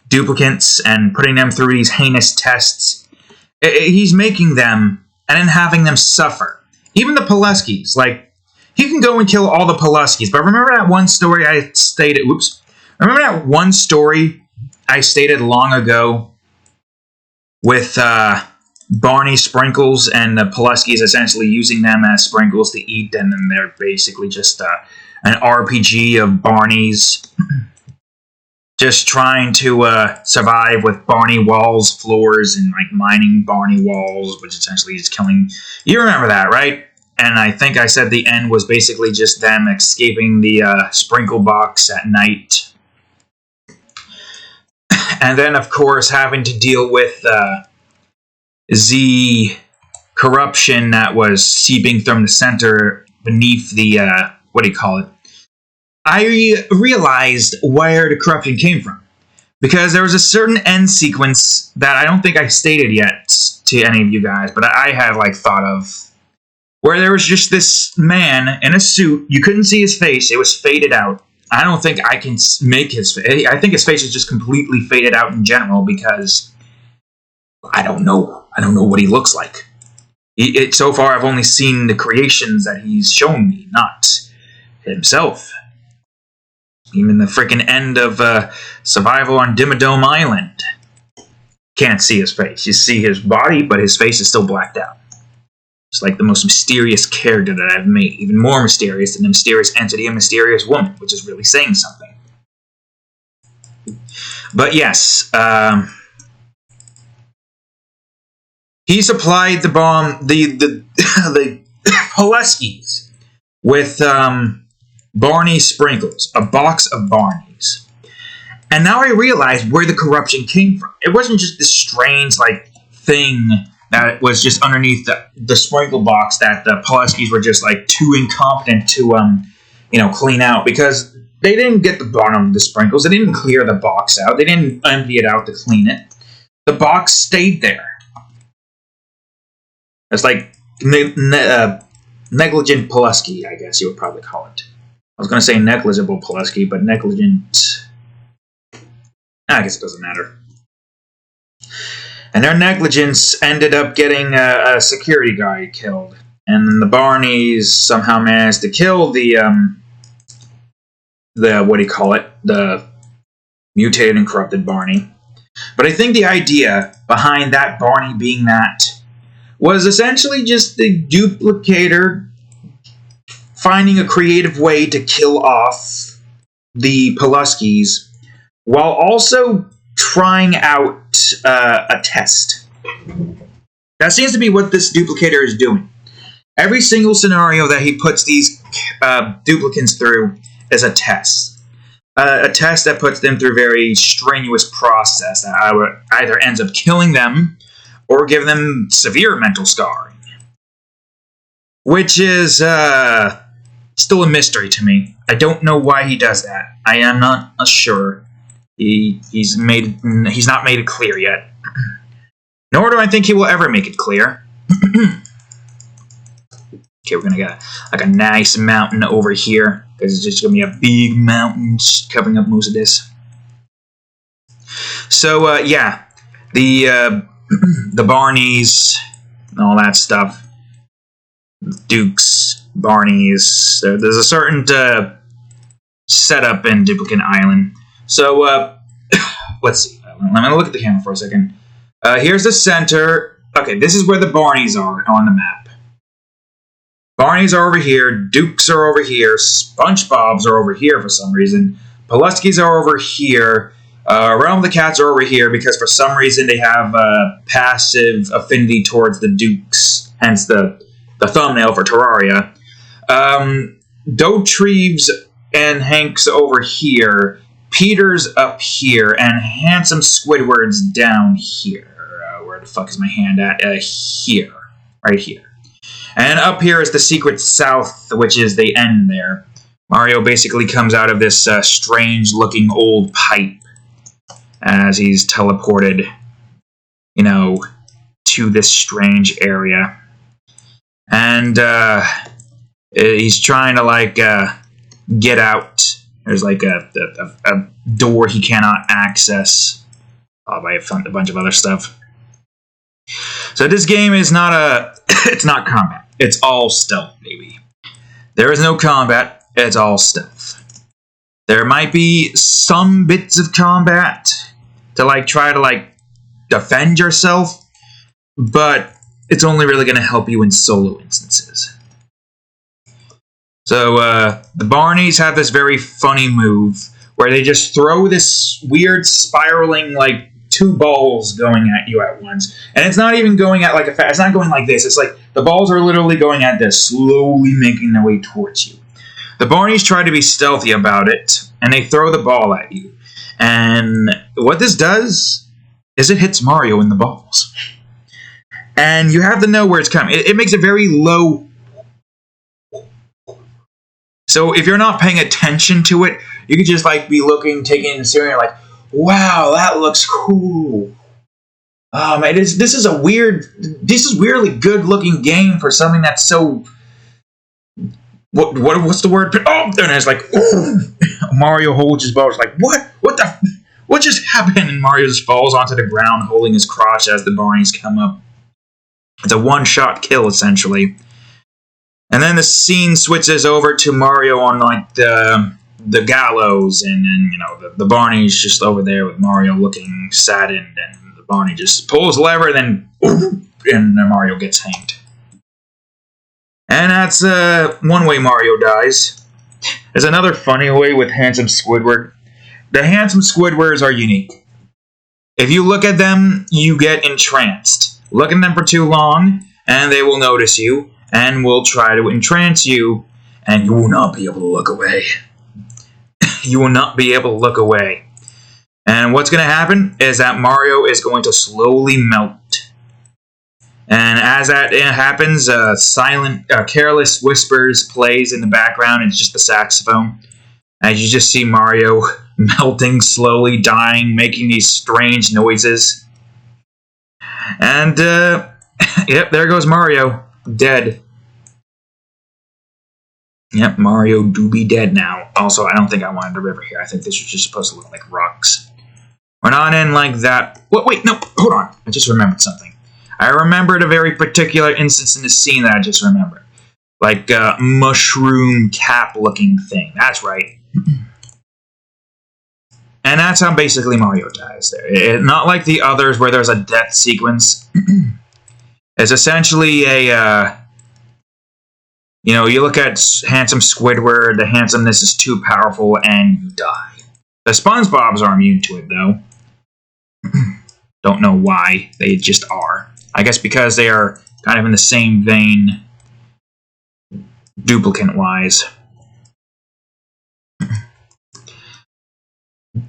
duplicates and putting them through these heinous tests. He's making them and then having them suffer. Even the Pulaskis, like, he can go and kill all the Pulaskis, but remember that one story I stated, remember that one story I stated long ago with Barney Sprinkles and the Pulaskis essentially using them as sprinkles to eat, and then they're basically just an RPG of Barney's just trying to survive with Barney walls, floors, and like mining Barney walls, which essentially is killing. You remember that, right? and I think I said the end was basically just them escaping the sprinkle box at night. And then, of course, having to deal with the corruption that was seeping from the center beneath the, what do you call it? I realized where the corruption came from. Because there was a certain end sequence that I don't think I stated yet to any of you guys, but I had, like, thought of, where there was just this man in a suit. You couldn't see his face. It was faded out. I don't think I can make his face. I think his face is just completely faded out in general because I don't know. I don't know what he looks like. So far, I've only seen the creations that he's shown me, not himself. Even the freaking end of Survival on Dimmadome Island. Can't see his face. You see his body, but his face is still blacked out. It's like the most mysterious character that I've made. Even more mysterious than the mysterious entity and mysterious woman, which is really saying something. But yes, he supplied the bomb, the Pulaskis with Barney sprinkles, a box of Barneys. And now I realize where the corruption came from. It wasn't just this strange, like, thing that was just underneath the sprinkle box that the Pulaskis were just, like, too incompetent to, clean out. Because they didn't get the bottom of the sprinkles. They didn't clear the box out. They didn't empty it out to clean it. The box stayed there. It's like negligent Pulaski, I guess you would probably call it. I was going to say negligible Pulaski, but negligent... I guess it doesn't matter. And their negligence ended up getting a security guard killed. And then the Barneys somehow managed to kill the what do you call it? The mutated and corrupted Barney. But I think the idea behind that Barney being that was essentially just the duplicator finding a creative way to kill off the Pulaskis while also trying out a test. That seems to be what this duplicator is doing. Every single scenario that he puts these duplicants through is a test. A test that puts them through a very strenuous process that either ends up killing them or give them severe mental scarring. Which is still a mystery to me. I don't know why he does that. I am not sure. He's not made it clear yet. Nor do I think he will ever make it clear. Okay, we're gonna get like a nice mountain over here because it's just gonna be a big mountain covering up most of this. So yeah, the Barneys and all that stuff, Dukes, Barneys. There's a certain setup in Duplicate Island. So let's see. Let me look at the camera for a second. Here's the center. Okay, this is where the Barneys are on the map. Barneys are over here. Dukes are over here. SpongeBob's are over here for some reason. Pulaskis are over here. Realm of the Cats are over here because for some reason they have a passive affinity towards the Dukes. Hence the thumbnail for Terraria. Dotreves and Hank's over here. Peter's up here, and Handsome Squidward's down here. Where the fuck is my hand at? Here. Right here. And up here is the Secret South, which is the end there. Mario basically comes out of this strange-looking old pipe as he's teleported, to this strange area. And he's trying to, get out. There's like a door he cannot access by a bunch of other stuff. So this game is not it's not combat. It's all stealth, baby. There is no combat. It's all stealth. There might be some bits of combat to try to defend yourself, but it's only really going to help you in solo instances. So, the Barneys have this very funny move where they just throw this weird spiraling, two balls going at you at once. And it's not even going at it's not going like this. It's The balls are literally going at this, slowly making their way towards you. The Barneys try to be stealthy about it, and they throw the ball at you. And what this does is it hits Mario in the balls. And you have to know where it's coming. It makes a very low. So if you're not paying attention to it, you could just like be looking, taking it seriously, like, wow, that looks cool. Man, this is weirdly good looking game for something that's so. What's the word? Oh, and it's like, oh. Mario holds his ball. It's like, what just happened? And Mario just falls onto the ground, holding his crotch as the Barneys come up. It's a one-shot kill, essentially. And then the scene switches over to Mario on like the gallows, and the Barney's just over there with Mario looking saddened, and the Barney just pulls the lever, and then Mario gets hanged. And that's one way Mario dies. There's another funny way with Handsome Squidward. The Handsome Squidwards are unique. If you look at them, you get entranced. Look at them for too long, and they will notice you, and will try to entrance you, and you will not be able to look away. You will not be able to look away. And what's going to happen is that Mario is going to slowly melt. And as that happens, silent, Careless Whispers plays in the background. It's just the saxophone. As you just see Mario melting, slowly dying, making these strange noises. And, yep, there goes Mario. Dead. Yep, Mario do be dead now. Also, I don't think I wanted the river here. I think this was just supposed to look like rocks. We're not in like that. Wait, no, hold on. I just remembered something. I remembered a very particular instance in the scene that I just remembered. Like a mushroom cap-looking thing. That's right. And that's how basically Mario dies there. Not like the others where there's a death sequence. It's essentially a... you look at Handsome Squidward, the handsomeness is too powerful, and you die. The SpongeBobs are immune to it, though. Don't know why. They just are. I guess because they are kind of in the same vein, duplicate-wise.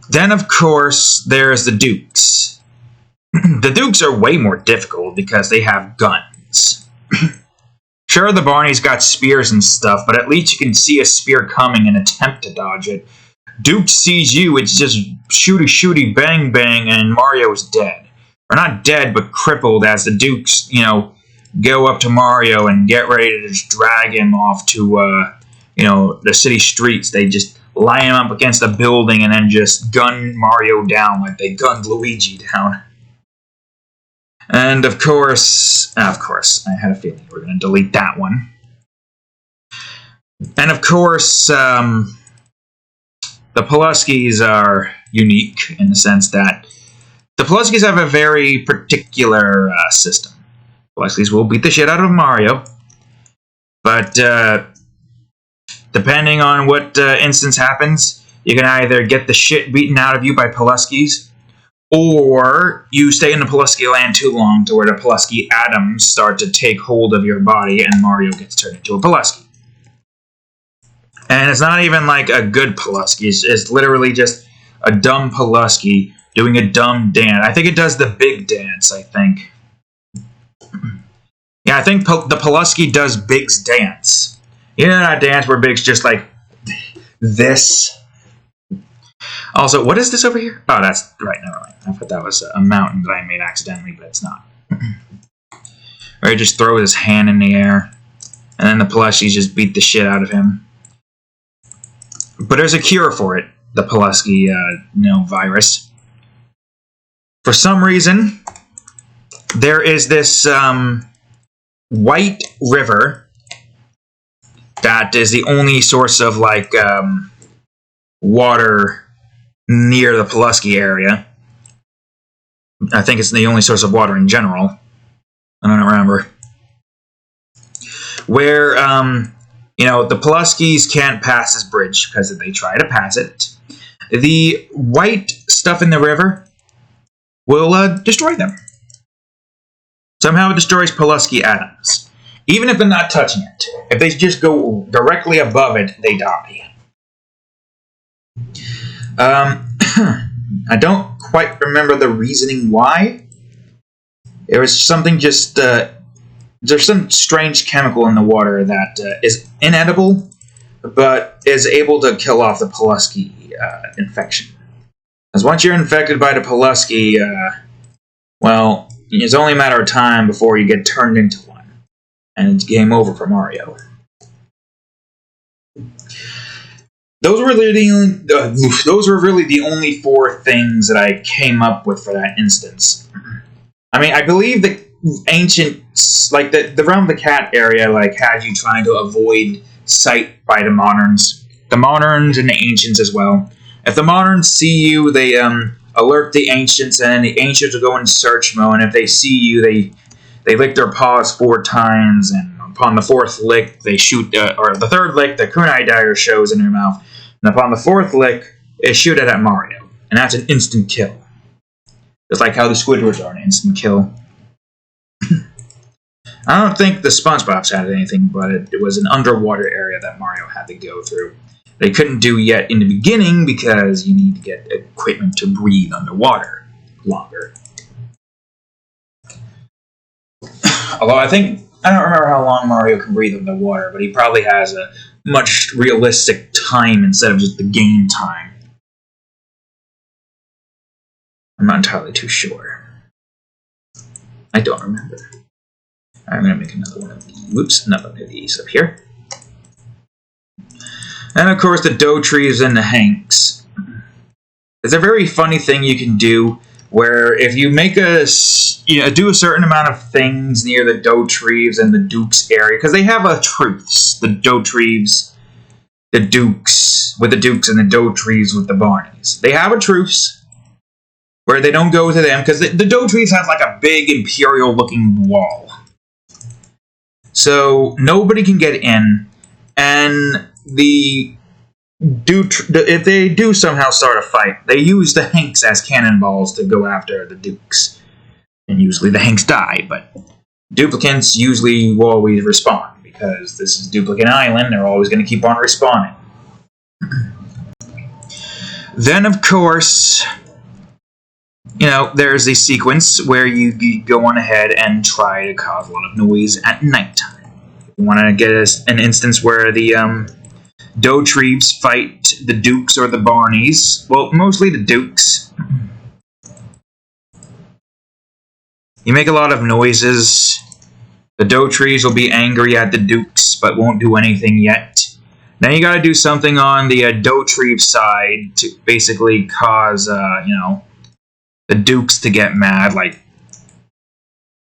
Then, of course, there's the Dukes. The Dukes are way more difficult because they have guns. Sure, the Barneys got spears and stuff, but at least you can see a spear coming and attempt to dodge it. Duke sees you, it's just shooty, bang, bang, and Mario's dead. Or not dead, but crippled as the Dukes, go up to Mario and get ready to just drag him off to, the city streets. They just line him up against a building and then just gun Mario down like they gunned Luigi down. And of course, I had a feeling we were going to delete that one. And of course, the Pulaskis are unique in the sense that the Pulaskis have a very particular system. Pulaskis will beat the shit out of Mario, but depending on what instance happens, you can either get the shit beaten out of you by Pulaskis, or you stay in the Pulaski land too long to where the Pulaski atoms start to take hold of your body and Mario gets turned into a Pulaski. And it's not even like a good Pulaski, it's literally just a dumb Pulaski doing a dumb dance. I think it does the big dance, I think. Yeah, I think the Pulaski does Big's dance. You know that dance where Big's just like this? Also, what is this over here? Oh, that's right, never mind. I thought that was a mountain that I made accidentally, but it's not. Or he just throws his hand in the air, and then the Pulaskis just beat the shit out of him. But there's a cure for it, the Pulaski, virus. For some reason, there is this white river that is the only source of water near the Pulaski area. I think it's the only source of water in general. I don't remember. Where, the Pulaskis can't pass this bridge because if they try to pass it, the white stuff in the river will destroy them. Somehow it destroys Pulaski atoms. Even if they're not touching it. If they just go directly above it, they die. I don't quite remember the reasoning why. It was something just... there's some strange chemical in the water that is inedible, but is able to kill off the Pulaski infection. Because once you're infected by the Pulaski, well, it's only a matter of time before you get turned into one. And it's game over for Mario. Those were really the only 4 things that I came up with for that instance. I mean, I believe the ancients, like the Realm of the Cat area, like had you trying to avoid sight by the moderns and the ancients as well. If the moderns see you, they alert the ancients, and the ancients will go in search mode. And if they see you, they lick their paws 4 times, and upon the 4th lick, they shoot, or the 3rd lick, the kunai dagger shows in their mouth. And upon the 4th lick, they shoot it at Mario. And that's an instant kill. Just like how the Squidwards are an instant kill. I don't think the SpongeBob's had anything, but it was an underwater area that Mario had to go through. They couldn't do yet in the beginning because you need to get equipment to breathe underwater longer. Although I don't remember how long Mario can breathe underwater, but he probably has a much realistic time instead of just the game time. I'm not entirely too sure. I don't remember. I'm going to make another one of these. Whoops, another one of these up here. And of course the dough trees and the hanks. It's a very funny thing you can do where if you make do a certain amount of things near the dough trees and the Dukes area, because they have a truce, the dough trees, the Dukes with the Dukes and the dough trees with the Barneys. They have a truce where they don't go to them because the dough trees have like a big imperial looking wall. So nobody can get in, and if they do somehow start a fight, they use the Hanks as cannonballs to go after the Dukes. And usually the Hanks die, but duplicants usually will always respawn, because this is Duplicate Island, they're always going to keep on respawning. Then, of course, there's a sequence where you go on ahead and try to cause a lot of noise at nighttime. You want to get an instance where the dough trees fight the Dukes or the Barneys. Well, mostly the Dukes. You make a lot of noises. The dough trees will be angry at the Dukes, but won't do anything yet. Then you gotta do something on the dough tree side to basically cause, the Dukes to get mad. Like,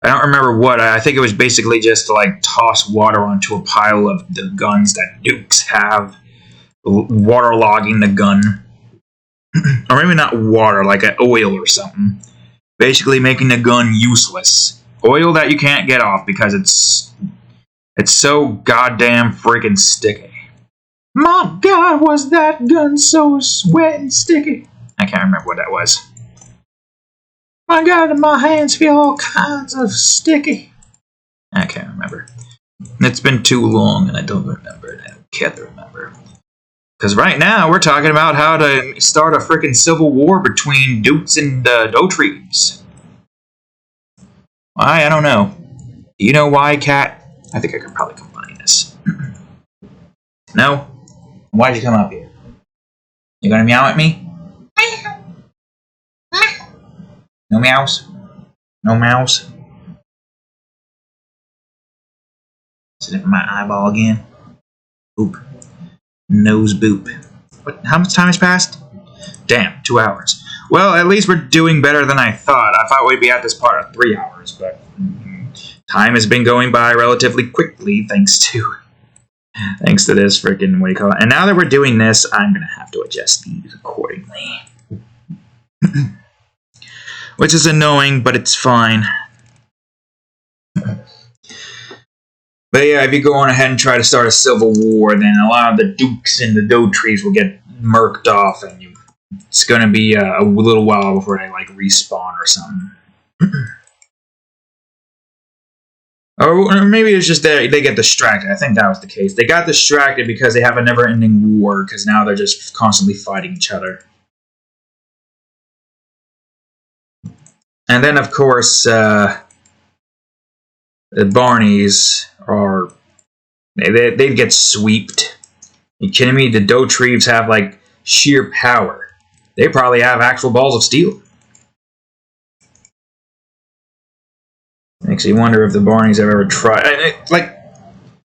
I don't remember what. I think it was basically just to, like, toss water onto a pile of the guns that Dukes have. Waterlogging the gun. Or maybe not water, like an oil or something. Basically making the gun useless. Oil that you can't get off because it's so goddamn freaking sticky. My God, was that gun so wet and sticky? I can't remember what that was. My God, my hands feel all kinds of sticky. I can't remember. It's been too long and I don't remember it. I don't care to remember. Because right now we're talking about how to start a freaking civil war between Dukes and dough trees. Why? I don't know. Do you know why, Cat? I think I could probably combine this. No? Why'd you come up here? You gonna meow at me? No meows? No mouse? Sitting for my eyeball again? Boop. Nose boop. What? How much time has passed? Damn, 2 hours. Well, at least we're doing better than I thought. I thought we'd be at this part of 3 hours, but time has been going by relatively quickly thanks to this freaking, what do you call it? And now that we're doing this, I'm going to have to adjust these accordingly. Which is annoying, but it's fine. But yeah, if you go on ahead and try to start a civil war, then a lot of the Dukes and the dough trees will get murked off, and it's going to be a little while before they, like, respawn or something. Or maybe it's just that they get distracted. I think that was the case. They got distracted because they have a never-ending war, because now they're just constantly fighting each other. And then, of course, the Barneys are... They'd get sweeped. Are you kidding me? The Dotreeves have, like, sheer power. They probably have actual balls of steel. Makes you wonder if the Barneys have ever tried. I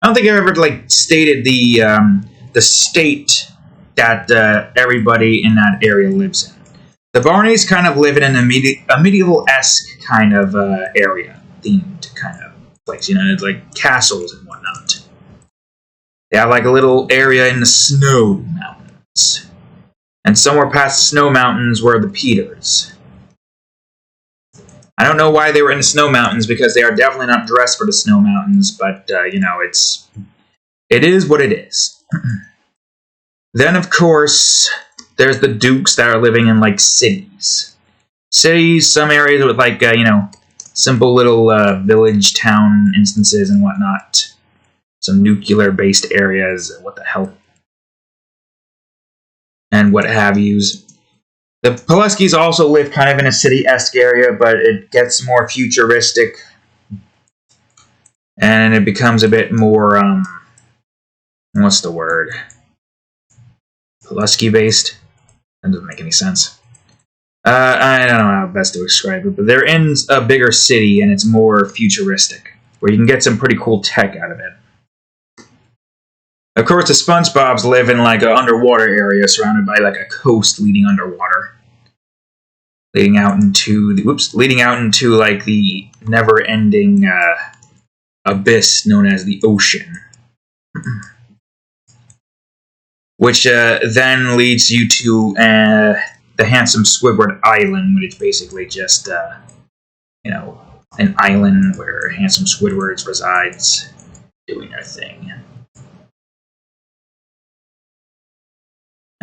don't think I've ever stated the state that everybody in that area lives in. The Barneys kind of live in a medieval-esque kind of area, themed kind of place. You know, it's like castles and whatnot. They have like a little area in the snow mountains, and somewhere past the snow mountains were the Peters. I don't know why they were in the snow mountains, because they are definitely not dressed for the snow mountains, but, you know, it is what it is. Then, of course, there's the Dukes that are living in, like, cities. Cities, some areas with, like, you know, simple little village, town instances and whatnot. Some nuclear-based areas, what the hell. And what have yous. The Pulaskis also live kind of in a city-esque area, but it gets more futuristic. And it becomes a bit more, what's the word? Pulaski-based? That doesn't make any sense. I don't know how best to describe it, but they're in a bigger city, and it's more futuristic, where you can get some pretty cool tech out of it. Of course, the SpongeBobs live in, like, an underwater area surrounded by, like, a coast leading underwater. Leading out into, like, the never-ending, abyss known as the ocean. Which, then leads you to, the handsome Squidward Island, which is basically just, you know, an island where handsome Squidwards resides, doing their thing.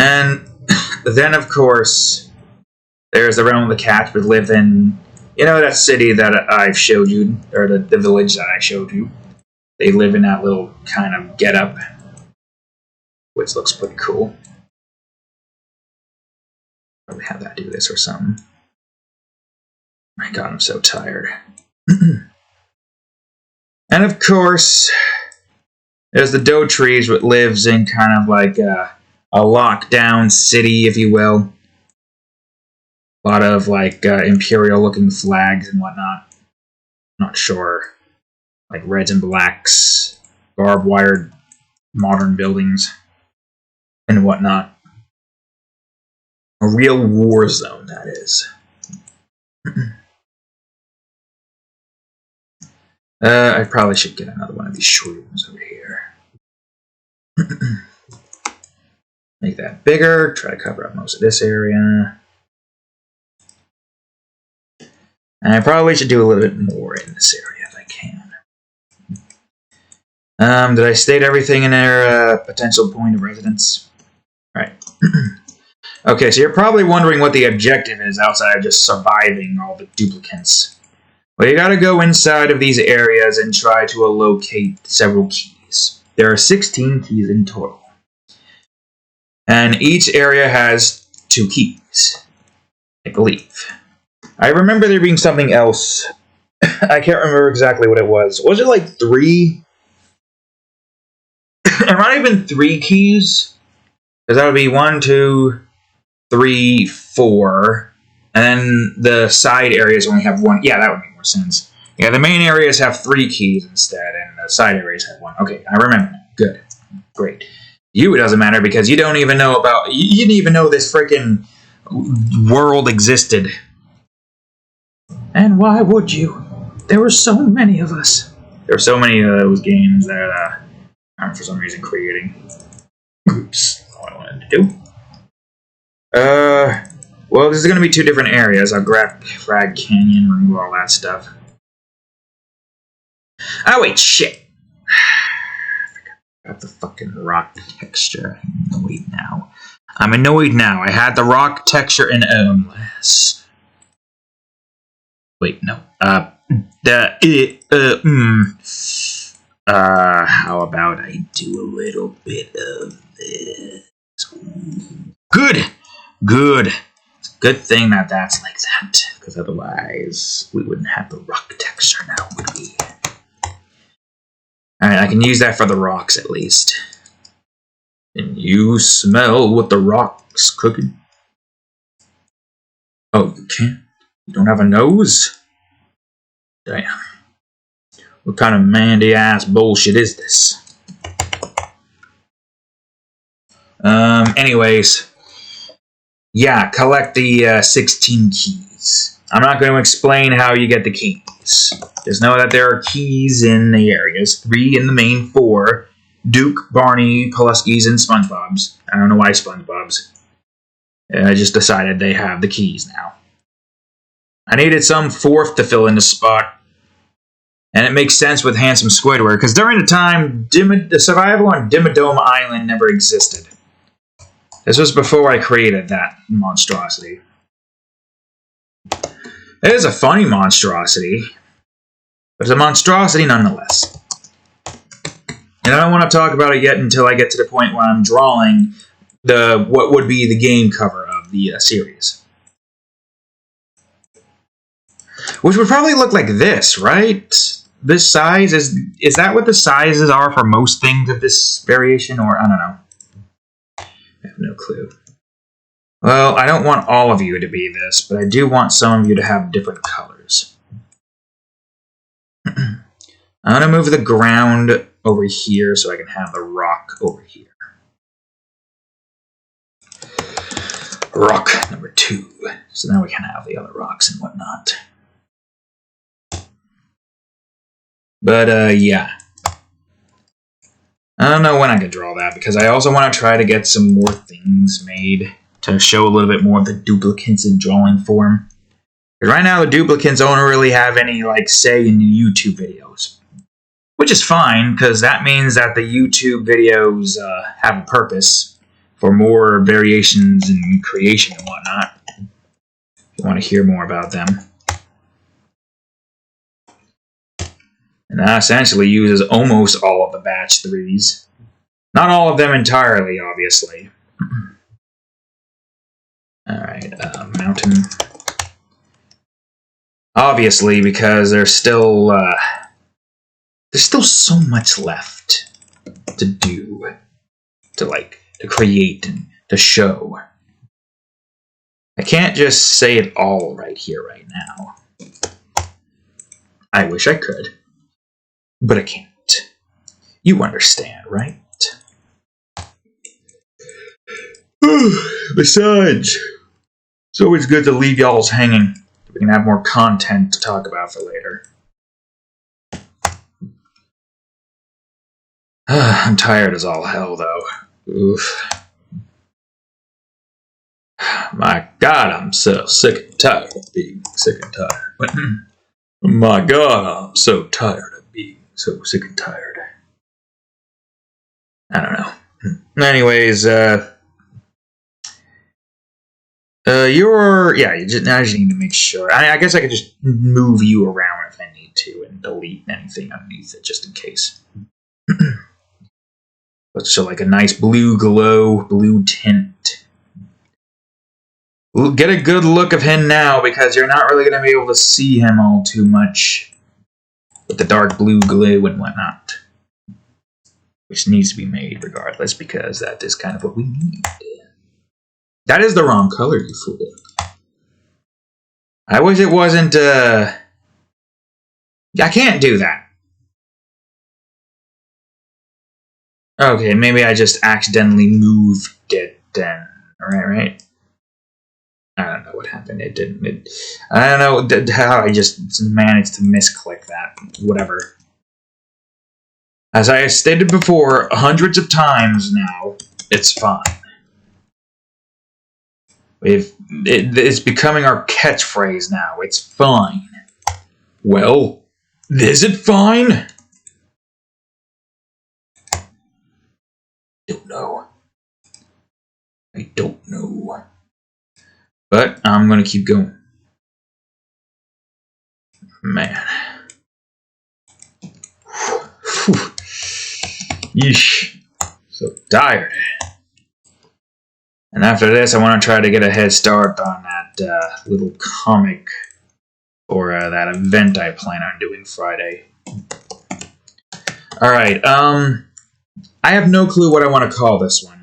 And then, of course, there's the realm of the cats, but live in, you know, that city that I've showed you, or the village that I showed you. They live in that little kind of get-up, which looks pretty cool. Probably have that do this or something. My god, I'm so tired. And of course, there's the Dotreeves, which lives in kind of like a lockdown city, if you will. A lot of like imperial-looking flags and whatnot. Not sure. Like reds and blacks, barbed wired modern buildings, and whatnot. A real war zone, that is. I probably should get another one of these shrooms over here. Make that bigger. Try to cover up most of this area. And I probably should do a little bit more in this area if I can. Did I state everything in their potential point of residence? Right. Okay, so you're probably wondering what the objective is outside of just surviving all the duplicants. Well, you gotta go inside of these areas and try to locate several keys. There are 16 keys in total. And each area has 2 keys, I believe. I remember there being something else. I can't remember exactly what it was. Was it like 3? It might have been 3 keys. Because that would be 1, 2, 3, 4. And then the side areas only have 1. Yeah, that would make more sense. Yeah, the main areas have 3 keys instead, and the side areas have 1. Okay, I remember that. Good. Great. You, it doesn't matter because you don't even know about... You didn't even know this freaking world existed. And why would you? There were so many of us. There were so many of those games that I'm for some reason creating. Oops. Not what I wanted to do. Well, this is going to be 2 different areas. I'll grab Frag Canyon, remove all that stuff. Oh, wait, shit. I forgot the fucking rock texture. I'm annoyed now. I had the rock texture in last. Wait, no. How about I do a little bit of this? Good! Good. It's a good thing that that's like that, because otherwise we wouldn't have the rock texture now, would we? Alright, I can use that for the rocks at least. Can you smell what the rock's cooking? Oh, you can't? You don't have a nose? Damn. What kind of Mandy-ass bullshit is this? Anyways. Yeah, collect the 16 keys. I'm not going to explain how you get the keys. Just know that there are keys in the areas. 3 in the main 4. Duke, Barney, Pulaski's, and SpongeBob's. I don't know why SpongeBob's. I just decided they have the keys now. I needed some 4th to fill in the spot. And it makes sense with Handsome Squidward, because during the time, the survival on Dimmadome Island never existed. This was before I created that monstrosity. It is a funny monstrosity, but it's a monstrosity nonetheless. And I don't want to talk about it yet until I get to the point where I'm drawing what would be the game cover of the series. Which would probably look like this, right? This size, is that what the sizes are for most things of this variation, or I don't know. I have no clue. Well, I don't want all of you to be this, but I do want some of you to have different colors. I'm going to move the ground over here so I can have the rock over here. Rock number 2. So now we can have the other rocks and whatnot. But, yeah. I don't know when I could draw that, because I also want to try to get some more things made to show a little bit more of the duplicates in drawing form. Because right now, the duplicates don't really have any, say in the YouTube videos. Which is fine, because that means that the YouTube videos have a purpose for more variations and creation and whatnot. If you want to hear more about them. And that essentially uses almost all of the batch 3s. Not all of them entirely, obviously. Alright, mountain. Obviously, because there's still so much left to do. To create and to show. I can't just say it all right here, right now. I wish I could. But I can't. You understand, right? Besides, it's always good to leave y'all's hanging. We can have more content to talk about for later. I'm tired as all hell, though. Oof. My God, I'm so sick and tired of being sick and tired. My God, I'm so tired of being so sick and tired. I don't know. Anyways, I just need to make sure. I guess I could just move you around if I need to and delete anything underneath it just in case. Let's show a nice blue glow, blue tint. Get a good look of him now, because you're not really going to be able to see him all too much with the dark blue glow and whatnot. Which needs to be made regardless, because that is kind of what we need. That is the wrong color, you fool. I wish it wasn't, I can't do that. Okay, maybe I just accidentally moved it then. Right? I don't know what happened. It didn't. I don't know how I just managed to misclick that. Whatever. As I stated before, hundreds of times now, it's fine. It's becoming our catchphrase now. It's fine. Well, is it fine? I don't know. But I'm going to keep going. Man. Yeesh. So tired. And after this, I want to try to get a head start on that little comic or that event I plan on doing Friday. Alright, I have no clue what I want to call this one.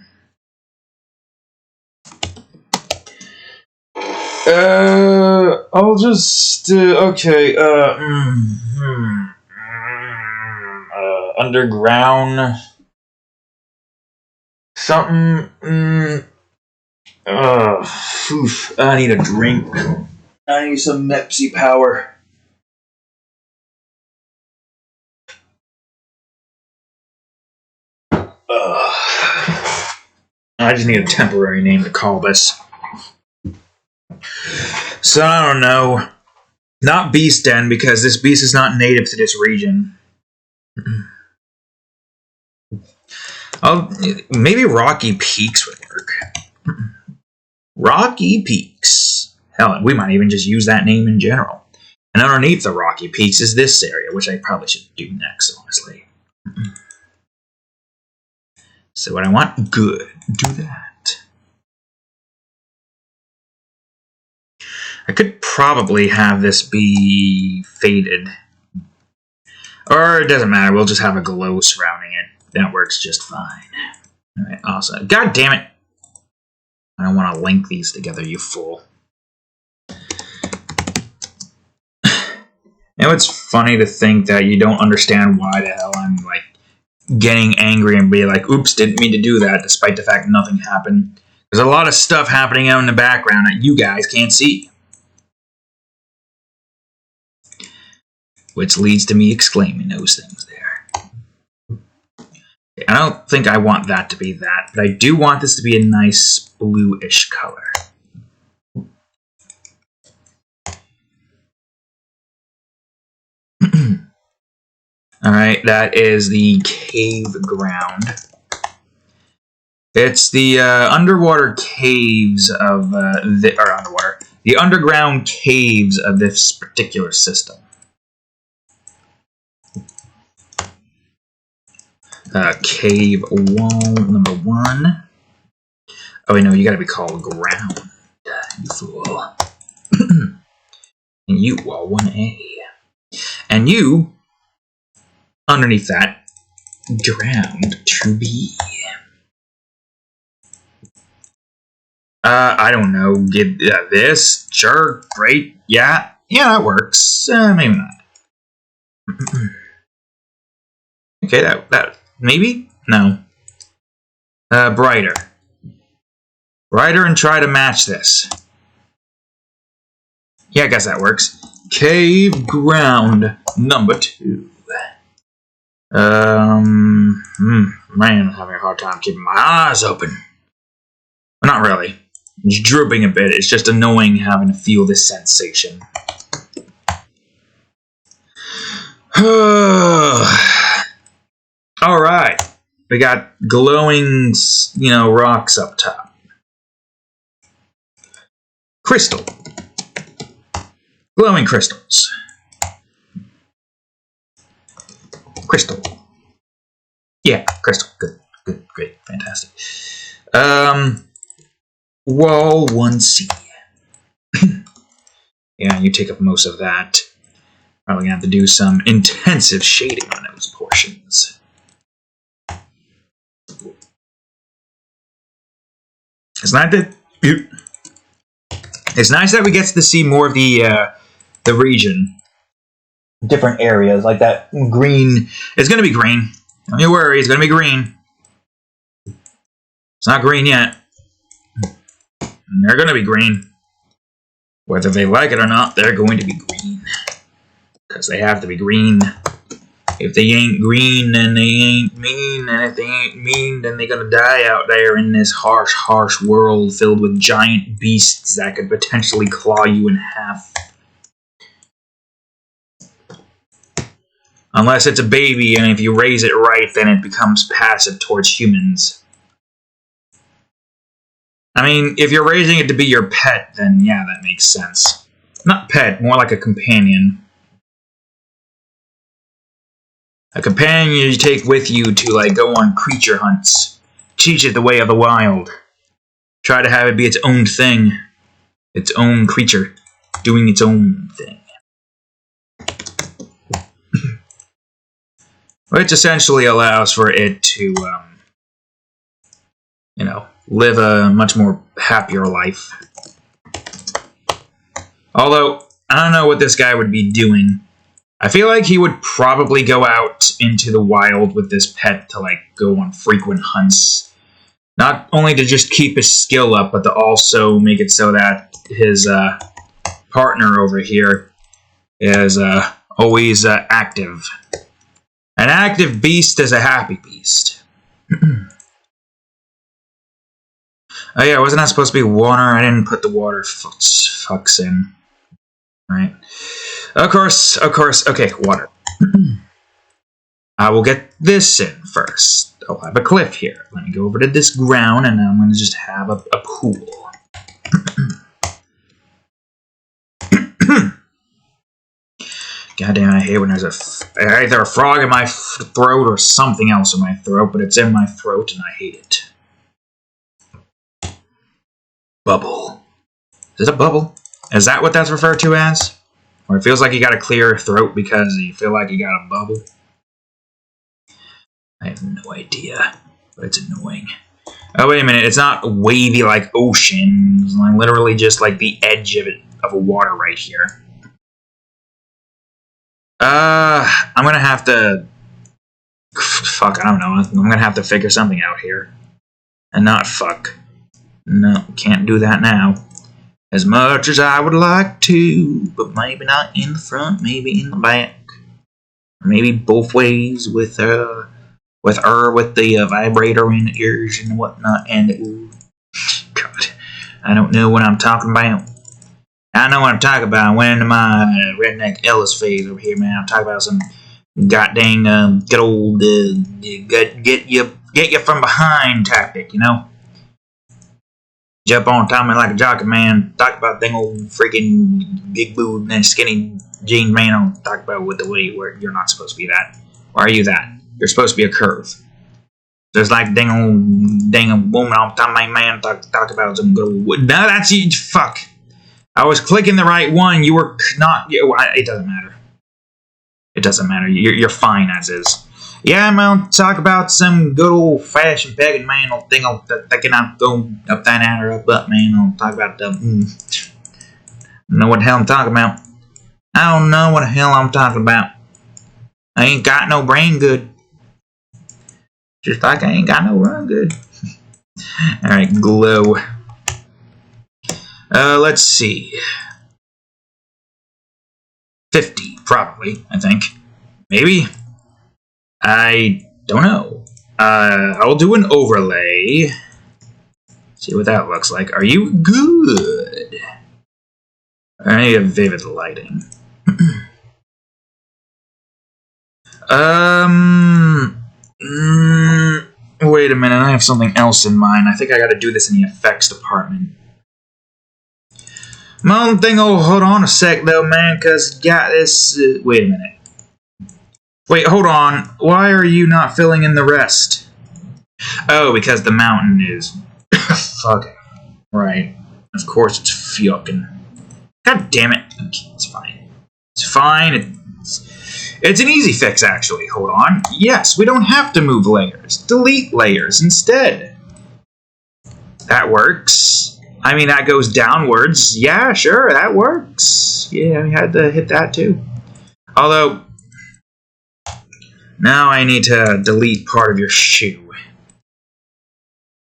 I'll just, okay, underground, something, I need a drink. I need some Mepsi power. I just need a temporary name to call this. So, I don't know. Not Beast Den, because this beast is not native to this region. Maybe Rocky Peaks would work. Rocky Peaks. Hell, we might even just use that name in general. And underneath the Rocky Peaks is this area, which I probably should do next, honestly. So what I want? Good. Do that. I could probably have this be faded. Or it doesn't matter, we'll just have a glow surrounding it. That works just fine. Alright, awesome. God damn it! I don't want to link these together, you fool. You know, it's funny to think that you don't understand why the hell I'm, like, getting angry and be like, oops, didn't mean to do that, despite the fact nothing happened. There's a lot of stuff happening out in the background that you guys can't see. Which leads to me exclaiming those things there. I don't think I want that to be that, but I do want this to be a nice bluish color. Alright, that is the cave ground. It's the underwater caves of the underground caves of this particular system. Cave wall number 1. Oh wait, no, you gotta be called ground, you fool. And you wall 1A. And you, underneath that, ground 2B. I don't know, get this, sure, great, yeah, that works, maybe not. Okay, that, maybe? No. Brighter. Brighter and try to match this. Yeah, I guess that works. Cave ground number 2. Man, I'm having a hard time keeping my eyes open. Well, not really. It's drooping a bit. It's just annoying having to feel this sensation. Alright. We got glowing, rocks up top. Crystal. Glowing crystals. Crystal. Yeah, crystal. Good, great, fantastic. Wall 1C. Yeah, you take up most of that. Probably gonna have to do some intensive shading on those portions. It's nice that we get to see more of the region. Different areas, like that green. It's gonna be green. Don't you worry, it's gonna be green. It's not green yet. They're gonna be green. Whether they like it or not, they're going to be green. Because they have to be green. If they ain't green, then they ain't mean. And if they ain't mean, then they're gonna die out there in this harsh, harsh world filled with giant beasts that could potentially claw you in half. Unless it's a baby, and if you raise it right, then it becomes passive towards humans. I mean, if you're raising it to be your pet, then yeah, that makes sense. Not pet, more like a companion. A companion you take with you to, like, go on creature hunts. Teach it the way of the wild. Try to have it be its own thing. Its own creature. Doing its own thing. Which essentially allows for it to, you know, live a much more happier life. Although, I don't know what this guy would be doing. I feel like he would probably go out into the wild with this pet to, like, go on frequent hunts. Not only to just keep his skill up, but to also make it so that his partner over here is always active. An active beast is a happy beast. Oh yeah, wasn't that supposed to be water? I didn't put the water fucks in. Right. Of course. Okay, water. I will get this in first. I'll have a cliff here. Let me go over to this ground, and I'm going to just have a pool. Goddamn, I hate when there's either a frog in my throat or something else in my throat, but it's in my throat, and I hate it. Bubble. Is it a bubble? Is that what that's referred to as? Or it feels like you got a clear throat because you feel like you got a bubble? I have no idea, but it's annoying. Oh, wait a minute. It's not wavy like ocean. It's like literally just like the edge of it, of a water right here. I'm gonna have to... Fuck, I don't know. I'm gonna have to figure something out here. And not fuck. No, can't do that now. As much as I would like to, but maybe not in the front, maybe in the back. Or maybe both ways with the vibrator in the ears and whatnot. And, ooh, God, I don't know what I'm talking about. I know what I'm talking about. I went into my redneck Ellis phase over here, man. I'm talking about some goddamn good old get you from behind tactic, you know? Jump on top of me like a jockey, man. Talk about dang old freaking big boob and skinny jean man. I'll talk about with the way where you're not supposed to be that. Why are you that? You're supposed to be a curve. Just like dang old woman on top of my man. Talk about some good old... No, that's you. Fuck. I was clicking the right one. You were not... It doesn't matter. It doesn't matter. You're fine as is. Yeah, I'm gonna talk about some good old fashioned pegging, man. I'll thinking I'm going up that and up, man. I'll talk about the... know what the hell I'm talking about. I don't know what the hell I'm talking about. I ain't got no brain good. Just like I ain't got no run good. Alright, glow. Let's see. 50, probably, I think. Maybe? I don't know. I'll do an overlay. See what that looks like. Are you good? I need a vivid lighting. Wait a minute. I have something else in mind. I think I gotta do this in the effects department. My own thing, hold on a sec, though, man, because got this... wait a minute. Wait, hold on. Why are you not filling in the rest? Oh, because the mountain is... fucking... Right. Of course it's fucking... God damn it. Okay, it's fine. It's fine. It's an easy fix, actually. Hold on. Yes, we don't have to move layers. Delete layers instead. That works. I mean, that goes downwards. Yeah, sure, that works. Yeah, we had to hit that, too. Although... now I need to delete part of your shoe.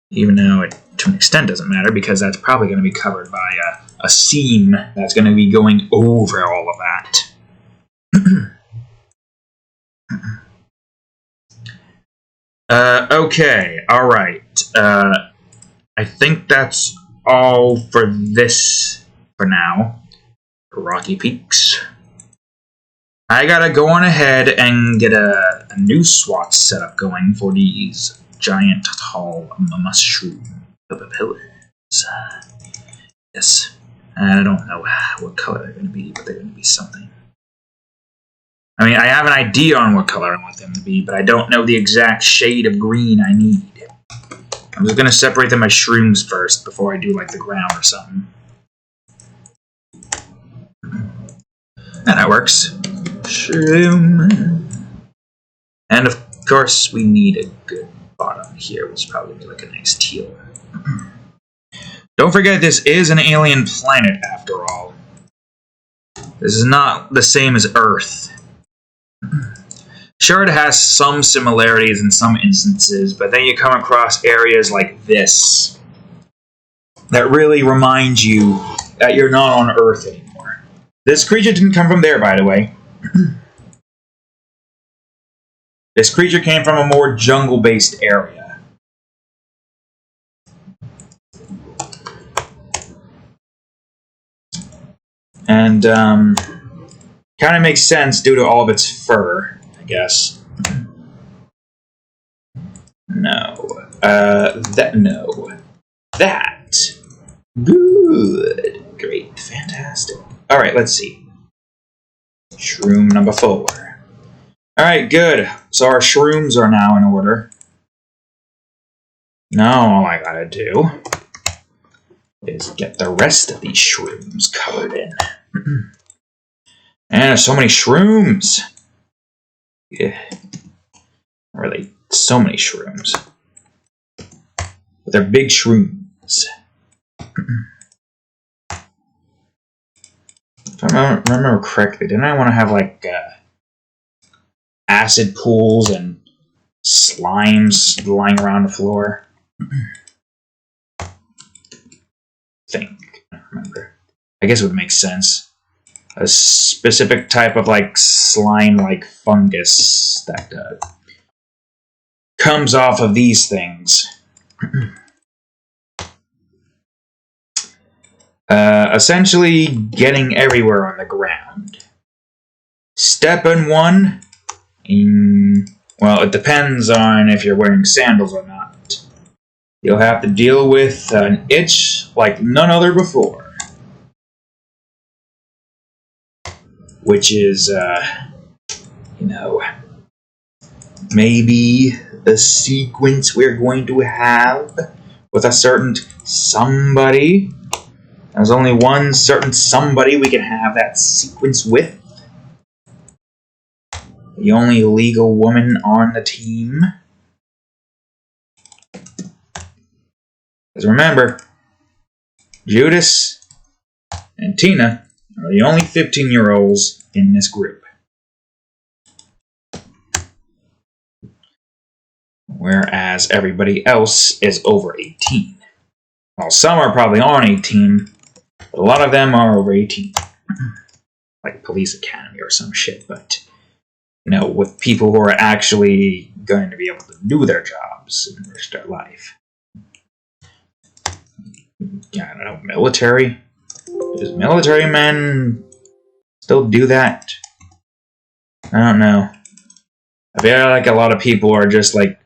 Even though it, to an extent, doesn't matter, because that's probably going to be covered by a seam that's going to be going over all of that. Okay, alright. I think that's all for this for now. Rocky Peaks. I gotta go on ahead and get a new SWAT setup going for these giant, tall mushroom pillars. Yes. I don't know what color they're gonna be, but they're gonna be something. I mean, I have an idea on what color I want them to be, but I don't know the exact shade of green I need. I'm just gonna separate them by shrooms first before I do like the ground or something. And that works. Shroom. And of course, we need a good bottom here, which is probably like a nice teal. Don't forget, this is an alien planet after all. This is not the same as Earth. Sure, it has some similarities in some instances, but then you come across areas like this that really remind you that you're not on Earth anymore. This creature didn't come from there, by the way. This creature came from a more jungle-based area. And, kind of makes sense due to all of its fur, I guess. No. No. That. Good. Great. Fantastic. Alright, let's see. Shroom number 4. Alright, good. So our shrooms are now in order. Now all I gotta do is get the rest of these shrooms covered in. And there's so many shrooms. Yeah. Really, so many shrooms. But they're big shrooms. If I remember correctly, didn't I want to have like acid pools and slimes lying around the floor? I don't remember. I guess it would make sense. A specific type of like slime-like fungus that comes off of these things. Essentially getting everywhere on the ground. Step 1. Well, it depends on if you're wearing sandals or not. You'll have to deal with an itch like none other before. Which is, you know, maybe the sequence we're going to have with a certain somebody. There's only one certain somebody we can have that sequence with. The only legal woman on the team. Because remember, Judas and Tina are the only 15-year-olds in this group. Whereas everybody else is over 18. Well, some are probably on 18, but a lot of them are over 18. Like Police Academy or some shit, but, you know, with people who are actually going to be able to do their jobs and risk their life. Yeah, I don't know, military? Does military men still do that? I don't know. I feel like a lot of people are just like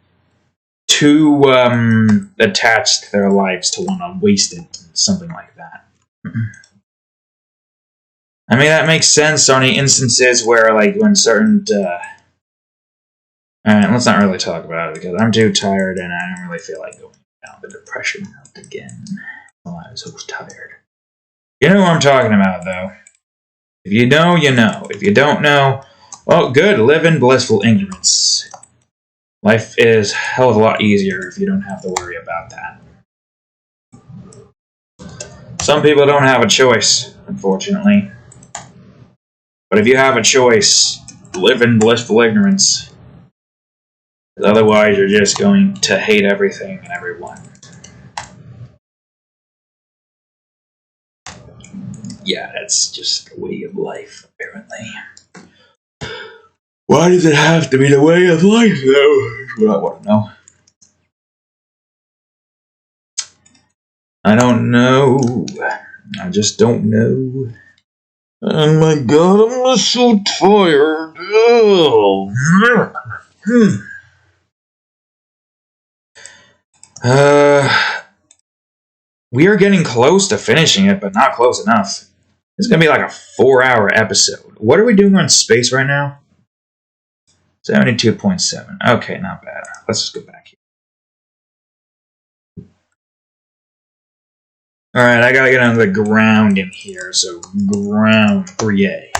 too attached to their lives to want to waste it, something like that. I mean, that makes sense on the instances where, like, when certain... Alright, let's not really talk about it, because I'm too tired and I don't really feel like going down the depression route again. Oh, I'm so tired. You know what I'm talking about, though. If you know, you know. If you don't know, well, good. Live in blissful ignorance. Life is a hell of a lot easier if you don't have to worry about that. Some people don't have a choice, unfortunately. But if you have a choice, live in blissful ignorance. Because otherwise, you're just going to hate everything and everyone. Yeah, that's just the way of life, apparently. Why does it have to be the way of life, though? That's what I want to know. I don't know. I just don't know. Oh my god, I'm so tired. Oh. We are getting close to finishing it, but not close enough. This is going to be like a 4-hour episode. What are we doing on space right now? 72.7. Okay, not bad. Let's just go back here. Alright, I gotta get on the ground in here, so ground 3A.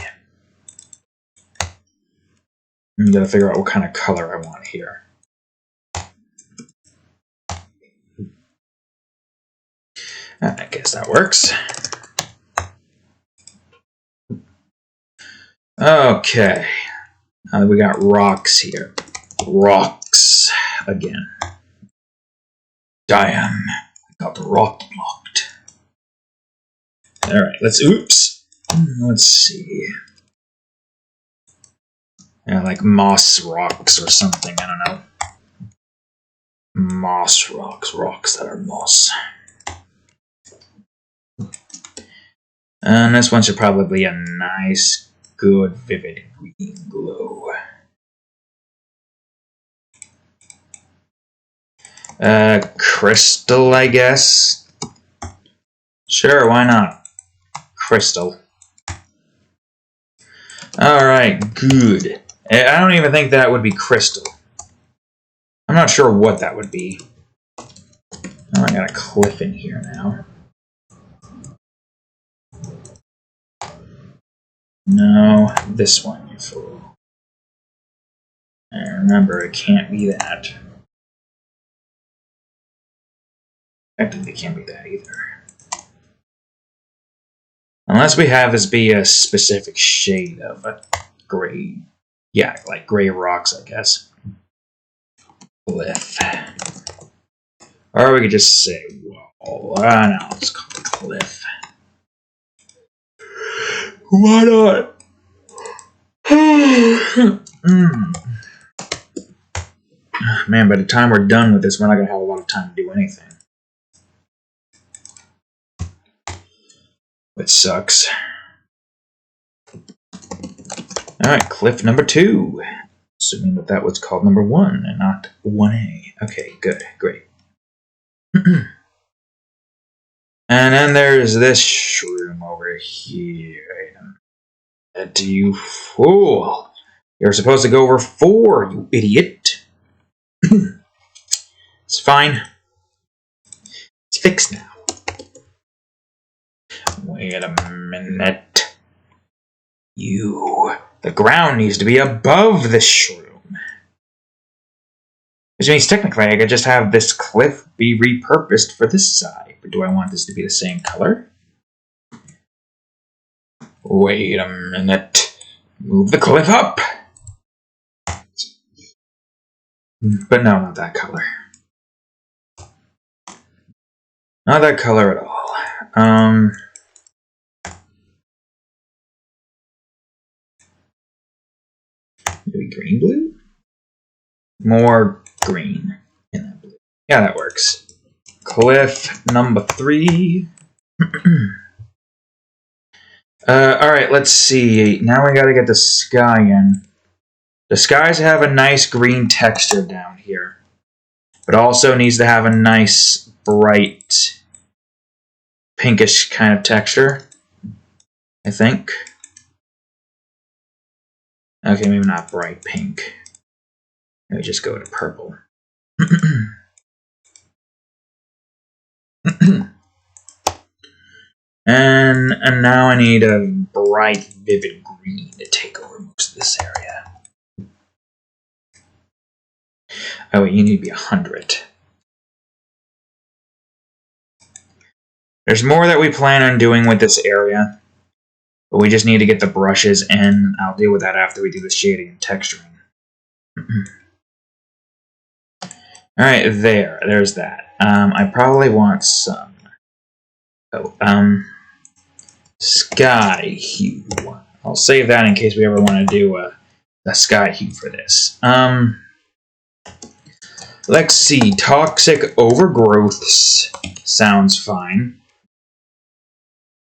I'm gonna figure out what kind of color I want here. I guess that works. Okay. We got rocks here. Rocks again. Damn. Got the rock blocked. Alright, let's see. Yeah, like moss rocks or something, I don't know. Moss rocks, rocks that are moss. And this one should probably be a nice, good, vivid green glow. Crystal, I guess? Sure, why not? Crystal. Alright, good. I don't even think that would be crystal. I'm not sure what that would be. Oh, I got a cliff in here now. No, this one, you fool. And remember, it can't be that. Actually, it can't be that either. Unless we have this be a specific shade of a gray. Yeah, like gray rocks, I guess. Cliff. Or we could just say wall. No, let's call it cliff. Why not? Man, by the time we're done with this, we're not going to have a lot of time to do anything. Which sucks. Alright, cliff number 2. Assuming that was called number 1 and not 1A. Okay, good, great. And then there's this shroom over here. You fool! You're supposed to go over 4, you idiot! It's fine. It's fixed now. Wait a minute. The ground needs to be above the shroom. Which means technically I could just have this cliff be repurposed for this side. But do I want this to be the same color? Wait a minute. Move the cliff up! But no, not that color. Not that color at all. Maybe green blue? More green in that blue. Yeah, that works. Cliff number 3. Alright, let's see. Now we gotta get the sky in. The skies have a nice green texture down here. But also needs to have a nice, bright, pinkish kind of texture. I think. Okay, maybe not bright pink. Let me just go to purple. and now I need a bright, vivid green to take over most of this area. Oh, wait, you need to be 100. There's more that we plan on doing with this area. But we just need to get the brushes in. I'll deal with that after we do the shading and texturing. Alright, there's that. I probably want some sky hue. I'll save that in case we ever want to do a sky hue for this. Let's see, toxic overgrowths sounds fine.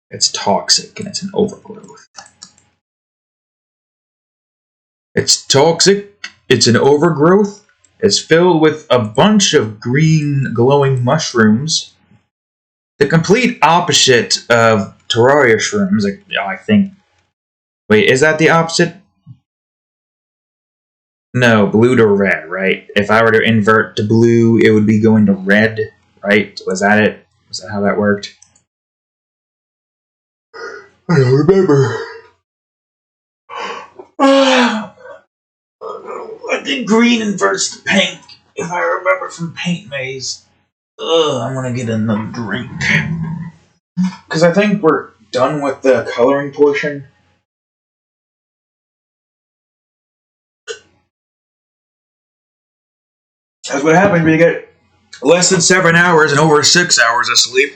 It's toxic and it's an overgrowth. It's toxic, it's an overgrowth, it's filled with a bunch of green glowing mushrooms. The complete opposite of Terraria shrooms, I think. Wait, is that the opposite? No, blue to red, right? If I were to invert to blue, it would be going to red, right? Was that it? Was that how that worked? I don't remember. I think green inverts to pink, if I remember from Paint Maze. I'm gonna get another drink. Because I think we're done with the coloring portion. That's what happens when you get less than 7 hours and over 6 hours of sleep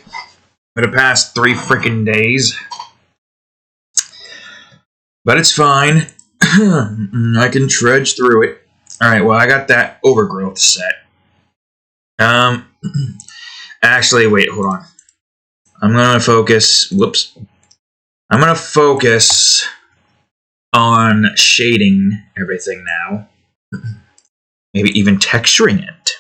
for the past 3 freaking days. But it's fine. I can trudge through it. Alright, well, I got that overgrowth set. Actually, wait, hold on. I'm gonna focus, I'm gonna focus on shading everything now. Maybe even texturing it.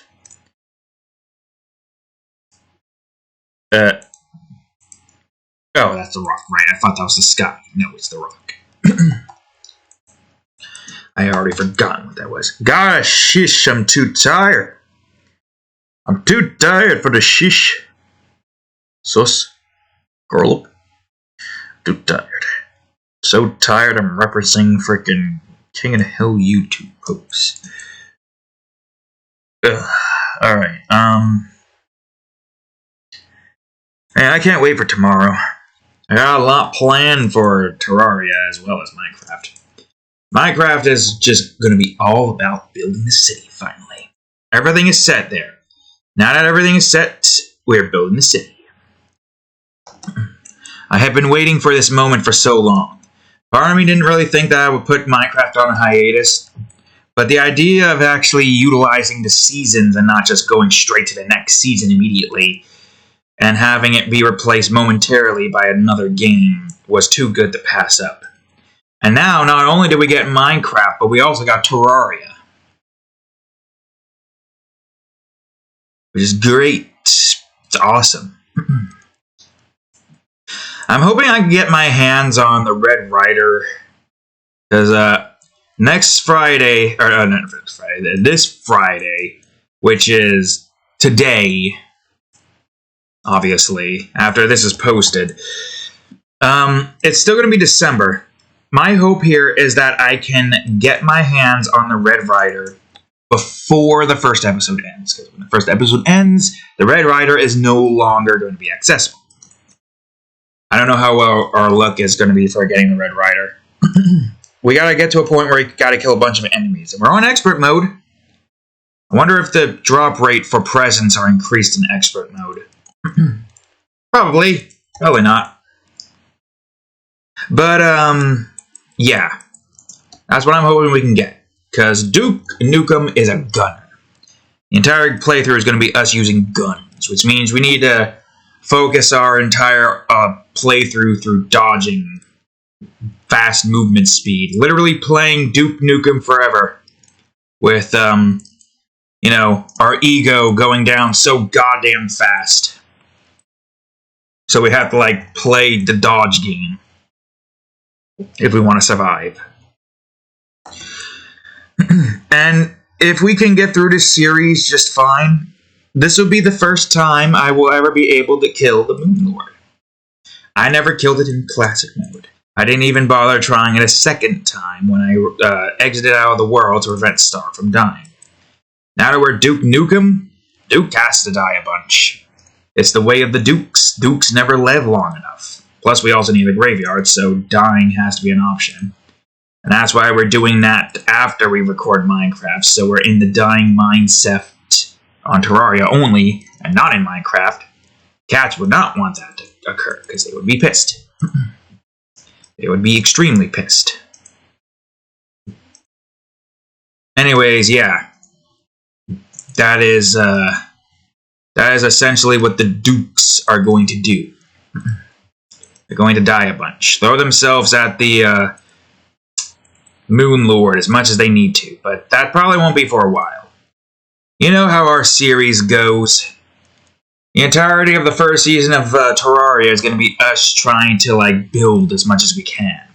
Oh, that's the rock, right? I thought that was the sky. No, it's the rock. I already forgotten what that was. Gosh, shish, I'm too tired. I'm too tired for the shish. Sus. Girl. Too tired. So tired I'm referencing frickin' King of the Hill YouTube posts. Alright, man, I can't wait for tomorrow. I got a lot planned for Terraria as well as Minecraft. Minecraft is just going to be all about building the city, finally. Everything is set there. Now that everything is set, we're building the city. I have been waiting for this moment for so long. Part of me didn't really think that I would put Minecraft on a hiatus, but the idea of actually utilizing the seasons and not just going straight to the next season immediately and having it be replaced momentarily by another game was too good to pass up. And now, not only did we get Minecraft, but we also got Terraria. Which is great. It's awesome. I'm hoping I can get my hands on the Red Rider. Because next Friday, or not Friday, this Friday, which is today, obviously, after this is posted, it's still going to be December. My hope here is that I can get my hands on the Red Rider before the first episode ends. Because when the first episode ends, the Red Rider is no longer going to be accessible. I don't know how well our luck is going to be for getting the Red Rider. We got to get to a point where we got to kill a bunch of enemies. And we're on expert mode. I wonder if the drop rate for presents are increased in expert mode. Probably. Probably not. But, yeah. That's what I'm hoping we can get. Because Duke Nukem is a gunner. The entire playthrough is going to be us using guns, which means we need to focus our entire playthrough through dodging, fast movement speed. Literally playing Duke Nukem forever. With, you know, our ego going down so goddamn fast. So we have to, like, play the dodge game. If we want to survive. And if we can get through this series just fine, this will be the first time I will ever be able to kill the Moon Lord. I never killed it in classic mode. I didn't even bother trying it a second time when I exited out of the world to prevent Star from dying. Now that we're Duke Nukem, Duke has to die a bunch. It's the way of the Dukes. Dukes never live long enough. Plus, we also need a graveyard, so dying has to be an option. And that's why we're doing that after we record Minecraft, so we're in the dying mindset on Terraria only, and not in Minecraft. Cats would not want that to occur, because they would be pissed. They would be extremely pissed. Anyways, yeah. That is essentially what the Dukes are going to do. They're going to die a bunch. Throw themselves at the Moon Lord as much as they need to, but that probably won't be for a while. You know how our series goes. The entirety of the first season of Terraria is going to be us trying to, like, build as much as we can.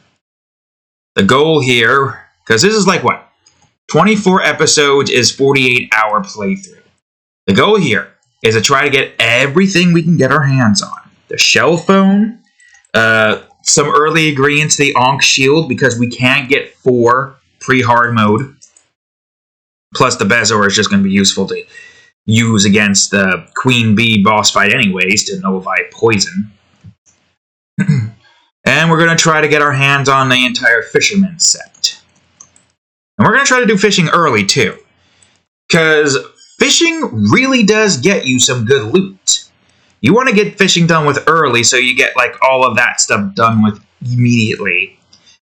The goal here, because this is like, what, 24 episodes is 48-hour playthrough. The goal here is to try to get everything we can get our hands on. The shell phone, some early ingredients to the Ankh shield, because we can't get 4 pre-hard mode. Plus the Bezor is just going to be useful to use against the Queen Bee boss fight anyways, to nullify poison. And we're going to try to get our hands on the entire Fisherman set. And we're going to try to do fishing early too, because fishing really does get you some good loot. You want to get fishing done with early so you get like all of that stuff done with immediately.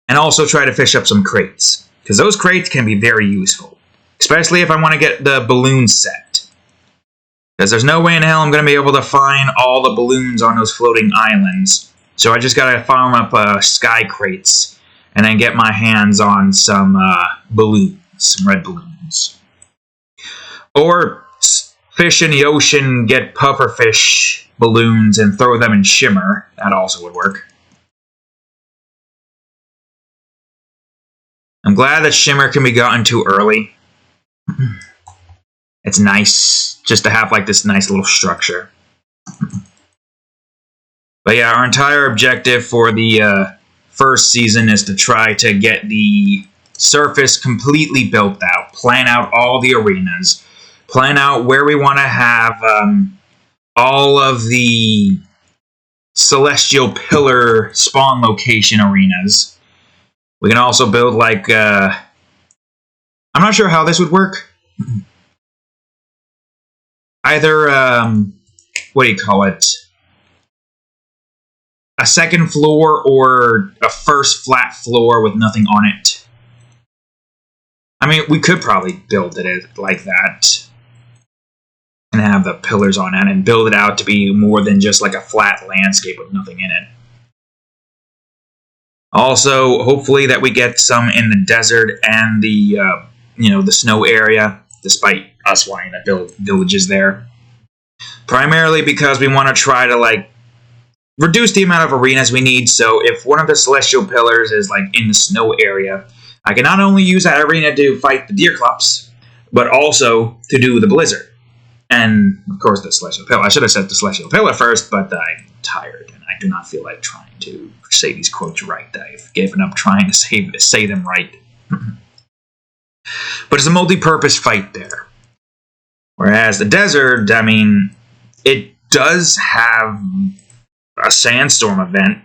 And also try to fish up some crates, because those crates can be very useful. Especially if I want to get the balloon set. Because there's no way in hell I'm going to be able to find all the balloons on those floating islands. So I just got to farm up sky crates and then get my hands on some balloons, some red balloons. Or fish in the ocean, get pufferfish balloons and throw them in shimmer. That also would work. I'm glad that shimmer can be gotten too early. It's nice just to have like this nice little structure. But yeah, our entire objective for the first season is to try to get the surface completely built out, plan out all the arenas, plan out where we want to have all of the celestial pillar spawn location arenas. We can also build like, I'm not sure how this would work. Either, what do you call it? A second floor or a first flat floor with nothing on it. I mean, we could probably build it like that. And have the pillars on it and build it out to be more than just like a flat landscape with nothing in it. Also, hopefully that we get some in the desert and the, the snow area, despite us wanting to build villages there. Primarily because we want to try to, like, reduce the amount of arenas we need, so if one of the celestial pillars is, like, in the snow area, I can not only use that arena to fight the Deerclops, but also to do the blizzard. And, of course, the celestial pillar. I should have said the celestial pillar first, but I'm tired, and I do not feel like trying to say these quotes right. I've given up trying to say them right. But it's a multi-purpose fight there. Whereas the desert, I mean, it does have a sandstorm event.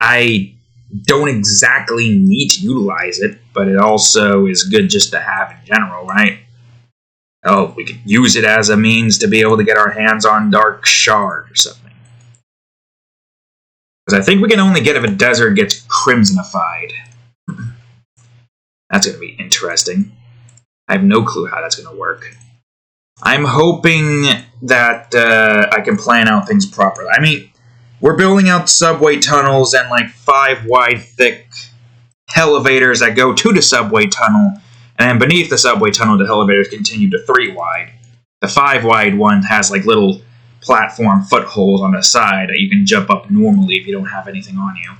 I don't exactly need to utilize it, but it also is good just to have in general, right? Oh, we could use it as a means to be able to get our hands on Dark Shard or something. Because I think we can only get if a desert gets crimsonified. That's going to be interesting. I have no clue how that's going to work. I'm hoping that I can plan out things properly. I mean, we're building out subway tunnels and like 5 wide thick elevators that go to the subway tunnel, and then beneath the subway tunnel the elevators continue to 3 wide. The 5 wide one has like little platform footholds on the side that you can jump up normally if you don't have anything on you.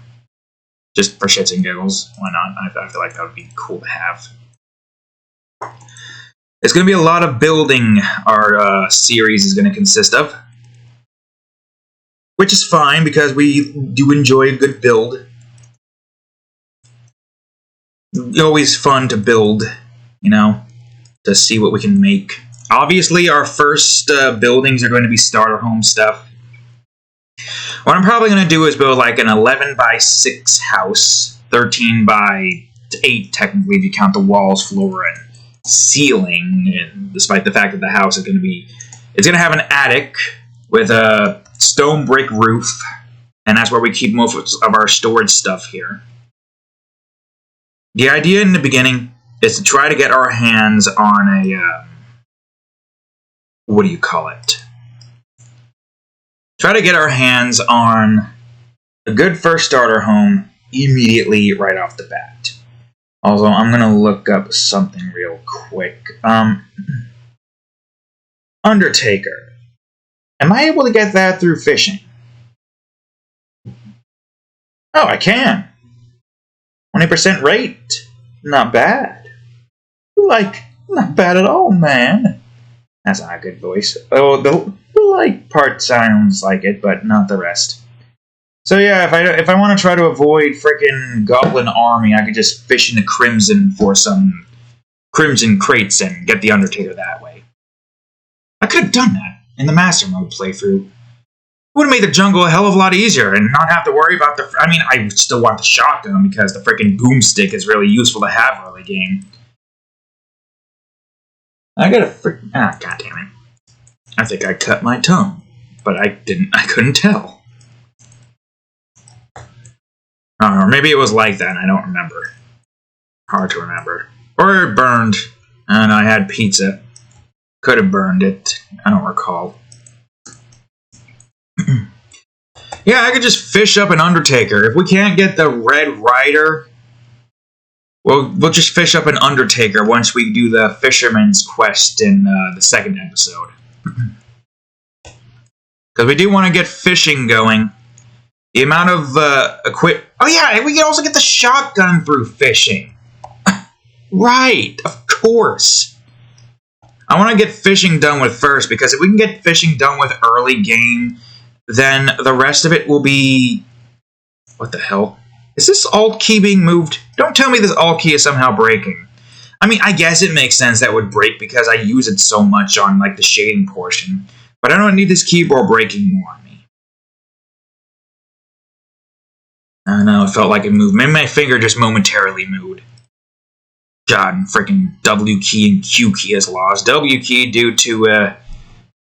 Just for shits and giggles. Why not? I feel like that would be cool to have. It's going to be a lot of building our series is going to consist of. Which is fine, because we do enjoy a good build. It's always fun to build, to see what we can make. Obviously, our first buildings are going to be starter home stuff. What I'm probably going to do is build like an 11 by 6 house, 13 by 8 technically if you count the walls, floor, and ceiling, and despite the fact that the house is going to be, it's going to have an attic with a stone brick roof, and that's where we keep most of our storage stuff here. The idea in the beginning is to try to get our hands on a, what do you call it? Try to get our hands on a good first starter home immediately right off the bat. Also, I'm going to look up something real quick. Undertaker. Am I able to get that through fishing? Oh, I can. 20% rate. Not bad. not bad at all, man. That's not a good voice. Oh, the like part sounds like it, but not the rest. So yeah, if I want to try to avoid frickin' Goblin Army, I could just fish in the Crimson for some Crimson crates and get the Undertaker that way. I could have done that in the Master Mode playthrough. Would have made the jungle a hell of a lot easier and not have to worry about the... I mean, I still want the shotgun because the frickin' boomstick is really useful to have early game. I gotta frickin'... Ah, goddammit. I think I cut my tongue, but I couldn't tell. Or maybe it was like that and I don't remember. Hard to remember. Or it burned and I had pizza. Could have burned it. I don't recall. Yeah, I could just fish up an Undertaker. If we can't get the Red Rider, we'll just fish up an Undertaker once we do the Fisherman's Quest in the second episode. Because we do want to get fishing going. The amount of Oh yeah, we can also get the shotgun through fishing. Right, of course. I want to get fishing done with first, because if we can get fishing done with early game, then the rest of it will be... What the hell? Is this Alt key being moved? Don't tell me this Alt key is somehow breaking. I mean, I guess it makes sense that it would break because I use it so much on like the shading portion. But I don't need this keyboard breaking more on me. I don't know, it felt like it moved. Maybe my finger just momentarily moved. God, freaking W key and Q key is lost. W key due to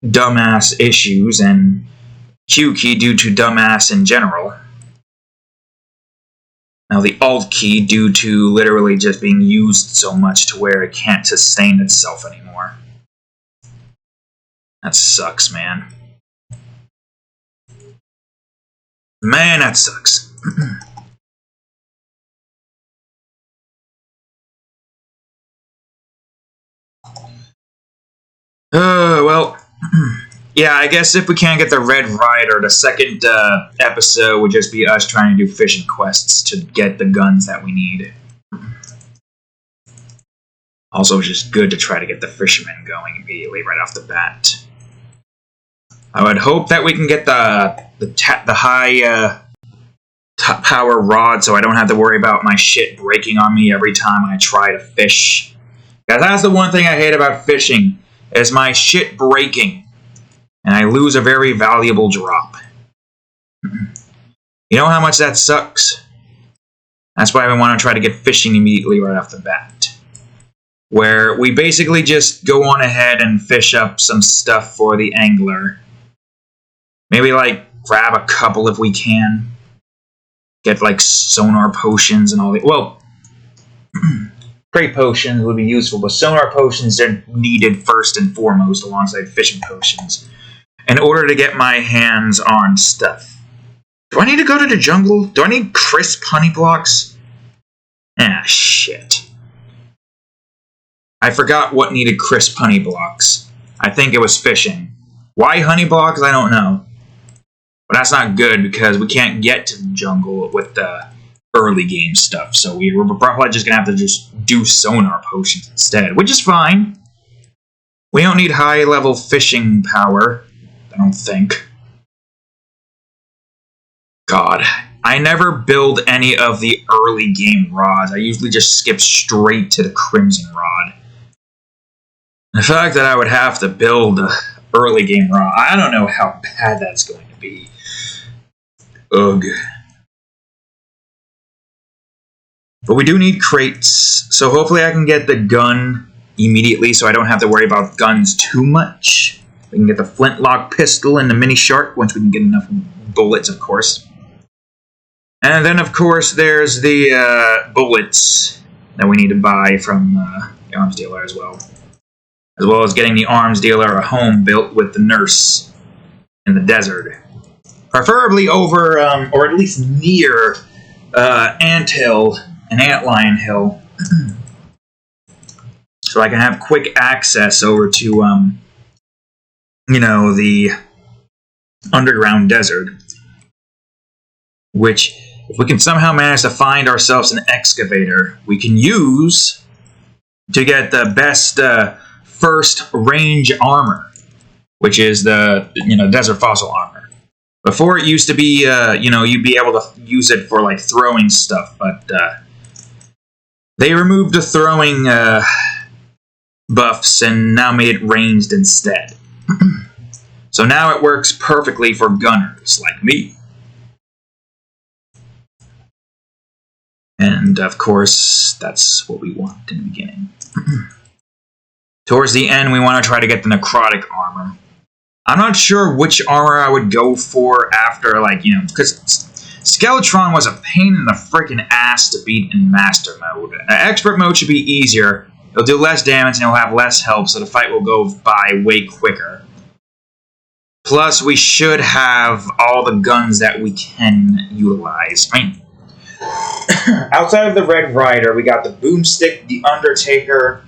dumbass issues, and Q key due to dumbass in general. Now the Alt key due to literally just being used so much to where it can't sustain itself anymore. That sucks, man. Man, that sucks. Well, yeah, I guess if we can't get the Red Rider, the second episode would just be us trying to do fishing quests to get the guns that we need. Also, it's just good to try to get the fisherman going immediately right off the bat. I would hope that we can get the high top power rod so I don't have to worry about my shit breaking on me every time I try to fish. Because that's the one thing I hate about fishing, is my shit breaking. And I lose a very valuable drop. You know how much that sucks? That's why I want to try to get fishing immediately right off the bat. Where we basically just go on ahead and fish up some stuff for the angler. Maybe like grab a couple if we can. Get like sonar potions and all that. Well, prey potions would be useful, but sonar potions are needed first and foremost alongside fishing potions in order to get my hands on stuff. Do I need to go to the jungle? Do I need crisp honey blocks? Ah, shit. I forgot what needed crisp honey blocks. I think it was fishing. Why honey blocks? I don't know. But that's not good because we can't get to the jungle with the early game stuff. So we're probably just going to have to just do sonar potions instead, which is fine. We don't need high level fishing power, I don't think. God, I never build any of the early game rods. I usually just skip straight to the Crimson Rod. The fact that I would have to build an early game rod, I don't know how bad that's going to be. Ugh. But we do need crates, so hopefully I can get the gun immediately so I don't have to worry about guns too much. We can get the flintlock pistol and the mini shark once we can get enough bullets, of course. And then, of course, there's the bullets that we need to buy from the arms dealer as well. As well as getting the arms dealer a home built with the nurse in the desert. Preferably over, or at least near, Anthill and Antlion Hill. So I can have quick access over to, you know, the underground desert. Which, if we can somehow manage to find ourselves an excavator, we can use to get the best first range armor, which is the desert fossil armor. Before it used to be you'd be able to use it for like throwing stuff, but they removed the throwing buffs and now made it ranged instead. So now it works perfectly for gunners like me. And of course, that's what we want in the beginning. Towards the end, we want to try to get the necrotic armor. I'm not sure which armor I would go for after, because Skeletron was a pain in the freaking ass to beat in Master Mode. Expert Mode should be easier. It'll do less damage and it'll have less help, so the fight will go by way quicker. Plus, we should have all the guns that we can utilize. I mean, outside of the Red Rider, we got the Boomstick, the Undertaker,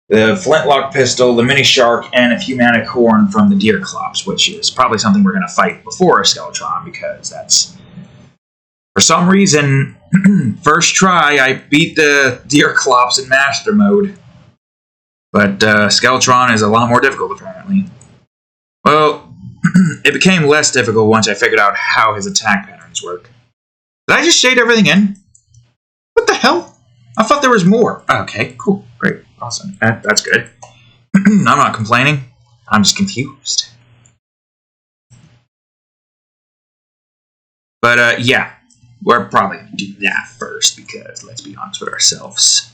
the Flintlock Pistol, the Mini Shark, and a few Manicorn from the Deerclops, which is probably something we're going to fight before Skeletron, because that's... For some reason, first try, I beat the Deerclops in Master Mode. But Skeletron is a lot more difficult, apparently. Well, it became less difficult once I figured out how his attack patterns work. Did I just shade everything in? What the hell? I thought there was more. Okay, cool, great, awesome. That's good. I'm not complaining. I'm just confused. But, yeah. We're probably going to do that first, because, let's be honest with ourselves.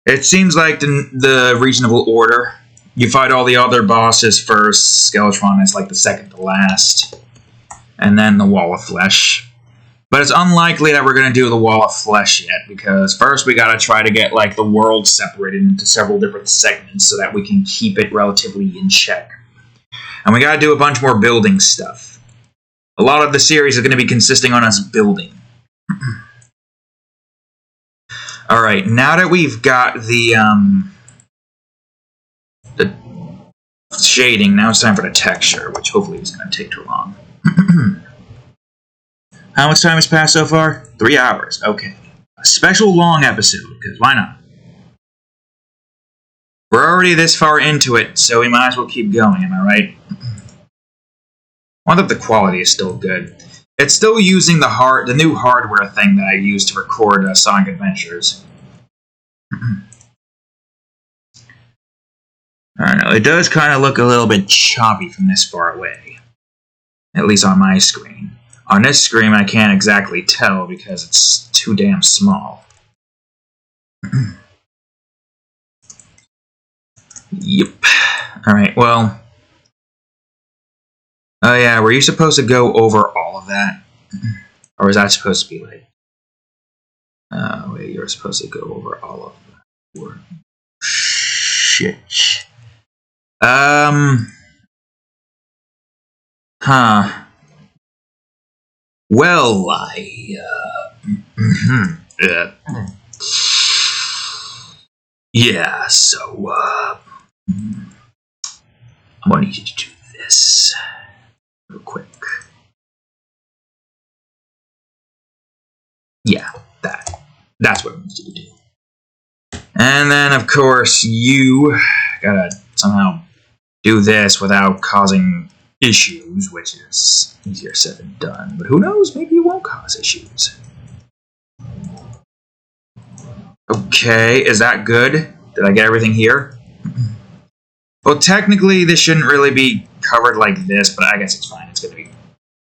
It seems like the reasonable order. You fight all the other bosses first, Skeletron is like the second to last, and then the Wall of Flesh. But it's unlikely that we're going to do the Wall of Flesh yet, because first we got to try to get like the world separated into several different segments so that we can keep it relatively in check. And we got to do a bunch more building stuff. A lot of the series is going to be consisting on us building. Alright, now that we've got the shading, now it's time for the texture, which hopefully isn't going to take too long. How much time has passed so far? 3 hours. Okay. A special long episode, because why not? We're already this far into it, so we might as well keep going, am I right? I wonder if the quality is still good. It's still using the new hardware thing that I used to record Sonic Adventures. I don't know, it does kind of look a little bit choppy from this far away. At least on my screen. On this screen, I can't exactly tell because it's too damn small. Yep. Alright, well... Oh yeah, were you supposed to go over all of that? Or was that supposed to be like... Oh wait, you were supposed to go over all of that. Shit. Huh. Well, yeah, so, I'm gonna need you to do this real quick. Yeah, that's what I need you to do. And then, of course, you gotta somehow do this without causing issues, which is easier said than done. But who knows? Maybe it won't cause issues. Okay, is that good? Did I get everything here? Well, technically, this shouldn't really be covered like this, but I guess it's fine. It's going to be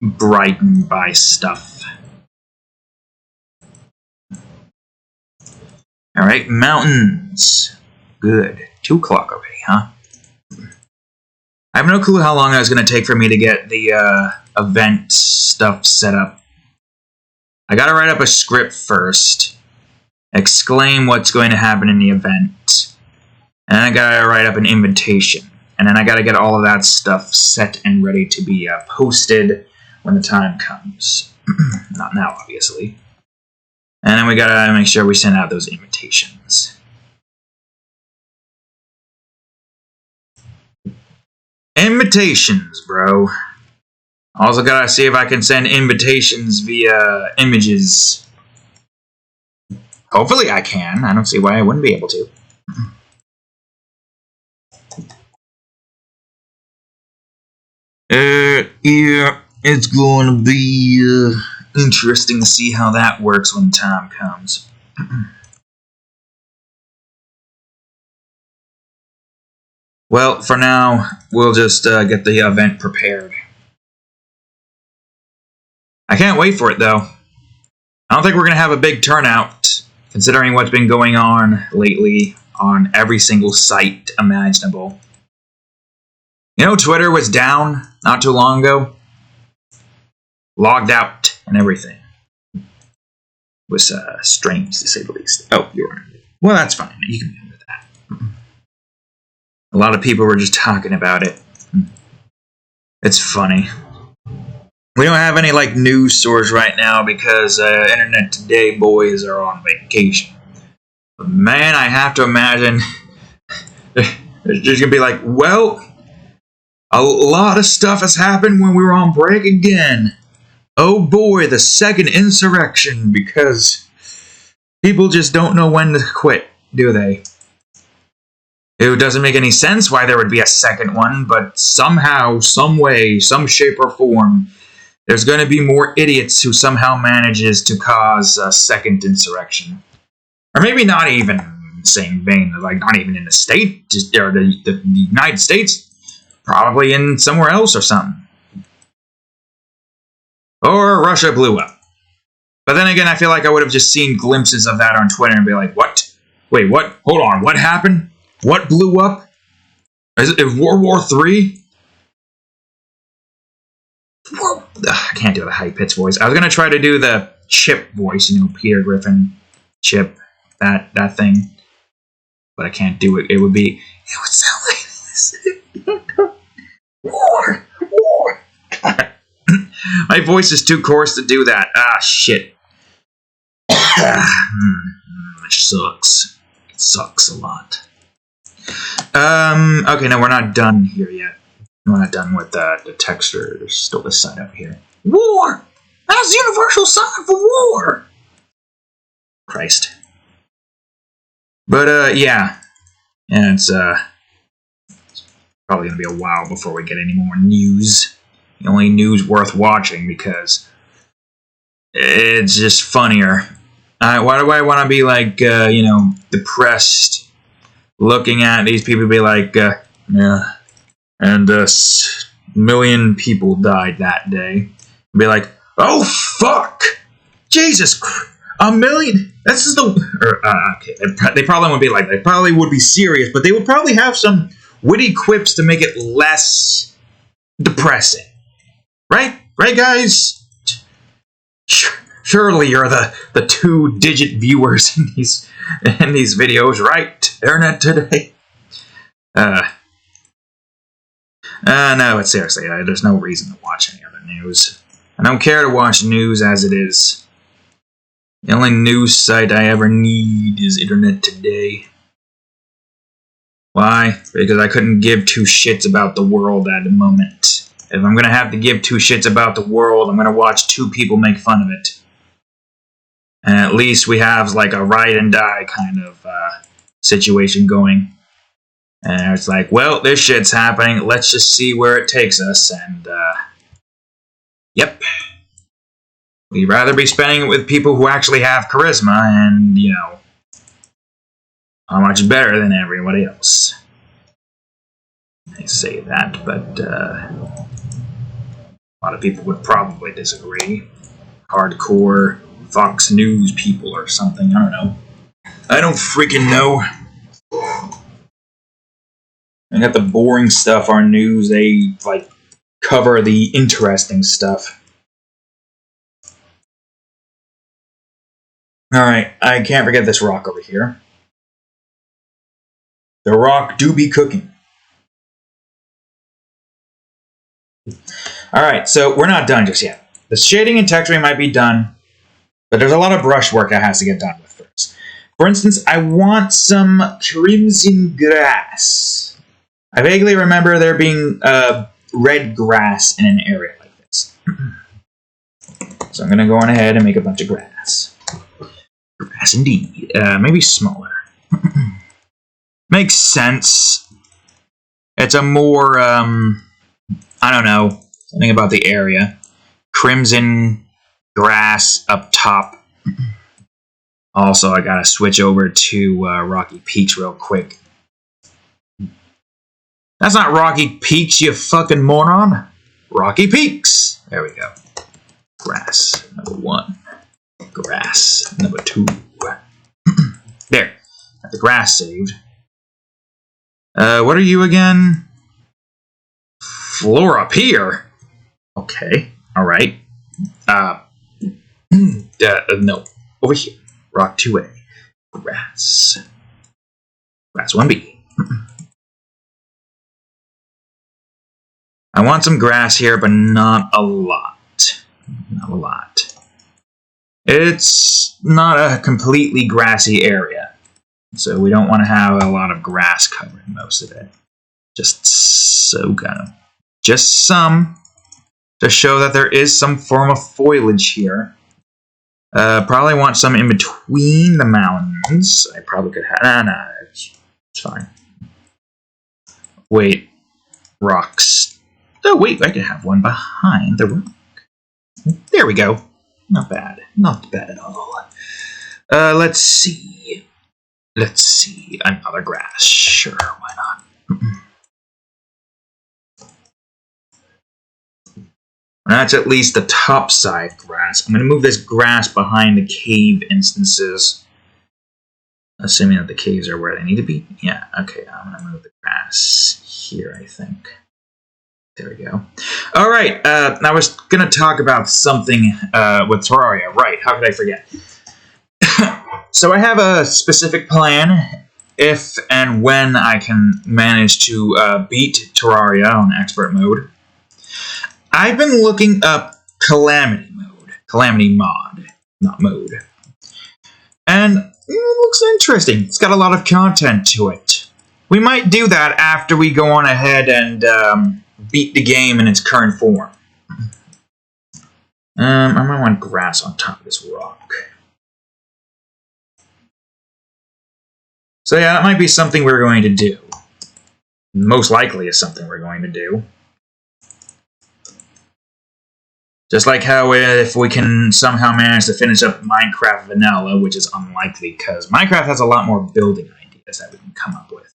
brightened by stuff. Alright, mountains. Good. 2 o'clock already, huh? I have no clue how long it was going to take for me to get the event stuff set up. I got to write up a script first. Exclaim what's going to happen in the event. And then I got to write up an invitation. And then I got to get all of that stuff set and ready to be posted when the time comes. Not now, obviously. And then we got to make sure we send out those invitations. Invitations, bro. Also gotta see if I can send invitations via images. Hopefully I can. I don't see why I wouldn't be able to. Yeah, it's going to be interesting to see how that works when the time comes. Well, for now, we'll just get the event prepared. I can't wait for it, though. I don't think we're going to have a big turnout, considering what's been going on lately on every single site imaginable. You know, Twitter was down not too long ago. Logged out and everything. It was strange, to say the least. Oh, you're right. Well, that's fine. You can be with that. A lot of people were just talking about it. It's funny. We don't have any like news source right now because Internet Today boys are on vacation. But man, I have to imagine there's just gonna be like, well, a lot of stuff has happened when we were on break again. Oh boy, the second insurrection, because people just don't know when to quit, do they? It doesn't make any sense why there would be a second one, but somehow, some way, some shape or form, there's going to be more idiots who somehow manages to cause a second insurrection. Or maybe not even in the same vein, like not even in the state, just or the United States, probably in somewhere else or something. Or Russia blew up. But then again, I feel like I would have just seen glimpses of that on Twitter and be like, what? Wait, what? Hold on, what happened? What blew up? Is it World War III? I can't do the high-pitched voice. I was going to try to do the Chip voice, you know, Peter Griffin, Chip, that thing. But I can't do it. It would sound like this. War! My voice is too coarse to do that. Ah, shit. It sucks. It sucks a lot. Okay, no, we're not done here yet. We're not done with the texture. There's still this side up here. War! That's the universal sign for war! Christ. But, yeah. And it's probably gonna be a while before we get any more news. The only news worth watching because it's just funnier. Why do I want to be like, depressed looking at these people be like, yeah, and a million people died that day. Be like, oh fuck, Jesus Christ, a million. This is okay. They probably would be like, they probably would be serious, but they would probably have some witty quips to make it less depressing, right? Right, guys? Surely you're the 2-digit viewers in these videos, right? Internet Today. No, but seriously, there's no reason to watch any other news. I don't care to watch news as it is. The only news site I ever need is Internet Today. Why? Because I couldn't give two shits about the world at the moment. If I'm gonna have to give two shits about the world, I'm gonna watch two people make fun of it. And at least we have like a ride and die kind of situation going. And it's like, well, this shit's happening. Let's just see where it takes us. And, yep. We'd rather be spending it with people who actually have charisma and, are much better than everybody else. I say that, but a lot of people would probably disagree. Hardcore Fox News people or something. I don't know. I don't freaking know. I got the boring stuff on news. They, cover the interesting stuff. Alright, I can't forget this rock over here. The rock do be cooking. Alright, so we're not done just yet. The shading and texturing might be done, but there's a lot of brush work that has to get done with first. For instance, I want some crimson grass. I vaguely remember there being red grass in an area like this. So I'm going to go on ahead and make a bunch of grass. grass indeed. Maybe smaller. Makes sense. It's a more, I don't know, something about the area. Crimson grass up top. Also, I gotta switch over to Rocky Peaks real quick. That's not Rocky Peaks, you fucking moron. Rocky Peaks. There we go. Grass, number 1. Grass, number 2. There. Got the grass saved. What are you again? Floor up here? Okay. Alright. No. Over here. Rock 2A. Grass. Grass 1B. I want some grass here, but not a lot. Not a lot. It's not a completely grassy area, so we don't want to have a lot of grass covering most of it. Just so kind of. Just some, to show that there is some form of foliage here. Probably want some in between the mountains. I probably could have. Nah, it's fine. Wait, rocks. Oh, wait, I could have one behind the rock. There we go. Not bad. Not bad at all. Let's see. Let's see. Another grass. Sure, why not? That's at least the top side grass. I'm going to move this grass behind the cave instances. Assuming that the caves are where they need to be. Yeah, okay. I'm going to move the grass here, I think. There we go. All right. I was going to talk about something with Terraria. Right. How could I forget? So I have a specific plan if and when I can manage to beat Terraria on expert mode. I've been looking up Calamity mode. Calamity mod. Not mode. And it looks interesting. It's got a lot of content to it. We might do that after we go on ahead and beat the game in its current form. I might want grass on top of this rock. So yeah, that might be something we're going to do. Most likely is something we're going to do. Just like how if we can somehow manage to finish up Minecraft Vanilla, which is unlikely because Minecraft has a lot more building ideas that we can come up with.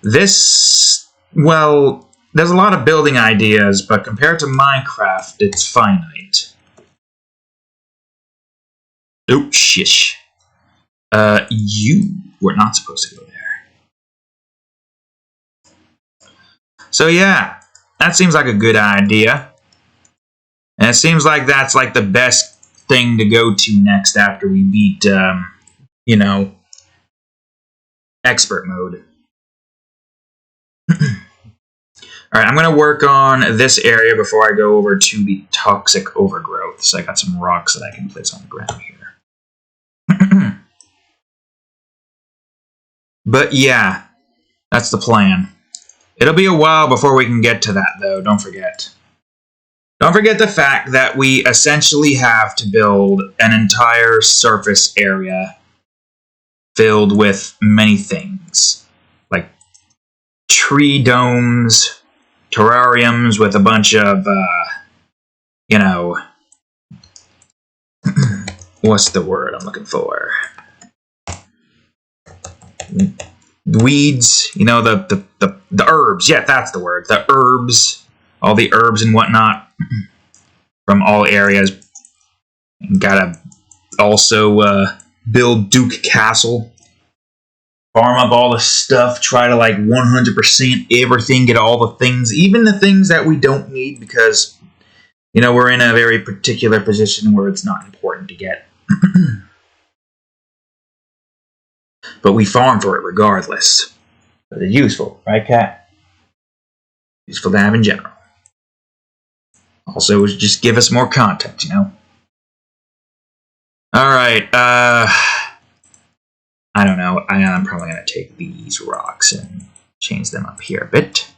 This, well, there's a lot of building ideas, but compared to Minecraft, it's finite. Oh, shish. You were not supposed to go there. So yeah, that seems like a good idea. And it seems like that's like the best thing to go to next after we beat, you know, expert mode. Alright, I'm going to work on this area before I go over to the toxic overgrowth. So I got some rocks that I can place on the ground here. But yeah, that's the plan. It'll be a while before we can get to that, though, don't forget. Don't forget the fact that we essentially have to build an entire surface area filled with many things. Like tree domes, terrariums with a bunch of, you know, what's the word I'm looking for? Weeds, you know, the herbs. Yeah, that's the word. The herbs, all the herbs and whatnot from all areas. Gotta also build Duke Castle. Farm up all the stuff. Try to like 100% everything. Get all the things, even the things that we don't need because, you know, we're in a very particular position where it's not important to get. But we farm for it regardless. But it's useful, right, Cat? Useful to have in general. Also, just give us more content, you know? Alright, I don't know. I'm probably going to take these rocks and change them up here a bit.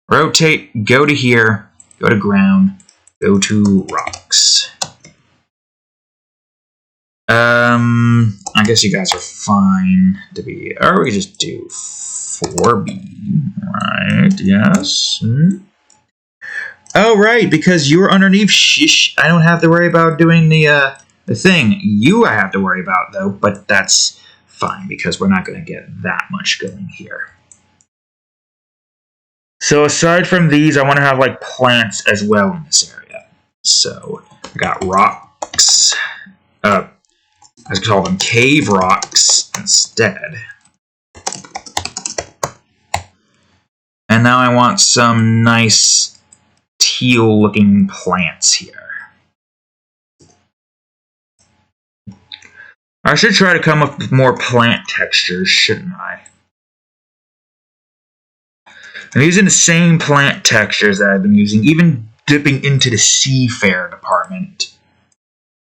Rotate, go to here, go to ground, go to rocks. I guess you guys are fine to be, or we just do 4B, right? Yes. Oh, right, because you're underneath. Shish, I don't have to worry about doing the thing. I have to worry about though, but that's fine because we're not going to get that much going here. So aside from these, I want to have like plants as well in this area. So I got rocks. I call them cave rocks instead. And now I want some nice teal-looking plants here. I should try to come up with more plant textures, shouldn't I? I'm using the same plant textures that I've been using, even dipping into the seafarer department.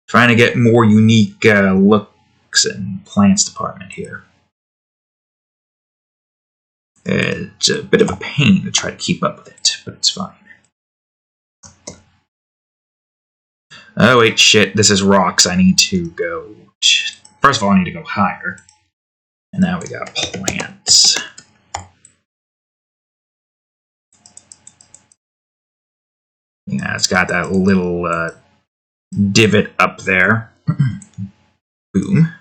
Trying to get more unique looks in plants department here. It's a bit of a pain to try to keep up with it, but it's fine. Oh wait, shit, this is rocks. I need to go... First of all, I need to go higher. And now we got plants. Yeah, it's got that little divot up there. Boom.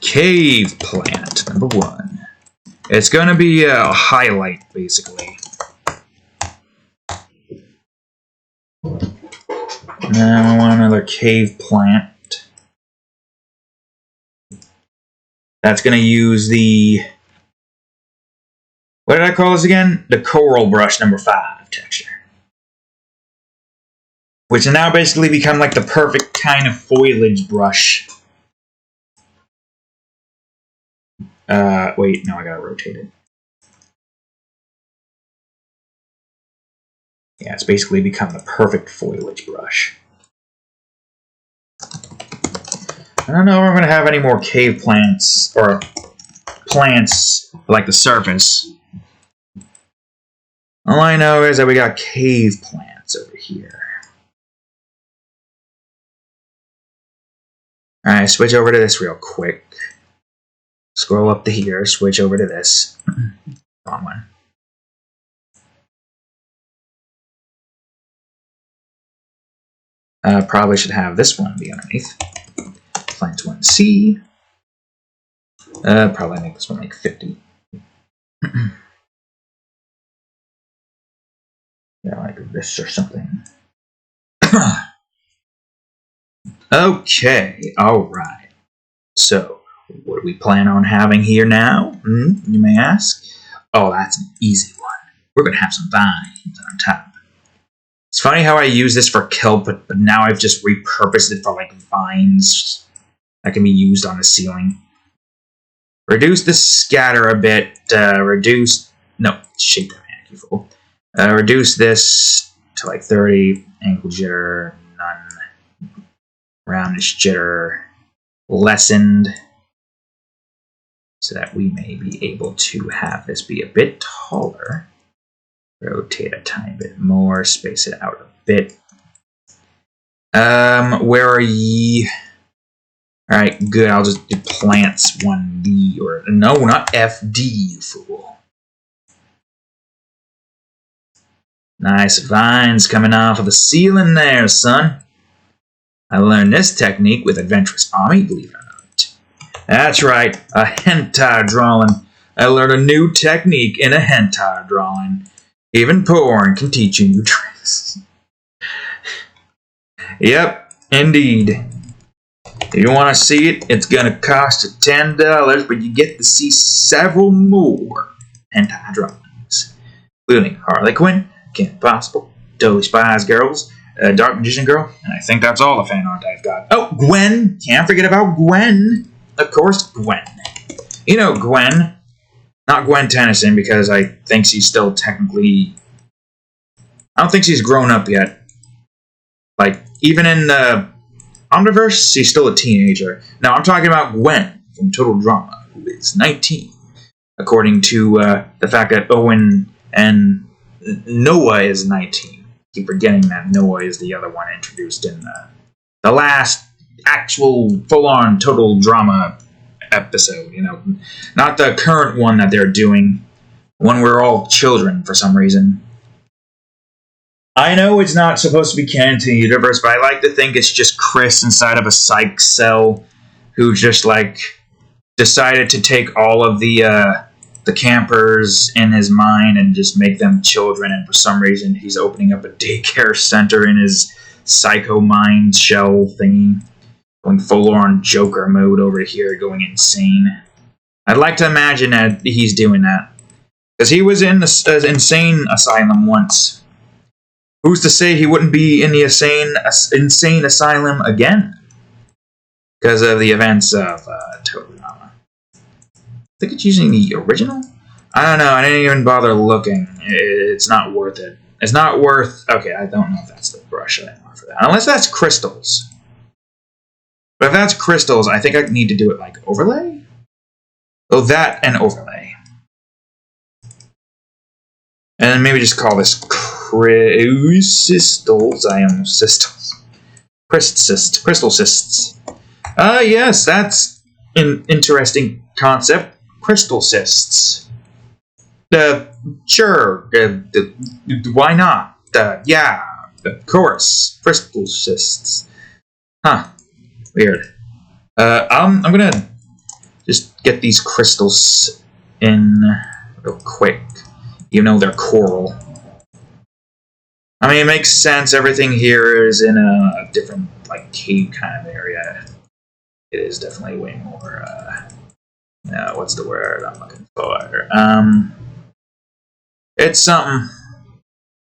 Cave plant, number 1. It's going to be a highlight, basically. Now I want another cave plant. That's going to use the... What did I call this again? The coral brush number 5 texture. Which will now basically become like the perfect kind of foliage brush. Wait, no, I gotta rotate it. Yeah, it's basically become the perfect foliage brush. I don't know if I'm gonna have any more cave plants, or plants like the surface. All I know is that we got cave plants over here. Alright, switch over to this real quick. Scroll up to here, switch over to this. Wrong one. Probably should have this one be underneath. Plant 1C. Probably make this one like 50. Yeah, like this or something. Okay, alright. So, what do we plan on having here now? You may ask. Oh, that's an easy one. We're going to have some vines on top. It's funny how I use this for kelp, but now I've just repurposed it for like vines that can be used on the ceiling. Reduce the scatter a bit. No, shape that man, you fool. Reduce this to like 30. Angle jitter, none. Roundish jitter, lessened. So that we may be able to have this be a bit taller. Rotate a tiny bit more, space it out a bit. Where are ye? Alright, good, I'll just do plants 1D, or no, not FD, you fool. Nice vines coming off of the ceiling there, son. I learned this technique with Adventurous Army, believe it or not. That's right, a hentai drawing. I learned a new technique in a hentai drawing. Even porn can teach you new tricks. Yep, indeed. If you want to see it, it's going to cost you $10, but you get to see several more hentai drawings, including Harley Quinn, Kim Possible, Totally Spies Girls, Dark Magician Girl, and I think that's all the fan art I've got. Oh, Gwen! Can't forget about Gwen! Of course, Gwen. You know Gwen. Not Gwen Tennyson, because I think she's still technically... I don't think she's grown up yet. Like, even in the Omniverse, she's still a teenager. Now, I'm talking about Gwen from Total Drama, who is 19. According to the fact that Owen and Noah is 19. I keep forgetting that Noah is the other one introduced in the last actual full-on total drama episode, you know, not the current one that they're doing, when we're all children for some reason. I know it's not supposed to be canon to the universe, but I like to think it's just Chris inside of a psych cell who just, like, decided to take all of the campers in his mind and just make them children, and for some reason he's opening up a daycare center in his psycho mind shell thingy. Going full-on Joker mode over here, going insane. I'd like to imagine that he's doing that. Because he was in the insane asylum once. Who's to say he wouldn't be in the insane asylum again? Because of the events of Total Drama. I think it's using the original? I don't know, I didn't even bother looking. It's not worth it. It's not worth... Okay, I don't know if that's the brush I want for that. Unless that's crystals. But if that's crystals, I think I need to do it like overlay? Oh, that and overlay. And then maybe just call this crystals. I almost crystals. Crystal cysts. Yes, that's an interesting concept. Crystal cysts. Sure. Why not? Yeah, of course. Crystal cysts. Huh. Weird. I'm gonna just get these crystals in real quick. You know they're coral. I mean, it makes sense. Everything here is in a different, like, cave kind of area. It is definitely way more, what's the word I'm looking for? It's something.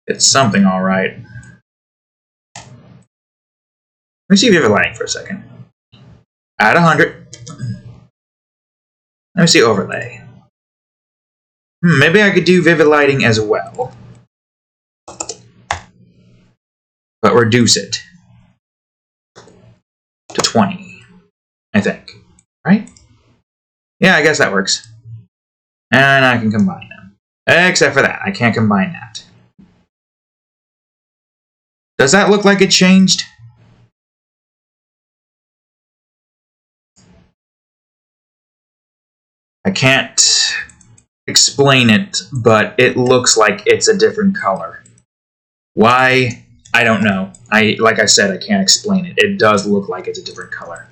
It's something, alright. Let me see vivid lighting for a second. Add 100. Let me see overlay. Maybe I could do vivid lighting as well. But reduce it to 20, I think. Right? Yeah, I guess that works. And I can combine them. Except for that, I can't combine that. Does that look like it changed? I can't explain it, but it looks like it's a different color. Why? I don't know. Like I said, I can't explain it. It does look like it's a different color.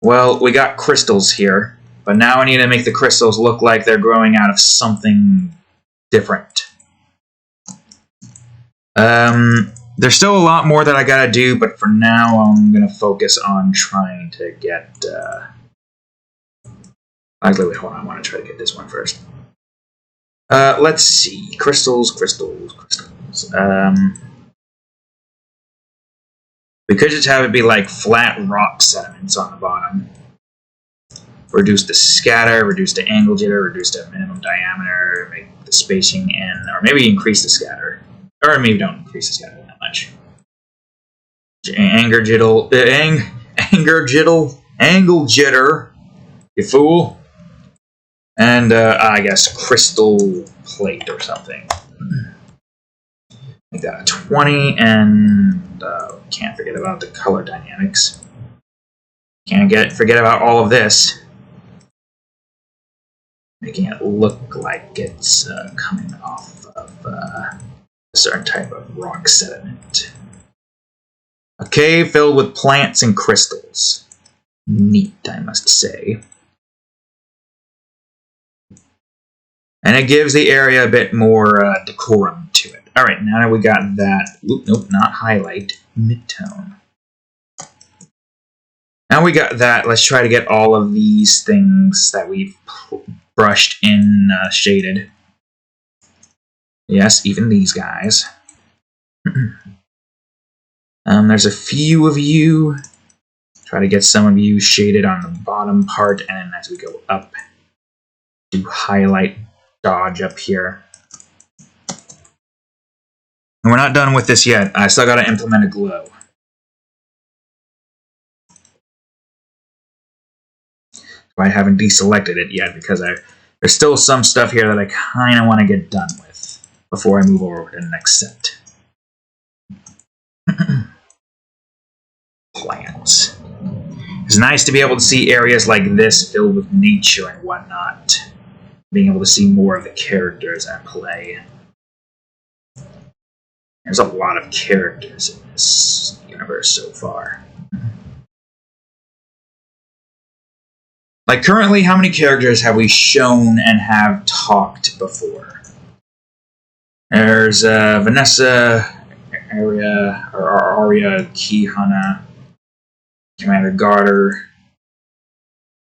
Well, we got crystals here, but now I need to make the crystals look like they're growing out of something different. There's still a lot more that I gotta do, but for now I'm gonna focus on trying to get, Actually, wait, hold on, I want to try to get this one first. Let's see. Crystals. We could just have it be like flat rock sediments on the bottom. Reduce the scatter, reduce the angle jitter, reduce the minimum diameter, make the spacing in, or maybe increase the scatter. Or maybe don't increase the scatter that much. Angle jitter, you fool. And, I guess crystal plate or something. Make that a 20, and can't forget about the color dynamics. Can't forget about all of this. Making it look like it's coming off of a certain type of rock sediment. A cave filled with plants and crystals. Neat, I must say. And it gives the area a bit more decorum to it. Alright, now that we got that... Oop, nope, not highlight. Midtone. Now we got that, let's try to get all of these things that we've brushed in shaded. Yes, even these guys. There's a few of you. Try to get some of you shaded on the bottom part, and as we go up, do highlight dodge up here. And we're not done with this yet. I still got to implement a glow. I haven't deselected it yet because there's still some stuff here that I kind of want to get done with before I move over to the next set. plants. It's nice to be able to see areas like this filled with nature and whatnot. Being able to see more of the characters at play. There's a lot of characters in this universe so far. Like, currently, how many characters have we shown and have talked before? There's Vanessa, Arya, Kihana, Commander Garter.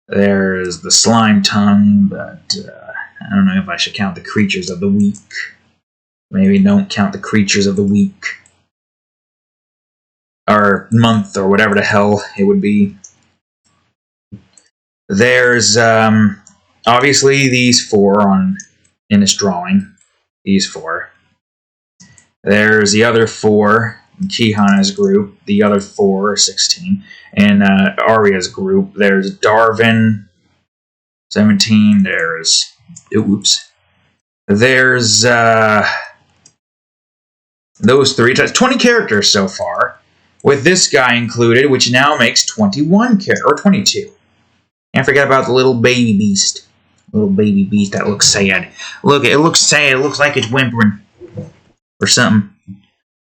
There's the Slime Tongue, but I don't know if I should count the Creatures of the Week. Maybe don't count the Creatures of the Week. Or month, or whatever the hell it would be. There's obviously these four in this drawing. These four. There's the other four in Kihana's group. The other four, 16. In Arya's group, there's Darvin, 17. There's... Oops. There's those three. That's 20 characters so far. With this guy included, which now makes 21 characters. Or 22. Can't forget about the little baby beast. Little baby beast that looks sad. Look, it looks sad. It looks like it's whimpering. Or something.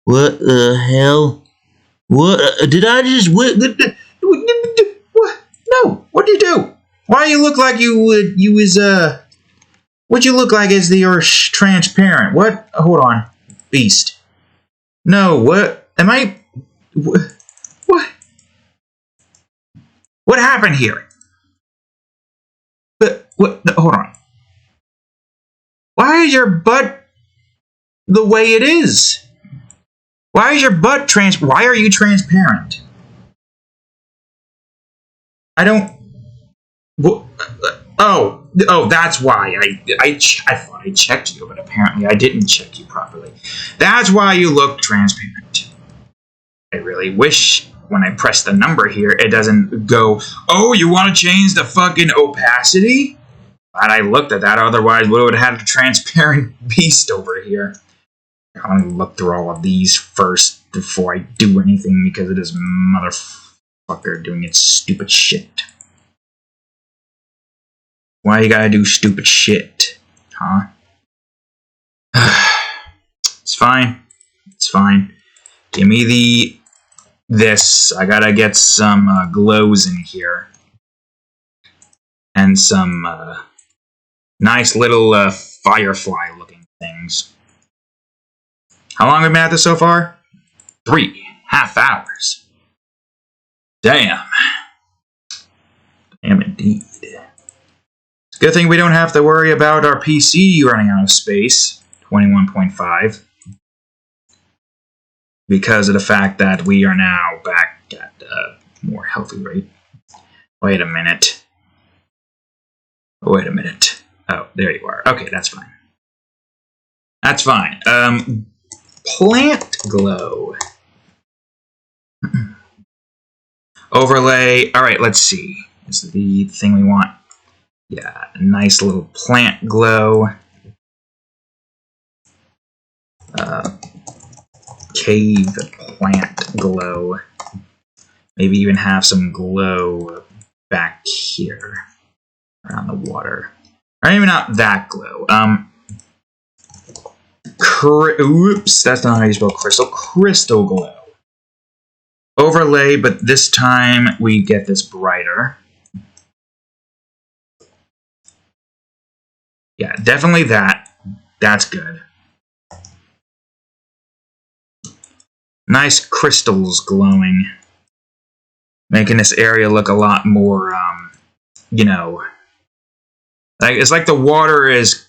What the hell? What? Did I just... What? No. What'd you do? Why you look like you was, What'd you look like as you're transparent? What? Hold on. Beast. No, what? Am I... What? What happened here? What? No, hold on. Why is your butt the way it is? Why is your butt Why are you transparent? I don't... Oh, that's why. I thought I checked you, but apparently I didn't check you properly. That's why you look transparent. I really wish when I press the number here, it doesn't go, oh, you want to change the fucking opacity? Glad I looked at that, otherwise we would have had a transparent beast over here. I want to look through all of these first before I do anything, because it is motherfucker doing its stupid shit. Why you gotta do stupid shit? Huh? It's fine. It's fine. Give me this. I gotta get some glows in here. And some nice little firefly looking things. How long have we been at this so far? 3.5 hours. Damn. Damn indeed. It's a good thing we don't have to worry about our PC running out of space. 21.5. Because of the fact that we are now back at a more healthy rate. Wait a minute. Wait a minute. Oh, there you are. Okay, that's fine. That's fine. Plant glow. Overlay. Alright, let's see. This is the thing we want. Yeah, a nice little plant glow. Cave plant glow. Maybe even have some glow back here. Around the water. Or maybe not that glow. Oops, that's not how you spell crystal. Crystal glow. Overlay, but this time we get this brighter. Yeah, definitely that. That's good. Nice crystals glowing. Making this area look a lot more, you know... Like, it's like the water is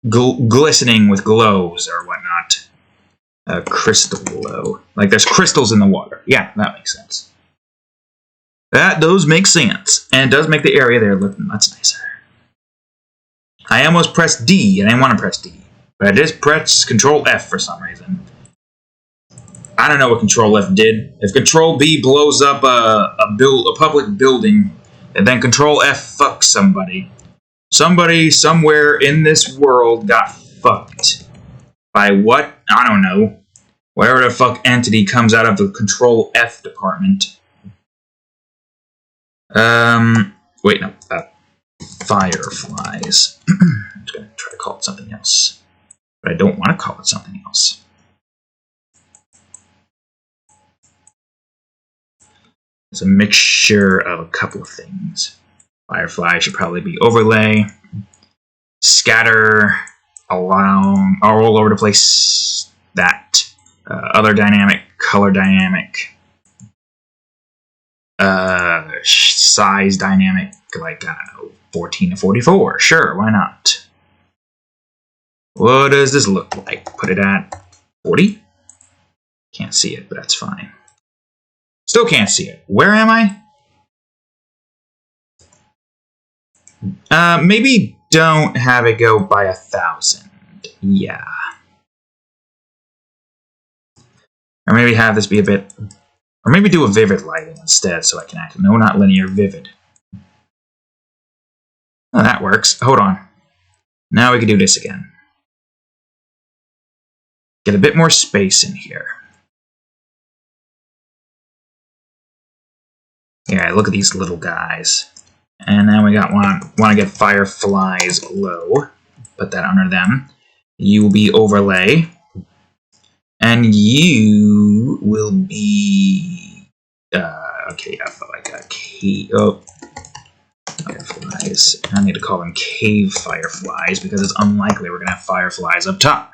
glistening with glows or whatnot. Crystal glow. Like there's crystals in the water. Yeah, that makes sense. That does make sense. And it does make the area there look much nicer. I almost pressed D. I didn't want to press D. But I just pressed Control F for some reason. I don't know what Control F did. If Control B blows up a public building, and then Control F fucks somebody. Somebody somewhere in this world got fucked. By what? I don't know. Whatever the fuck entity comes out of the Control F department. Wait, no. Fireflies. I'm just gonna try to call it something else. But I don't want to call it something else. It's a mixture of a couple of things. Firefly should probably be overlay. Scatter along all over the place. That. Other dynamic, color dynamic. Size dynamic, like, I don't know, 14 to 44. Sure, why not? What does this look like? Put it at 40? Can't see it, but that's fine. Still can't see it. Where am I? Maybe don't have it go by 1,000. Yeah. Or maybe have this be a bit... Or maybe do a vivid lighting instead so I can act... No, not linear, vivid. Oh, that works. Hold on. Now we can do this again. Get a bit more space in here. Yeah, look at these little guys. And then we got want to get fireflies low. Put that under them. You will be overlay. And you will be... okay, I felt like a cave... Oh. Fireflies. I need to call them cave fireflies because it's unlikely we're going to have fireflies up top.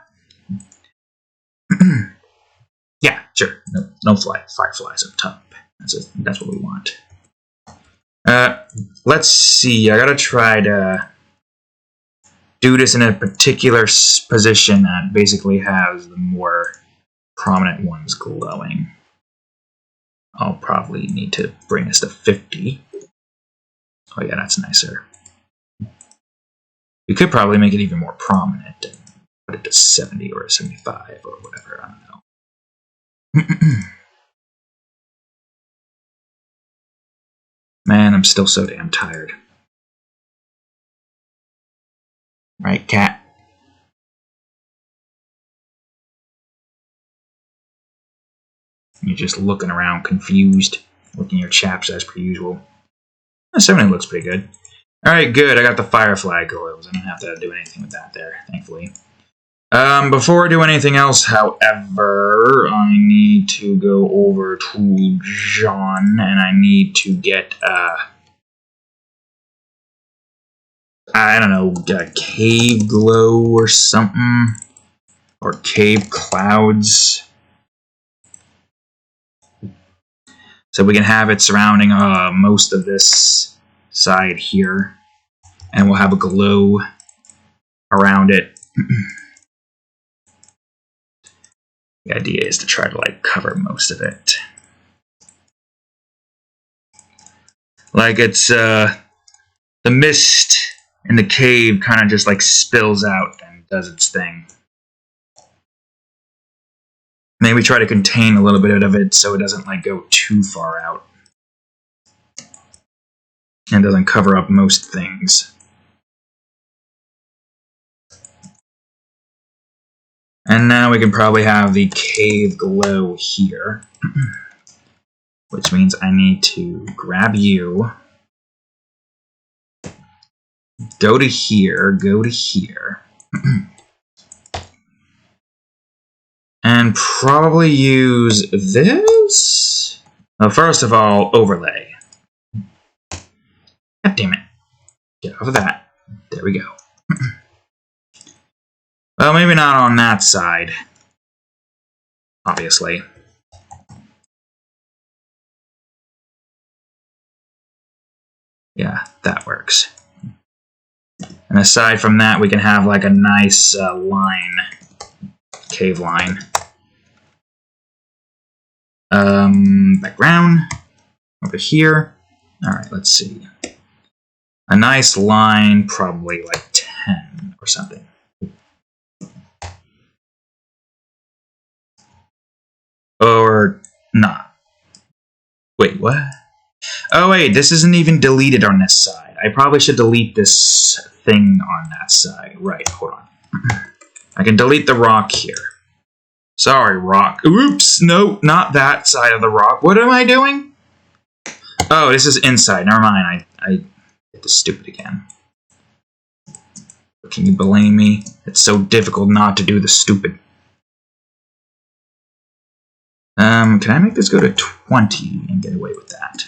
Yeah, sure. No fireflies up top. That's what we want. Let's see. I gotta try to do this in a particular position that basically has the more prominent ones glowing. I'll probably need to bring this to 50. Oh yeah, that's nicer. You could probably make it even more prominent and put it to 70 or 75 or whatever. I don't know. Man, I'm still so damn tired. Right, cat? You're just looking around confused, looking your chaps as per usual. 70 looks pretty good. Alright, good. I got the firefly coils. I don't have to do anything with that there, thankfully. Before I do anything else, however, I need to go over to John, and I need to get, I don't know, a cave glow or something, or cave clouds. So we can have it surrounding most of this side here, and we'll have a glow around it. The idea is to try to like cover most of it. Like it's the mist in the cave kind of just like spills out and does its thing. Maybe try to contain a little bit of it so it doesn't like go too far out. And doesn't cover up most things. And now we can probably have the cave glow here. Which means I need to grab you. Go to here, go to here. And probably use this? Well, first of all, overlay. God damn it. Get off of that. There we go. Well, maybe not on that side. Obviously. Yeah, that works. And aside from that, we can have like a nice line. Cave line. Background. Over here. Alright, let's see. A nice line, probably like 10 or something. Or not. Wait, what? Oh wait, this isn't even deleted on this side. I probably should delete this thing on that side. Right, hold on. I can delete the rock here. Sorry, rock. Oops, no, not that side of the rock. What am I doing? Oh, this is inside. Never mind. I did this stupid again. Can you blame me? It's so difficult not to do the stupid. Can I make this go to 20 and get away with that?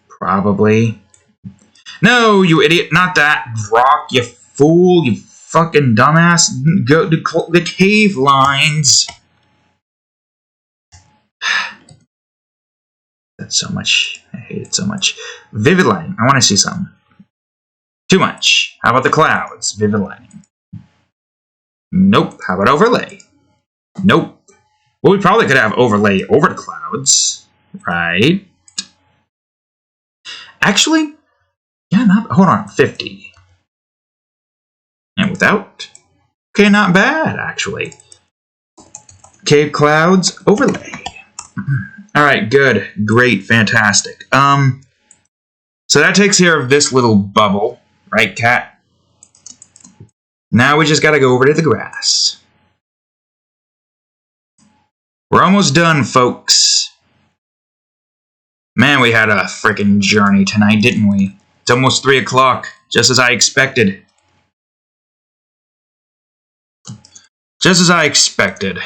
Probably. No, you idiot! Not that rock, you fool! You fucking dumbass! Go to the cave lines. That's so much. I hate it so much. Vivid lighting. I want to see something. Too much. How about the clouds? Vivid lighting. Nope. How about overlay? Nope. Well, we probably could have overlay over the clouds, right? Actually, yeah, hold on, 50. And without? Okay, not bad, actually. Cave clouds, overlay. Alright, good, great, fantastic. So that takes care of this little bubble, right, cat? Now we just gotta go over to the grass. We're almost done, folks. Man, we had a freaking journey tonight, didn't we? It's almost 3 o'clock, just as I expected. Just as I expected.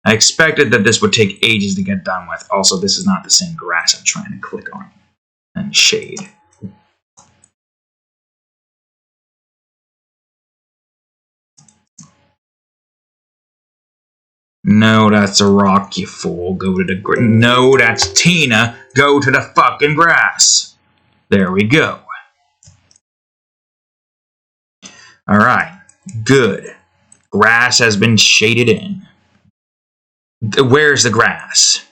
I expected that this would take ages to get done with. Also, this is not the same grass I'm trying to click on. And shade. No, that's a rock, you fool. Go to the no, that's Tina. Go to the fucking grass. There we go. Alright, good. Grass has been shaded in. Where's the grass?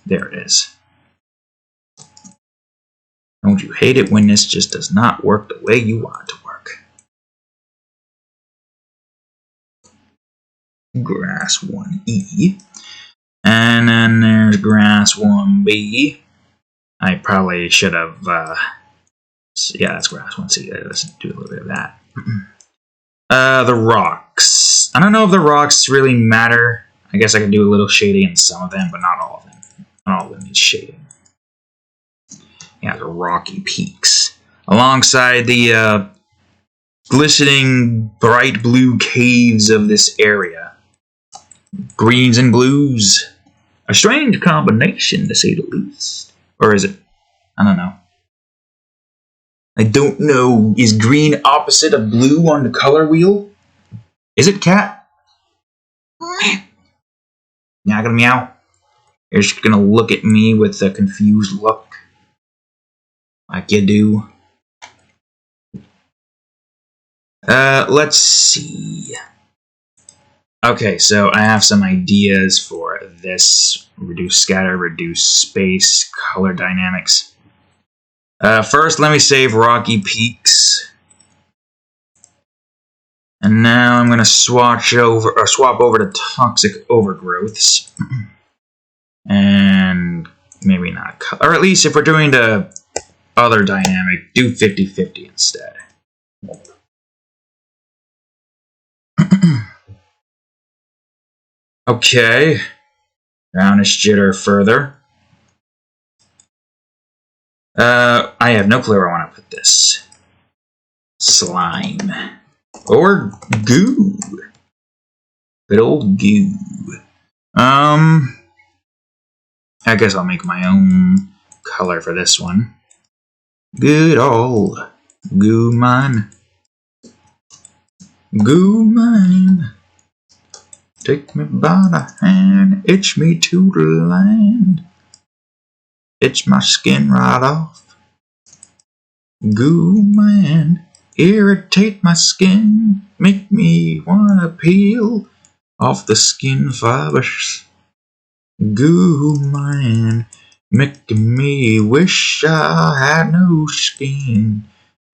There it is. Don't you hate it when this just does not work the way you want it to work? Grass 1E. And then there's grass 1B. I probably should have, yeah, that's grass 1C. Let's do a little bit of that. The rocks. I don't know if the rocks really matter. I guess I could do a little shading in some of them, but not all of them. Not all of them need shading. Yeah, the rocky peaks. Alongside the glistening bright blue caves of this area. Greens and blues. A strange combination, to say the least. Or is it? I don't know. I don't know. Is green opposite of blue on the color wheel? Is it, cat? Not gonna meow. You're just gonna look at me with a confused look. Like you do. Let's see. Okay, so I have some ideas for this. Reduce scatter, reduce space, color dynamics. First, let me save Rocky Peaks. And now I'm going to swap over to Toxic Overgrowths. And maybe not, or at least if we're doing the other dynamic, do 50-50 instead. Okay. Brownish jitter further. I have no clue where I want to put this. Slime. Or goo. Good old goo. I guess I'll make my own color for this one. Good old goo mine. Goo mine. Take me by the hand, itch me to the land. Itch my skin right off. Goo man, irritate my skin. Make me wanna peel off the skin fibers. Goo man, making me wish I had no skin.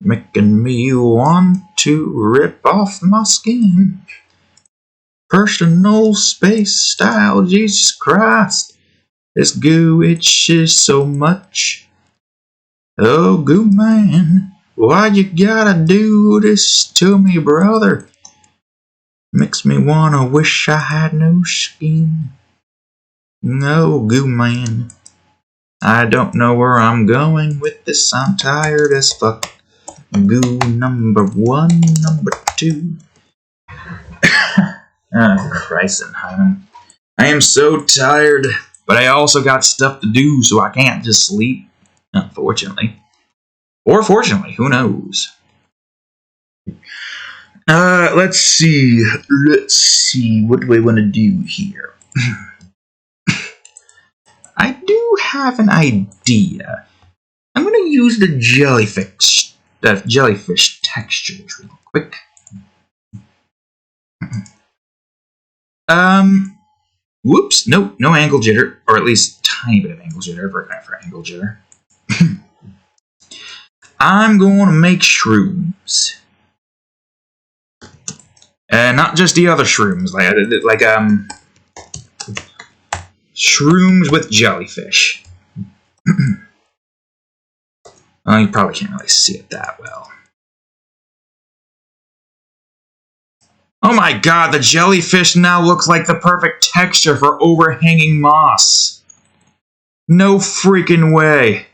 Making me want to rip off my skin. Personal space style, Jesus Christ. This goo itches so much. Oh, good man, why you gotta do this to me, brother? Makes me wanna wish I had no skin. No, good man. I don't know where I'm going with this. I'm tired as fuck. Goo number 1, number 2. Oh, Christ in heaven. I am so tired, but I also got stuff to do, so I can't just sleep. Unfortunately. Or fortunately, who knows? Let's see. What do I want to do here? I do have an idea. I'm going to use the jellyfish textures real quick. Whoops, nope, no angle jitter, or at least a tiny bit of angle jitter for angle jitter. I'm going to make shrooms. Not just the other shrooms, like shrooms with jellyfish. Well, you probably can't really see it that well. Oh my god, the jellyfish now looks like the perfect texture for overhanging moss. No freaking way.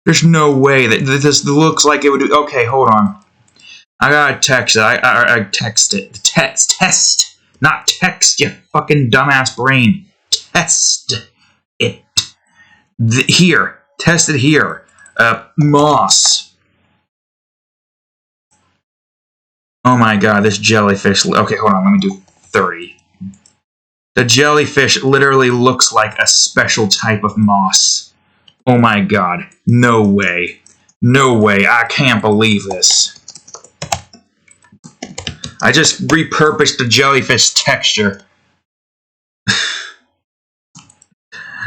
There's no way that this looks like it would do. Okay, hold on. I gotta text it. I text it. Test. Not text, you fucking dumbass brain. Test it. Here. Test it here. Moss. Oh my god, this jellyfish. Okay, hold on. Let me do 30. The jellyfish literally looks like a special type of moss. Oh my god. No way. No way. I can't believe this. I just repurposed the jellyfish texture.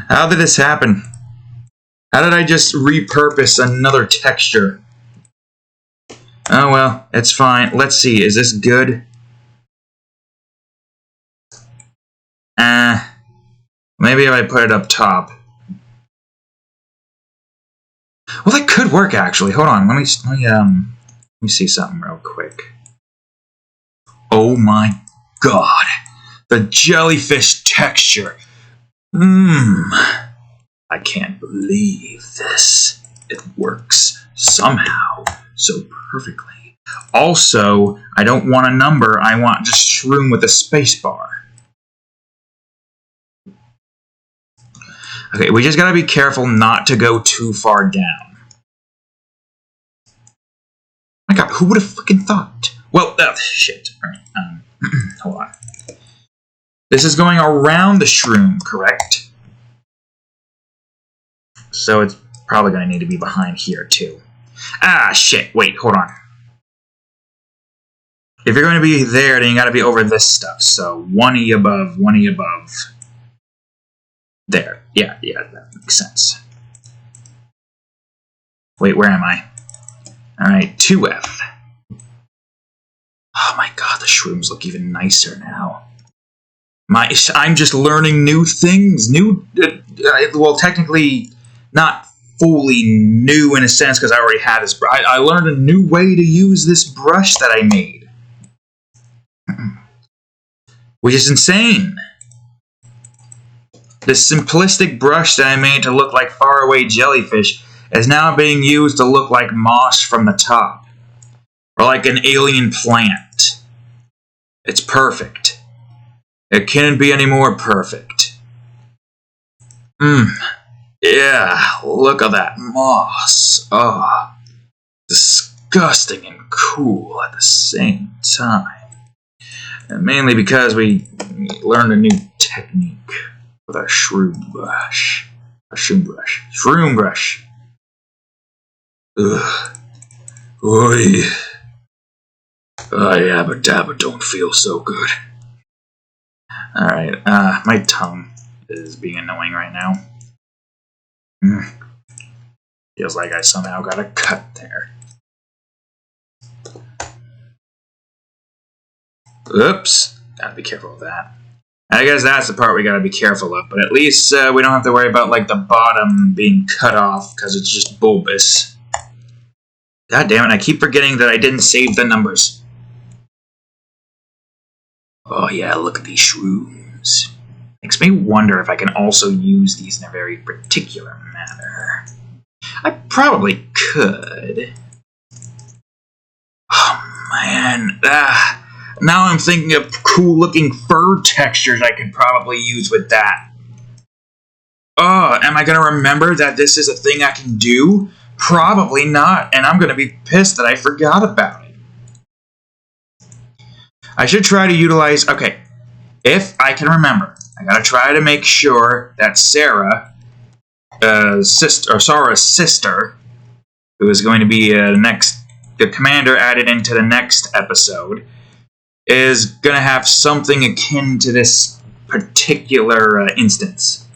How did this happen? How did I just repurpose another texture? Oh well, it's fine. Let's see, is this good? Maybe if I put it up top. Well, that could work actually. Hold on, let me see something real quick. Oh my god. The jellyfish texture. I can't believe this. It works somehow so perfectly. Also, I don't want a number. I want just shroom with a space bar. Okay, we just gotta be careful not to go too far down. My god, who would have freaking thought? Well, shit. Alright, hold on. This is going around the shroom, correct? So it's probably going to need to be behind here, too. Ah, shit. Wait, hold on. If you're going to be there, then you got to be over this stuff. So, 1E above, 1E above. There. Yeah, that makes sense. Wait, where am I? Alright, 2F. Oh my god, the shrooms look even nicer now. I'm just learning new things. Well, technically, not fully new in a sense because I already had this. I learned a new way to use this brush that I made, which is insane. This simplistic brush that I made to look like faraway jellyfish is now being used to look like moss from the top, or like an alien plant. It's perfect. It can't be any more perfect. Yeah, look at that moss. Oh, disgusting and cool at the same time. And mainly because we learned a new technique with our shroom brush. Shroom brush. Ugh. Oy. Yabba dabba don't feel so good. Alright, my tongue is being annoying right now. Feels like I somehow got a cut there. Oops. Gotta be careful of that. I guess that's the part we gotta be careful of, but at least we don't have to worry about, like, the bottom being cut off, because it's just bulbous. God damn it, I keep forgetting that I didn't save the numbers. Oh yeah, look at these shrooms. Makes me wonder if I can also use these in a very particular manner. I probably could. Oh man, now I'm thinking of cool looking fur textures I could probably use with that. Oh, am I going to remember that this is a thing I can do? Probably not, and I'm going to be pissed that I forgot about it. I should try to utilize... Okay, if I can remember, I got to try to make sure that Sarah's sister, who is going to be the commander added into the next episode, is going to have something akin to this particular instance.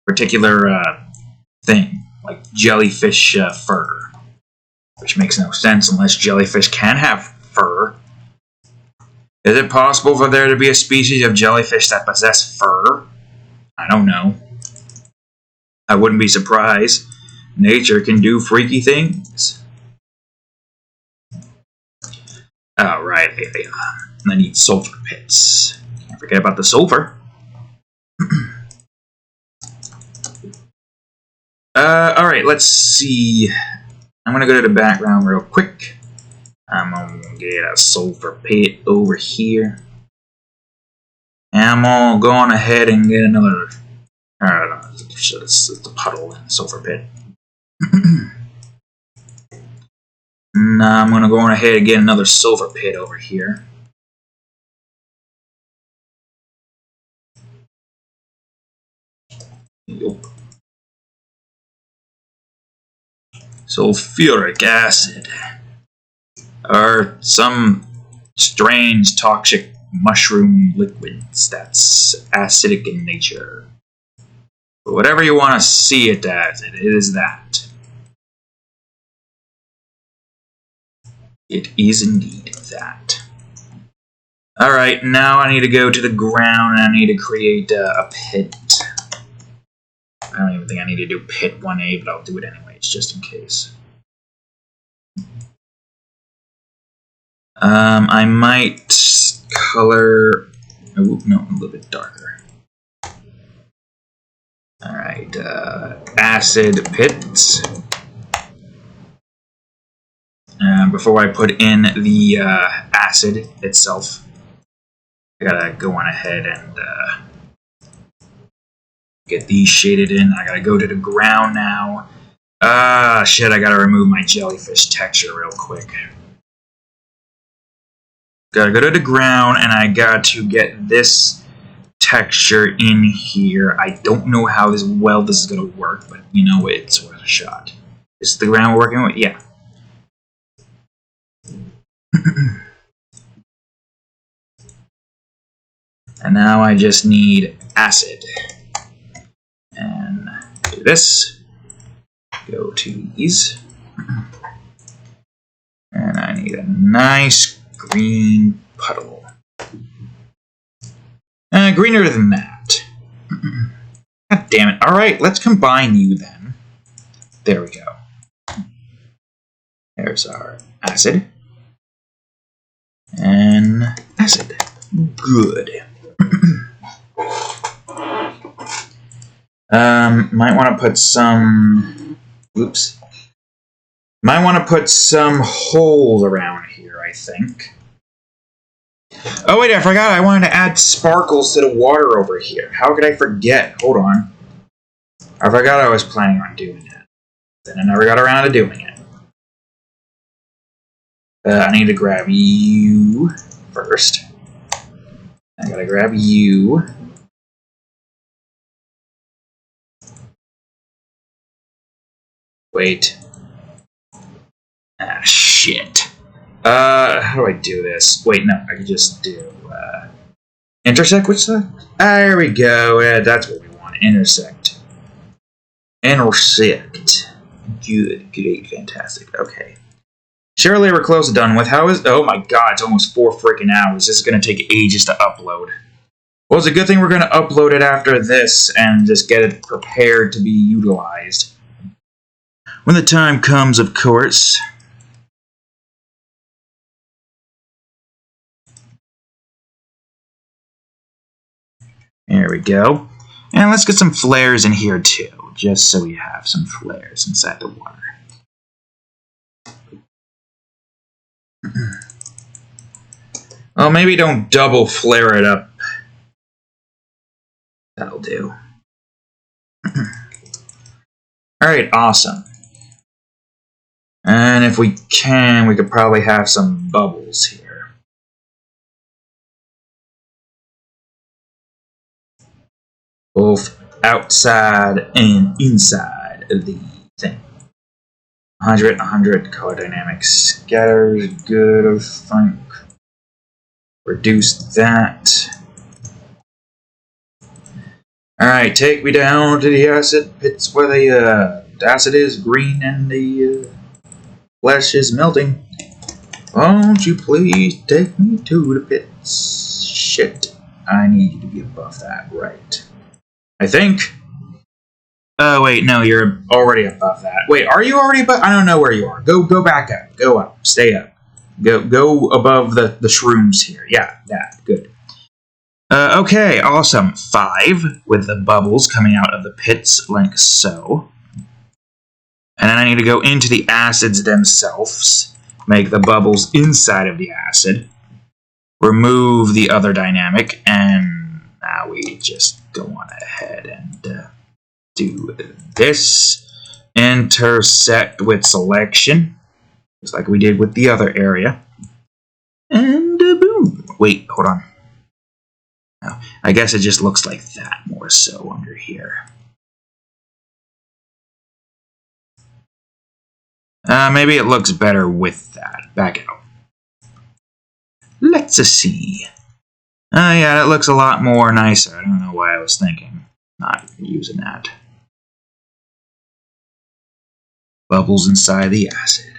Particular thing. Like jellyfish fur. Which makes no sense unless jellyfish can have fur. Is it possible for there to be a species of jellyfish that possess fur? I don't know. I wouldn't be surprised. Nature can do freaky things. Oh, right. I need sulfur pits. Can't forget about the sulfur. Alright, let's see. I'm gonna go to the background real quick. I'm gonna get a sulfur pit over here. And I'm gonna go on ahead and get another... I don't know, it's the puddle in the sulfur pit. Now I'm gonna go on ahead and get another sulfur pit over here. Yup. Sulfuric acid. Or some strange toxic mushroom liquids that's acidic in nature. But whatever you want to see it as, it is that. It is indeed that. Alright, now I need to go to the ground and I need to create a pit. I don't even think I need to do pit 1A, but I'll do it anyways, just in case. I might color... Oh, no, a little bit darker. Alright, acid pits. Before I put in the acid itself, I gotta go on ahead and get these shaded in. I gotta go to the ground now. Shit, I gotta remove my jellyfish texture real quick. Gotta go to the ground, and I got to get this texture in here. I don't know how this is gonna work, but you know it's worth a shot. Is the ground we're working with? Yeah. And now I just need acid. And do this. Go to these. And I need a nice green puddle. Greener than that. God damn it. Alright, let's combine you then. There we go. There's our acid. And acid. Good. Might want to put some... Oops. Might want to put some holes around here, I think. Oh wait, I forgot. I wanted to add sparkles to the water over here. How could I forget? Hold on. I forgot I was planning on doing that. Then I never got around to doing it. I need to grab you first. I gotta grab you. Wait. Ah, shit. How do I do this? Wait, no, I can just do, intersect with stuff? There we go. That's what we want. Intersect. Intersect. Good, great, fantastic. Okay. Surely we're close to done with. How is... Oh my god, it's almost 4 freaking hours. This is gonna take ages to upload. Well, it's a good thing we're going to upload it after this and just get it prepared to be utilized. When the time comes, of course. There we go. And let's get some flares in here too, just so we have some flares inside the water. Well, maybe don't double flare it up. That'll do. Alright, awesome. And if we can, we could probably have some bubbles here. Both outside and inside of the thing. 100, color dynamics. Scatter is good, I think. Reduce that. Alright, take me down to the acid pits where the acid is green and the flesh is melting. Won't you please take me to the pits? Shit, I need you to be above that, right? I think. Oh, wait, no, you're already above that. Wait, are you already above? I don't know where you are. Go back up. Go up. Stay up. Go above the shrooms here. Yeah, good. Okay, awesome. 5 with the bubbles coming out of the pits like so. And then I need to go into the acids themselves, make the bubbles inside of the acid, remove the other dynamic, and now we just go on ahead and do this. Intersect with selection, just like we did with the other area. And boom. Wait, hold on. No, I guess it just looks like that more so under here. Maybe it looks better with that. Back out. Let's see. Yeah, that looks a lot more nicer. I don't know why I was thinking not using that. Bubbles inside the acid.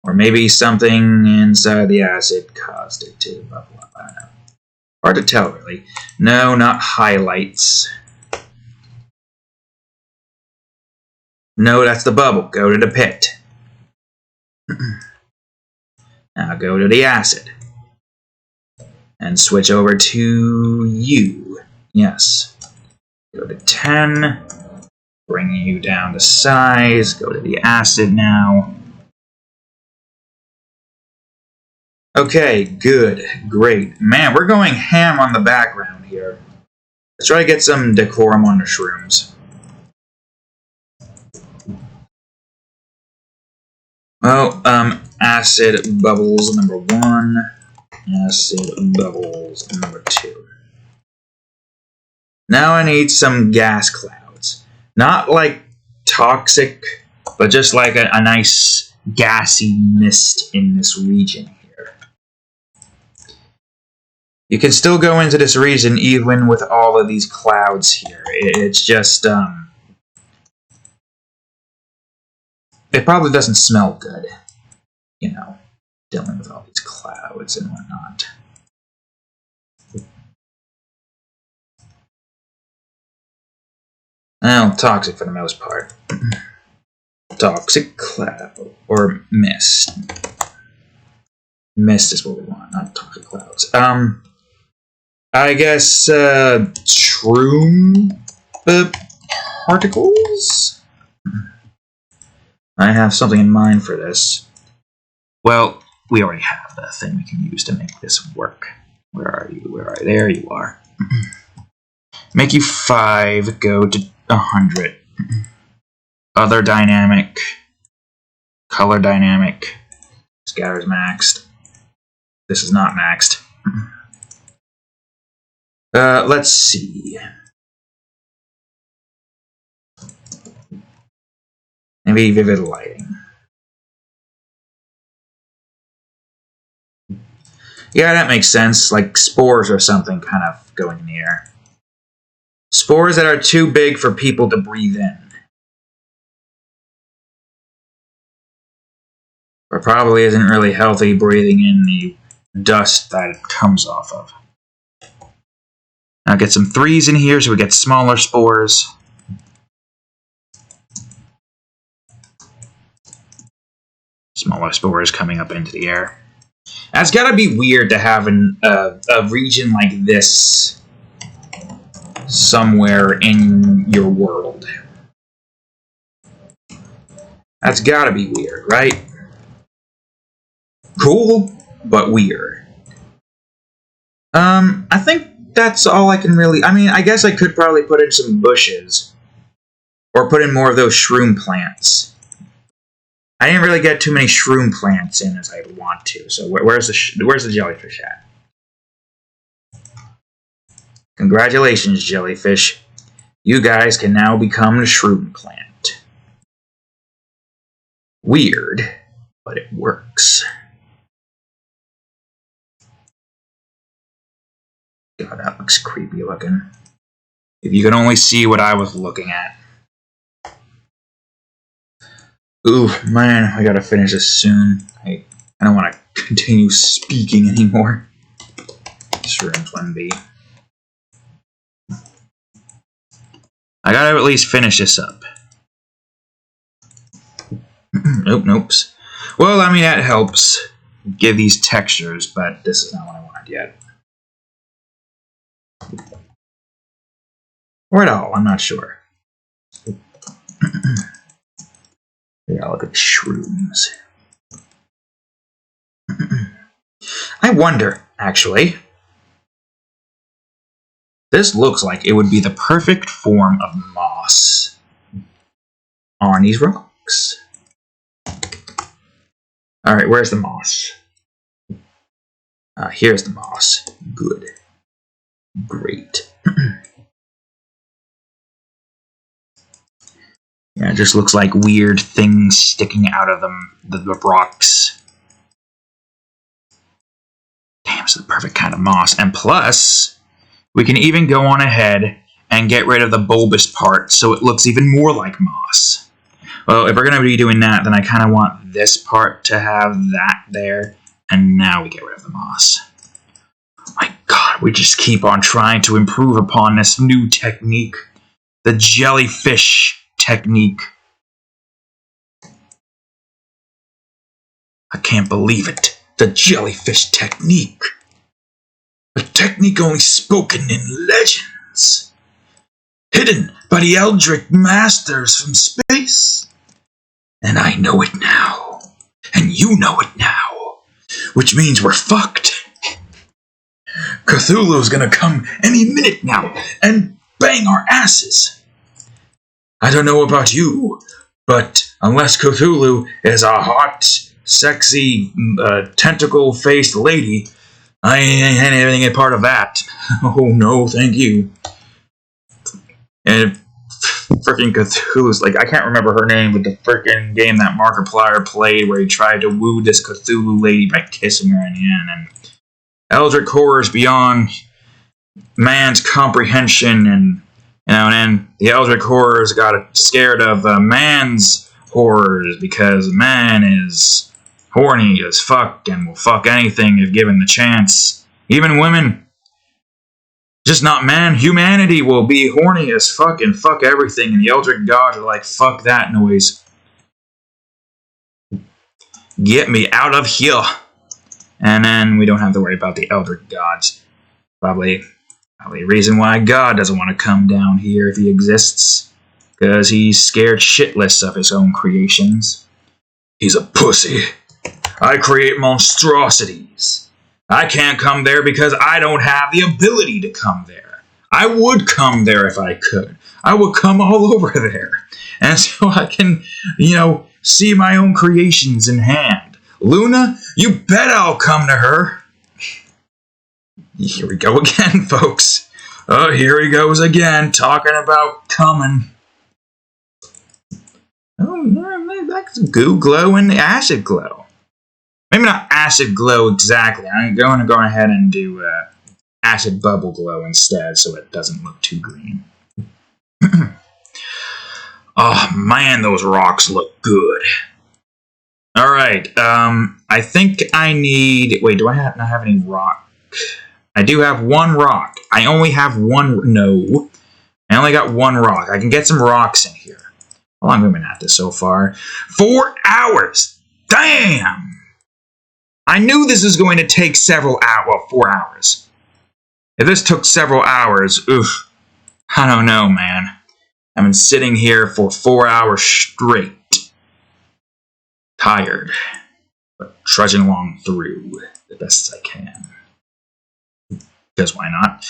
Or maybe something inside the acid caused it to bubble up. I don't know. Hard to tell, really. No, not highlights. No, that's the bubble. Go to the pit. Now go to the acid. And switch over to you. Yes. Go to 10. Bring you down to size. Go to the acid now. Okay, good. Great. Man, we're going ham on the background here. Let's try to get some decorum on the shrooms. Well, acid bubbles number 1. Acid bubbles number 2. Now I need some gas clouds. Not like toxic, but just like a nice gassy mist in this region here. You can still go into this region even with all of these clouds here. It's just, it probably doesn't smell good, you know, dealing with all these clouds and whatnot. Well, toxic for the most part. Toxic cloud or mist. Mist is what we want, not toxic clouds. I guess shroom particles. I have something in mind for this. Well, we already have the thing we can use to make this work. Where are you? Where are you? There you are. Make you 5. Go to 100. Other dynamic. Color dynamic. Scatter is maxed. This is not maxed. Let's see. Maybe vivid lighting. Yeah, that makes sense. Like spores or something kind of going in the air. Spores that are too big for people to breathe in. But probably isn't really healthy breathing in the dust that it comes off of. Now get some 3s in here so we get smaller spores. Smaller spores coming up into the air. That's gotta be weird to have a region like this somewhere in your world. That's gotta be weird, right? Cool, but weird. I think that's all I can really... I mean, I guess I could probably put in some bushes. Or put in more of those shroom plants. I didn't really get too many shroom plants in as I'd want to. So where's the jellyfish at? Congratulations, jellyfish. You guys can now become the shroom plant. Weird, but it works. God, that looks creepy looking. If you could only see what I was looking at. Ooh, man, I gotta finish this soon. I don't want to continue speaking anymore. Shroom Plan B. I gotta at least finish this up. Nope. Well, I mean, that helps give these textures, but this is not what I wanted yet. Or at all, I'm not sure. Yeah, look at the shrooms. I wonder, actually. This looks like it would be the perfect form of moss on these rocks. Alright, where's the moss? Here's the moss. Good. Great. Yeah, it just looks like weird things sticking out of them, the rocks. Damn, it's the perfect kind of moss. And plus, we can even go on ahead and get rid of the bulbous part so it looks even more like moss. Well, if we're going to be doing that, then I kind of want this part to have that there. And now we get rid of the moss. My God, we just keep on trying to improve upon this new technique. The jellyfish technique. I can't believe it. The jellyfish technique. A technique only spoken in legends. Hidden by the Eldritch Masters from space. And I know it now. And you know it now. Which means we're fucked. Cthulhu's gonna come any minute now and bang our asses. I don't know about you, but unless Cthulhu is a hot, sexy, tentacle-faced lady, I ain't having a part of that. Oh no, thank you. And freaking Cthulhu's like, I can't remember her name, but the freaking game that Markiplier played where he tried to woo this Cthulhu lady by kissing her in the end, and Eldritch horrors beyond man's comprehension, and and then the Eldritch horrors got scared of man's horrors because man is horny as fuck and will fuck anything if given the chance. Even women. Just not man. Humanity will be horny as fuck and fuck everything, and the Eldritch gods are like, fuck that noise. Get me out of here. And then we don't have to worry about the Eldritch gods. Probably a reason why God doesn't want to come down here if he exists. Because he's scared shitless of his own creations. He's a pussy. I create monstrosities. I can't come there because I don't have the ability to come there. I would come there if I could. I would come all over there. And so I can, see my own creations in hand. Luna, you bet I'll come to her. Here we go again, folks. Oh, here he goes again, talking about coming. Oh, yeah, that's goo glow and acid glow. Maybe not acid glow exactly. I'm going to go ahead and do acid bubble glow instead so it doesn't look too green. Oh, man, those rocks look good. Alright, I think I need... Wait, do I not have any rock? I do have one rock. I only have one... No. I only got one rock. I can get some rocks in here. How long have we been at this so far? 4 hours! Damn! I knew this was going to take several hours. Well, 4 hours. If this took several hours, oof. I don't know, man. I've been sitting here for 4 hours straight. Tired. But trudging along through the best as I can. Because why not?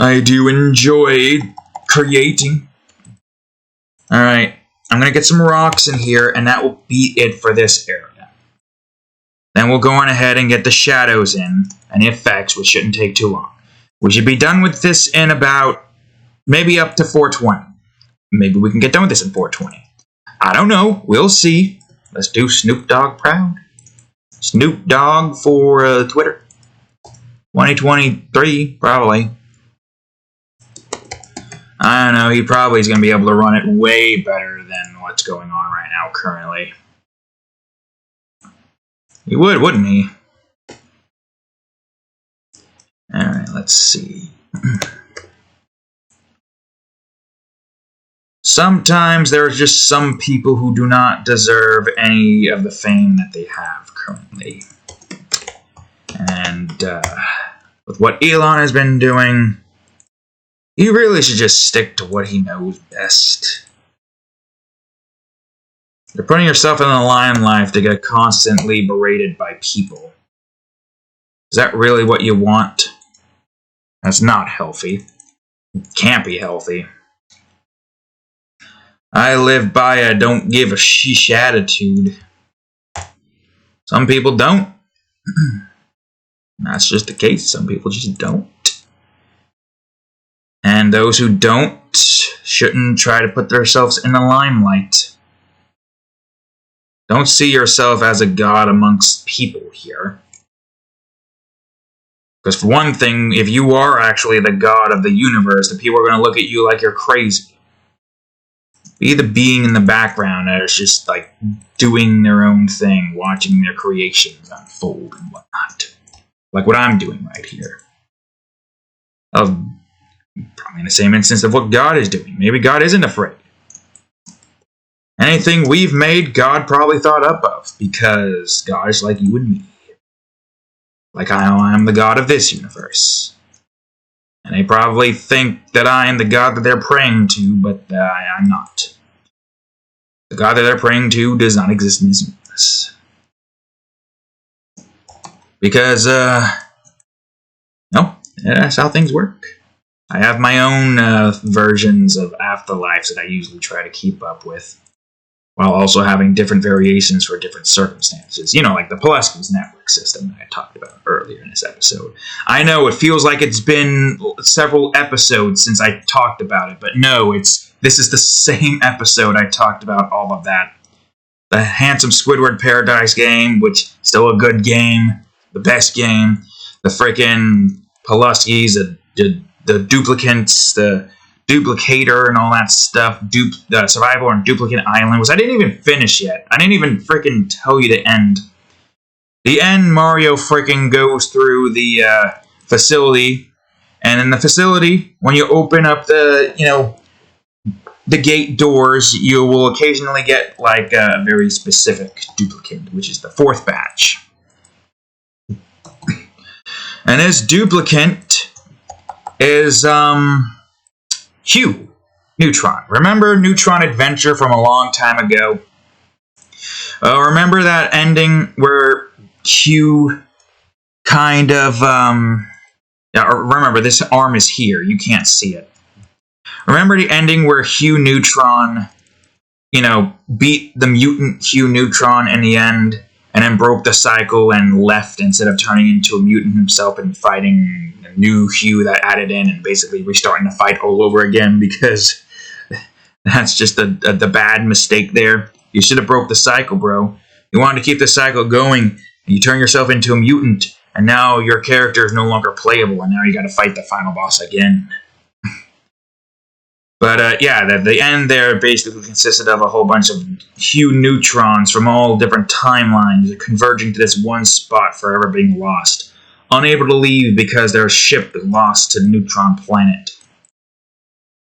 I do enjoy creating. Alright, I'm going to get some rocks in here, and that will be it for this area. Then we'll go on ahead and get the shadows in, and the effects, which shouldn't take too long. We should be done with this in about, maybe up to 420. Maybe we can get done with this in 420. I don't know, we'll see. Let's do Snoop Dogg proud. Snoop Dogg for Twitter. 2023, probably. I don't know, he probably is going to be able to run it way better than what's going on right now currently. He would, wouldn't he? Alright, let's see. Sometimes there are just some people who do not deserve any of the fame that they have currently. And with what Elon has been doing, he really should just stick to what he knows best. You're putting yourself in the limelight to get constantly berated by people. Is that really what you want? That's not healthy. It can't be healthy. I live by a don't give a sheesh attitude. Some people don't. That's just the case. Some people just don't. And those who don't shouldn't try to put themselves in the limelight. Don't see yourself as a god amongst people here. Because for one thing, if you are actually the god of the universe, the people are going to look at you like you're crazy. Be the being in the background that is just like doing their own thing, watching their creations unfold and whatnot. Like what I'm doing right here. Probably in the same instance of what God is doing. Maybe God isn't afraid. Anything we've made, God probably thought up of, because God is like you and me. Like I am the God of this universe. And they probably think that I am the God that they're praying to, but I'm not. The God that they're praying to does not exist in this universe. Because, no, that's how things work. I have my own versions of afterlives that I usually try to keep up with, while also having different variations for different circumstances. You know, like the Pulaski's network system that I talked about earlier in this episode. I know it feels like it's been several episodes since I talked about it, but no, this is the same episode I talked about all of that. The handsome Squidward Paradise game, which is still a good game, the best game. The freaking Pulaski's, the duplicants, the duplicator and all that stuff, survival on Duplicate Island, which I didn't even finish yet. I didn't even freaking tell you the end. The end, Mario freaking goes through the facility, and in the facility, when you open up the gate doors, you will occasionally get like a very specific duplicate, which is the 4th batch. And this duplicate is Hugh Neutron. Remember Neutron Adventure from a long time ago? Remember that ending where Hugh kind of remember, this arm is here. You can't see it. Remember the ending where Hugh Neutron, beat the mutant Hugh Neutron in the end, and then broke the cycle and left instead of turning into a mutant himself and fighting a new Hugh that added in and basically restarting the fight all over again, because that's just the bad mistake there. You should have broke the cycle, bro. You wanted to keep the cycle going, and you turn yourself into a mutant, and now your character is no longer playable, and now you gotta fight the final boss again. But the end there basically consisted of a whole bunch of Hugh Neutrons from all different timelines converging to this one spot, forever being lost unable to leave because their ship is lost to the neutron planet.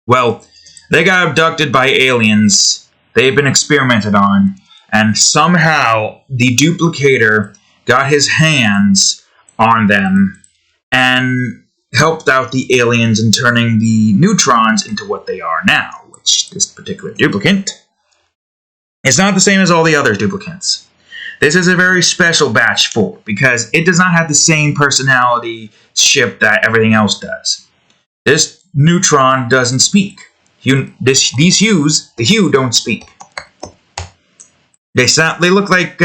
Well, they got abducted by aliens. They've been experimented on, and somehow the duplicator got his hands on them and helped out the aliens in turning the neutrons into what they are now, which this particular duplicate is not the same as all the other duplicates. This is a very special batch 4 because it does not have the same personality ship that everything else does. This neutron doesn't speak. These hues, the hue, don't speak. They look like,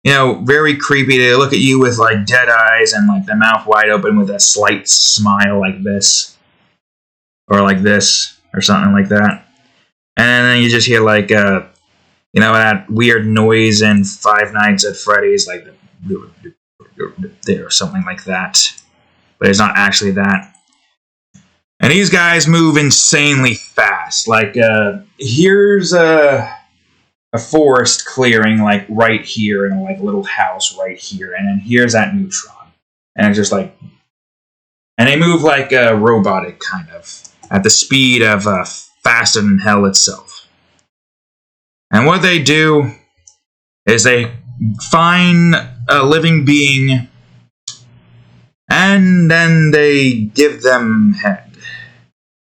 very creepy. They look at you with like dead eyes and like the mouth wide open with a slight smile like this. Or like this. Or something like that. And then you just hear like, that weird noise in Five Nights at Freddy's, like, or something like that. But it's not actually that. And these guys move insanely fast. Like, here's a forest clearing, like, right here, and like a little house right here. And then here's that neutron. And it's just like... And they move like robotic, kind of. At the speed of faster than hell itself. And what they do is they find a living being and then they give them head.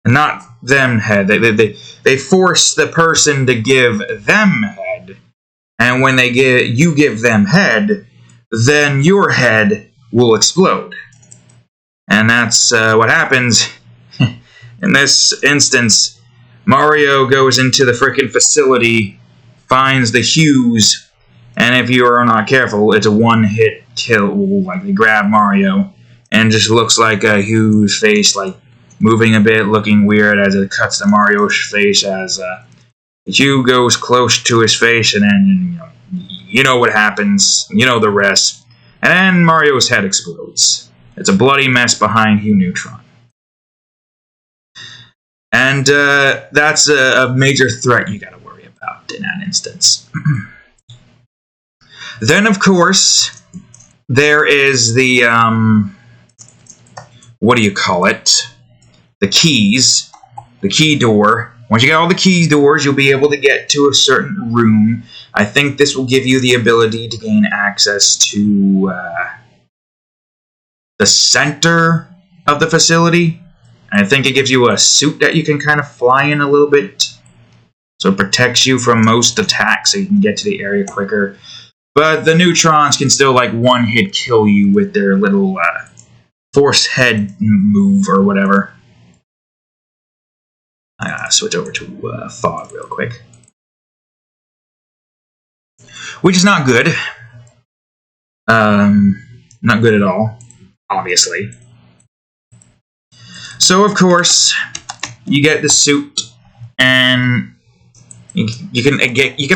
Not them head. They force the person to give them head. And when you give them head, then your head will explode. And that's what happens in this instance. Mario goes into the frickin' facility, finds the hues, and if you are not careful, it's a one-hit kill. Like, they grab Mario, and it just looks like a Hue's face, like, moving a bit, looking weird as it cuts to Mario's face as Hue goes close to his face, and then, you know what happens, you know the rest. And then Mario's head explodes. It's a bloody mess behind Hue Neutron. And that's a major threat you gotta worry about in that instance. Then, of course, there is the, what do you call it? The keys. The key door. Once you get all the key doors, you'll be able to get to a certain room. I think this will give you the ability to gain access to the center of the facility. I think it gives you a suit that you can kind of fly in a little bit. So it protects you from most attacks so you can get to the area quicker. But the neutrons can still like one-hit kill you with their little force head move or whatever. I gotta switch over to fog real quick. Which is not good. Not good at all, obviously. So, of course, you get the suit, and you can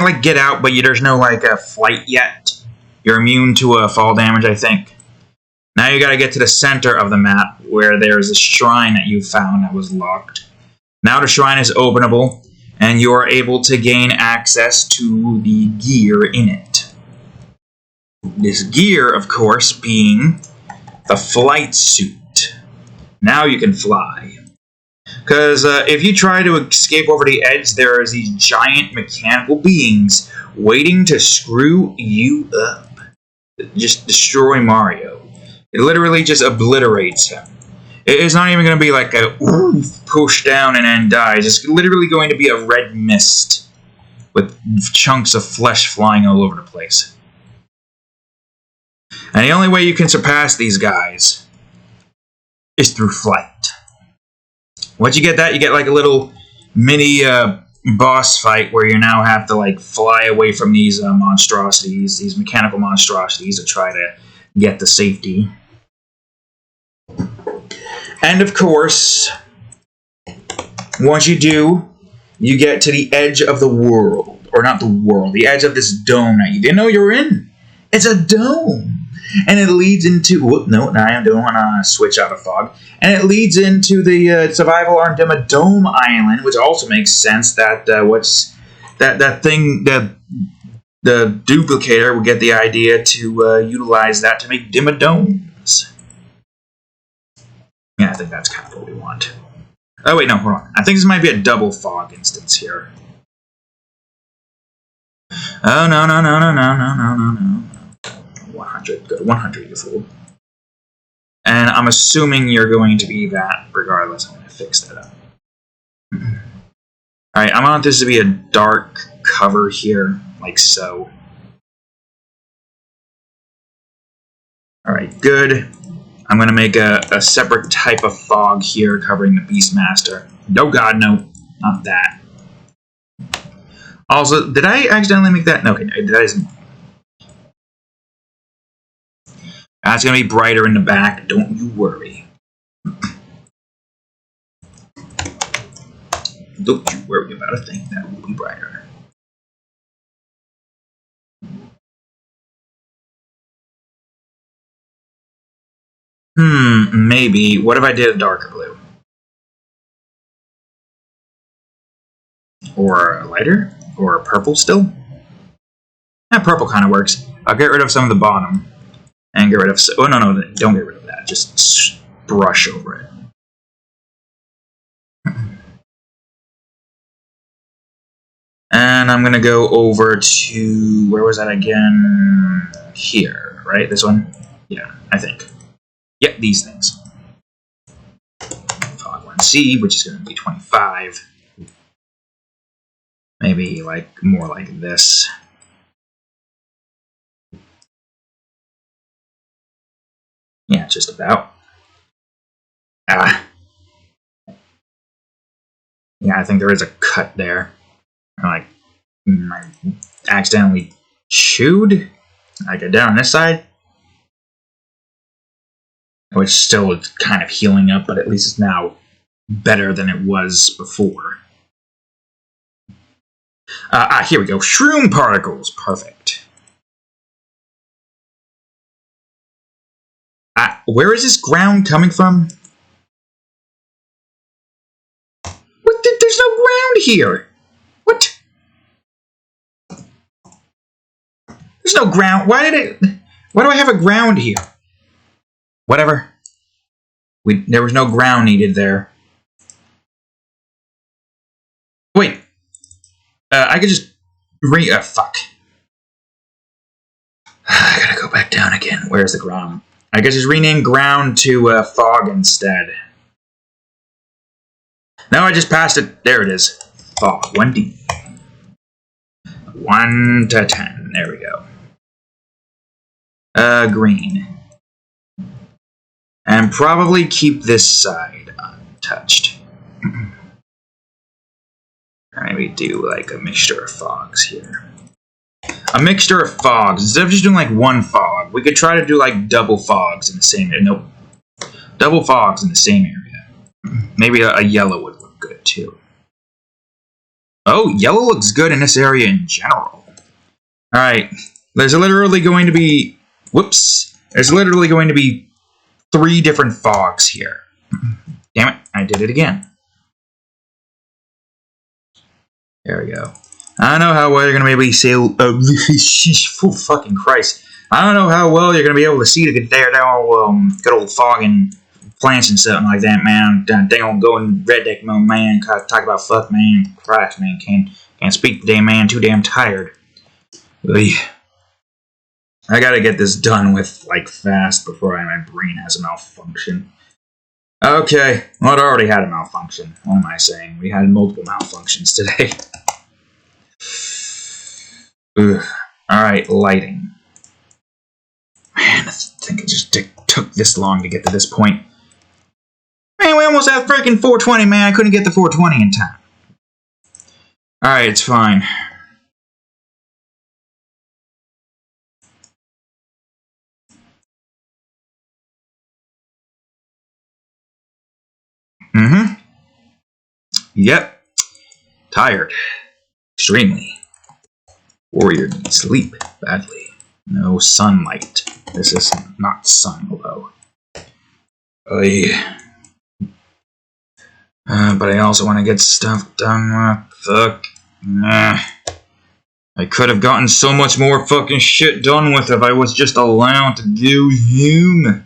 like get out, but there's no like a flight yet. You're immune to fall damage, I think. Now you gotta get to the center of the map where there's a shrine that you found that was locked. Now the shrine is openable, and you are able to gain access to the gear in it. This gear, of course, being the flight suit. Now you can fly. Because if you try to escape over the edge, there are these giant mechanical beings waiting to screw you up. Just destroy Mario. It literally just obliterates him. It's not even going to be like a push down and then dies. It's literally going to be a red mist with chunks of flesh flying all over the place. And the only way you can surpass these guys is through flight. Once you get that, you get like a little mini boss fight where you now have to like fly away from these monstrosities, these mechanical monstrosities, to try to get the safety. And of course, once you do, you get to the edge of the world. Or not the world, the edge of this dome that you didn't know you were in. It's a dome! And it leads into... Whoop, no, I don't want to switch out of fog. And it leads into the survival on Dome Island, which also makes sense that that thing, the duplicator would get the idea to utilize that to make Dimmadome. is. Yeah, I think that's kind of what we want. Oh, wait, no, hold on. I think this might be a double fog instance here. Oh, no, no, no, no, no, no, no, no, no. 100. Go to 100, you fool. And I'm assuming you're going to be that regardless. I'm going to fix that up. Alright, I want this to be a dark cover here, like so. Alright, good. I'm going to make a separate type of fog here covering the Beastmaster. No, God, no. Not that. Also, did I accidentally make that? No, okay, did I? That's going to be brighter in the back. Don't you worry. Don't you worry about a thing. That will be brighter. Maybe. What if I did a darker blue? Or a lighter? Or a purple still? Yeah, purple kind of works. I'll get rid of some of the bottom. And get rid of... Oh, no, no, don't get rid of that. Just brush over it. And I'm going to go over to... Where was that again? Here, right? This one? Yeah, I think. Yep, these things. Fog 1C, which is going to be 25. Maybe, like, more like this. Yeah, just about. Yeah, I think there is a cut there. Like, I accidentally chewed. I go down this side. Which still is kind of healing up, but at least it's now better than it was before. Here we go. Shroom particles. Perfect. Where is this ground coming from? What? There's no ground here. What? There's no ground. Why do I have a ground here? Whatever. There was no ground needed there. Wait. I could just fuck. I gotta go back down again. Where's the ground? I could just rename ground to fog instead. No, I just passed it. There it is. Fog. 1D. 1 to 10. There we go. Green. And probably keep this side untouched. Maybe do like a mixture of fogs here. A mixture of fogs. Instead of just doing like one fog, we could try to do like double fogs in the same area. Nope. Double fogs in the same area. Maybe a yellow would look good too. Oh, yellow looks good in this area in general. Alright. There's literally going to be... Whoops. There's literally going to be 3 different fogs here. Damn it, I did it again. There we go. I don't know how well you're going to be able to see... Oh, fucking Christ. I don't know how well you're going to be able to see to get there. Good old fog and plants and something like that, man. Dang on going redneck mode, man. Talk about fuck, man. Christ, man. Can't speak today, man. Too damn tired. I gotta get this done with, like, fast before my brain has a malfunction. Okay, well, it already had a malfunction. What am I saying? We had multiple malfunctions today. Alright, lighting. Man, I think it just took this long to get to this point. Man, we almost had freaking 420, man. I couldn't get the 420 in time. Alright, it's fine. Yep. Tired. Extremely. Warrior needs sleep badly. No sunlight. This is not sun, although. But I also want to get stuff done. Fuck. Nah. I could have gotten so much more fucking shit done with if I was just allowed to do him.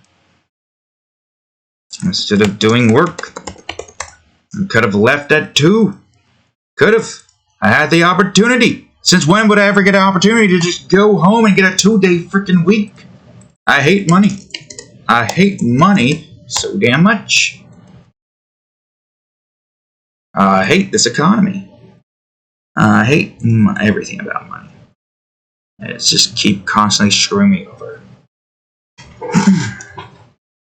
instead of doing work. I could have left at 2. Could have. I had the opportunity. Since when would I ever get an opportunity to just go home and get a 2-day freaking week? I hate money. I hate money so damn much. I hate this economy. I hate everything about money. It's just keep constantly screwing me over.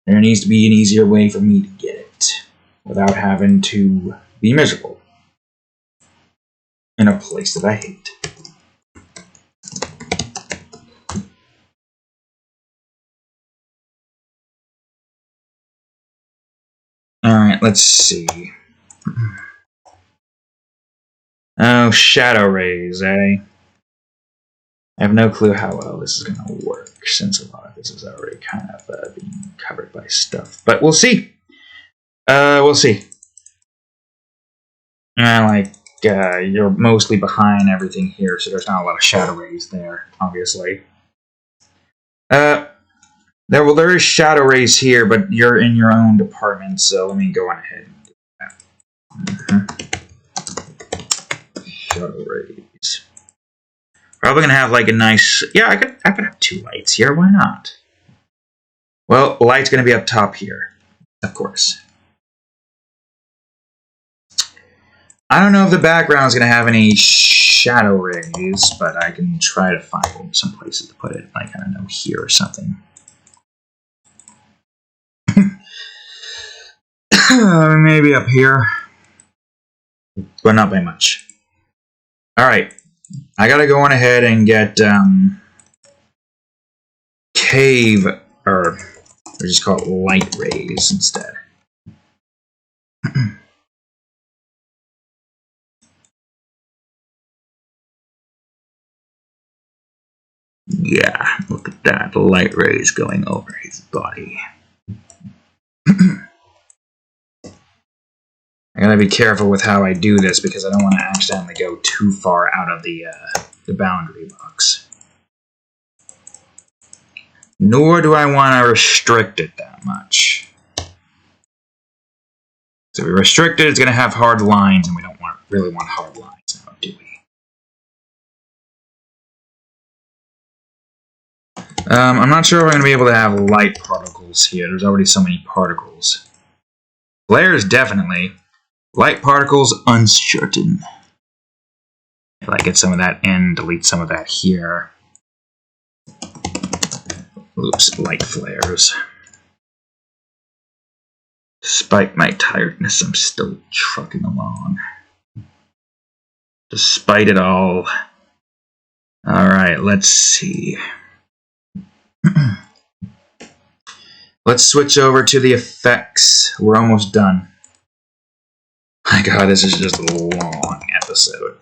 There needs to be an easier way for me to get it without having to be miserable in a place that I hate. Alright, let's see. Oh, shadow rays, eh? I have no clue how well this is going to work, since a lot of this is already kind of being covered by stuff. But we'll see. We'll see. You're mostly behind everything here, so there's not a lot of shadow rays there, obviously. There is shadow rays here, but you're in your own department, so let me go on ahead and do that. Shadow rays. Probably gonna have like a nice. Yeah, I could have 2 lights here. Why not? Well, light's gonna be up top here, of course. I don't know if the background's gonna have any shadow rays, but I can try to find some places to put it. Like, I don't know, here or something. Maybe up here, but not by much. All right. I gotta go on ahead and get cave, or just call it light rays instead. Yeah, look at that, light rays going over his body. I gotta be careful with how I do this because I don't want to accidentally go too far out of the boundary box. Nor do I want to restrict it that much. So if we restrict it, it's going to have hard lines, and we don't really want hard lines now, do we? I'm not sure if we're going to be able to have light particles here. There's already so many particles. Flares, definitely. Light particles, uncertain. If I get some of that in, delete some of that here. Oops, light flares. Despite my tiredness, I'm still trucking along. Despite it all. Alright, let's see. Let's switch over to the effects. We're almost done. My god, this is just a long episode.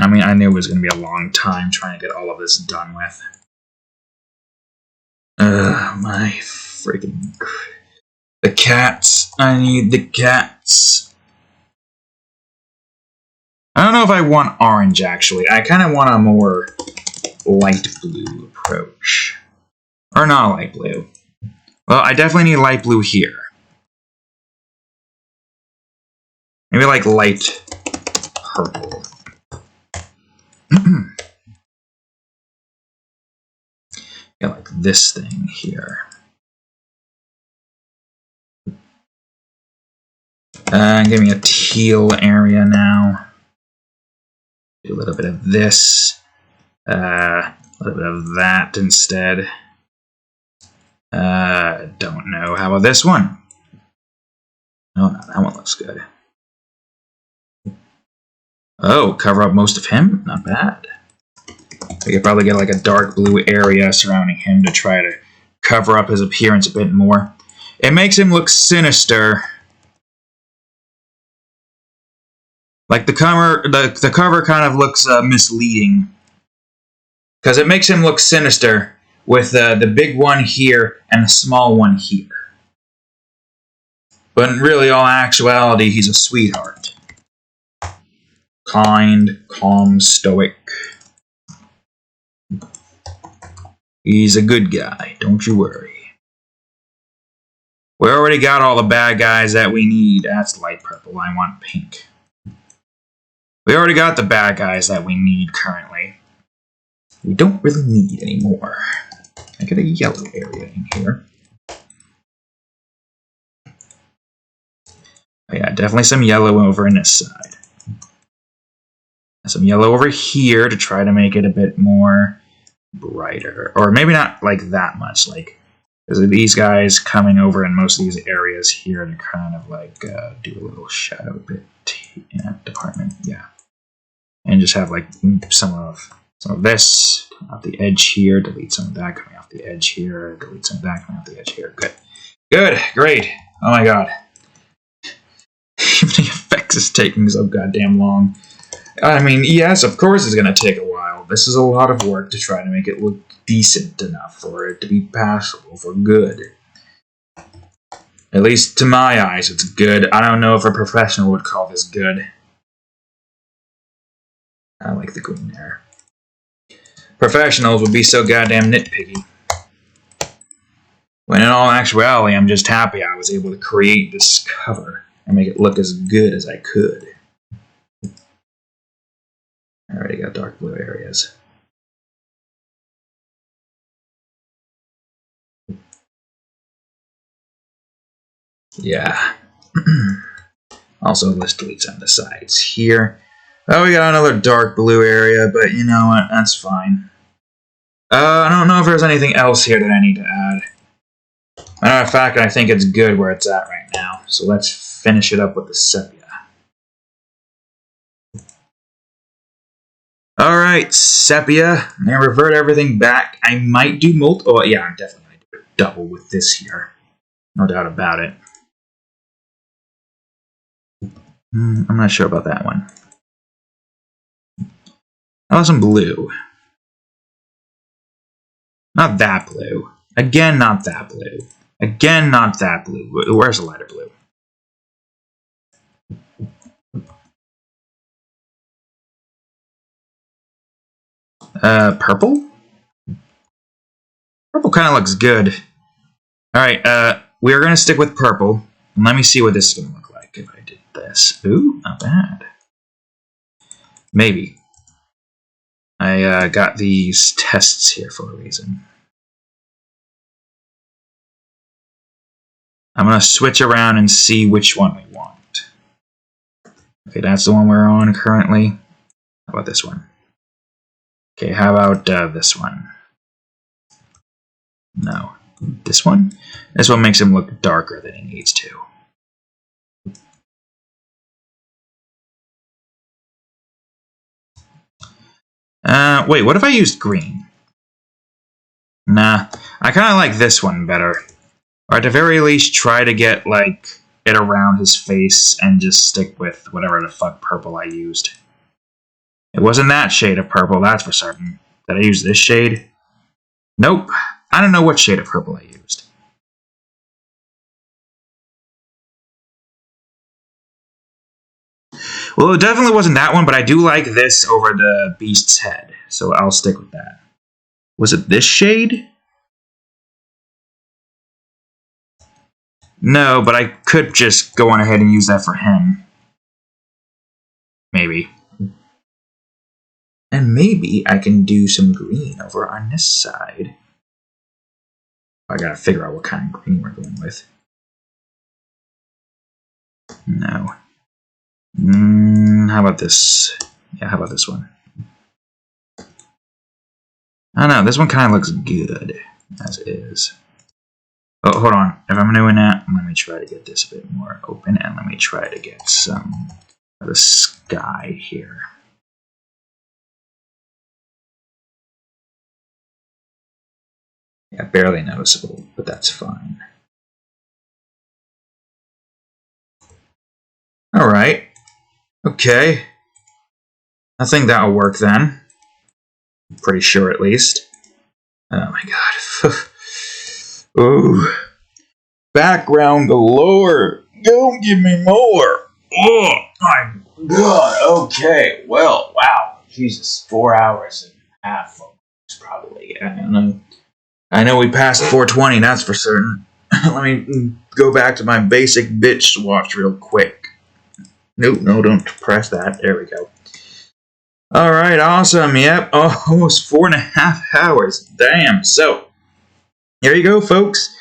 I mean, I knew it was going to be a long time trying to get all of this done with. My freaking... The cats. I need the cats. I don't know if I want orange, actually. I kind of want a more light blue approach. Or not light blue. Well, I definitely need light blue here. Maybe like light purple. Yeah, like this thing here. Give me a teal area now. Do a little bit of this. A little bit of that instead. Don't know. How about this one? Oh, no, that one looks good. Oh, cover up most of him? Not bad. We could probably get like a dark blue area surrounding him to try to cover up his appearance a bit more. It makes him look sinister. Like the cover kind of looks misleading. Because it makes him look sinister with the big one here and the small one here. But in really all actuality, he's a sweetheart. Kind, calm, stoic. He's a good guy, don't you worry. We already got all the bad guys that we need. That's light purple. I want pink. We already got the bad guys that we need currently. We don't really need any more. I get a yellow area in here. Oh yeah, definitely some yellow over in this side. And some yellow over here to try to make it a bit more brighter. Or maybe not like that much. Like, because these guys coming over in most of these areas here to kind of like do a little shadow bit in that department. Yeah. And just have like some of this coming off the edge here, delete some of that coming off the edge here, delete some of that coming off the edge here. Good. Good. Great. Oh my god. Even the effects is taking so goddamn long. I mean, yes, of course it's going to take a while. This is a lot of work to try to make it look decent enough for it to be passable for good. At least to my eyes, it's good. I don't know if a professional would call this good. I like the green there. Professionals would be so goddamn nitpicky. When in all actuality, I'm just happy I was able to create this cover and make it look as good as I could. I already got dark blue areas. Yeah. Also, let's delete some of the sides here. Oh, we got another dark blue area, but you know what? That's fine. I don't know if there's anything else here that I need to add. Matter of fact, I think it's good where it's at right now. So let's finish it up with the sepia. Alright, sepia. I'm going to revert everything back. I might do multiple. Oh, yeah, I'm definitely going to do a double with this here. No doubt about it. I'm not sure about that one. How about some blue? Not that blue. Again, not that blue. Again, not that blue. Where's the lighter blue? Purple? Purple kind of looks good. Alright, we're going to stick with purple. And let me see what this is going to look like if I did this. Ooh, not bad. Maybe. I got these tests here for a reason. I'm going to switch around and see which one we want. Okay, that's the one we're on currently. How about this one? Okay, how about this one? No. This one? This one makes him look darker than he needs to. Wait, what if I used green? Nah, I kind of like this one better. Or at the very least, try to get, like, it around his face and just stick with whatever the fuck purple I used. It wasn't that shade of purple, that's for certain. Did I use this shade? Nope. I don't know what shade of purple I used. Well, it definitely wasn't that one, but I do like this over the beast's head, so I'll stick with that. Was it this shade? No, but I could just go on ahead and use that for him. Maybe. And maybe I can do some green over on this side. I gotta figure out what kind of green we're going with. No. How about this? Yeah, how about this one? I don't know, this one kind of looks good, as is. Oh, hold on. If I'm doing that, let me try to get this a bit more open, and let me try to get some of the sky here. Yeah, barely noticeable, but that's fine. Alright. Okay. I think that'll work then. I'm pretty sure, at least. Oh my god. Ooh. Background galore. Don't give me more. Oh my god. Okay. Well, wow. Jesus. 4 hours and a half. Probably. I don't know. I know we passed 420, that's for certain. let me go back to my basic bitch watch real quick. Nope, no, don't press that. There we go. Alright, awesome. Yep, almost 4.5 hours. Damn. So, here you go, folks.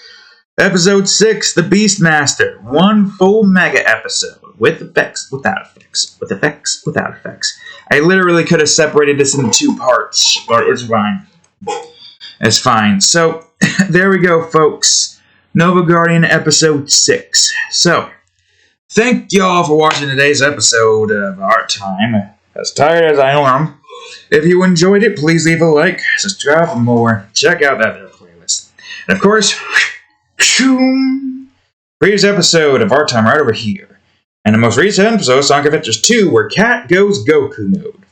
Episode 6, The Beastmaster. One full mega episode. With effects, without effects. With effects, without effects. I literally could have separated this into 2 parts, but it's fine. It's fine. So, there we go, folks. Nova Guardian episode 6. So, thank y'all for watching today's episode of Art Time. As tired as I am. If you enjoyed it, please leave a like, subscribe for more, check out that other playlist. And of course, previous episode of Art Time right over here. And the most recent episode of Sonic Adventures 2, where Cat goes Goku mode.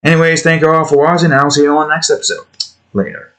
Anyways, thank you all for watching, and I'll see you all in the next episode. Later.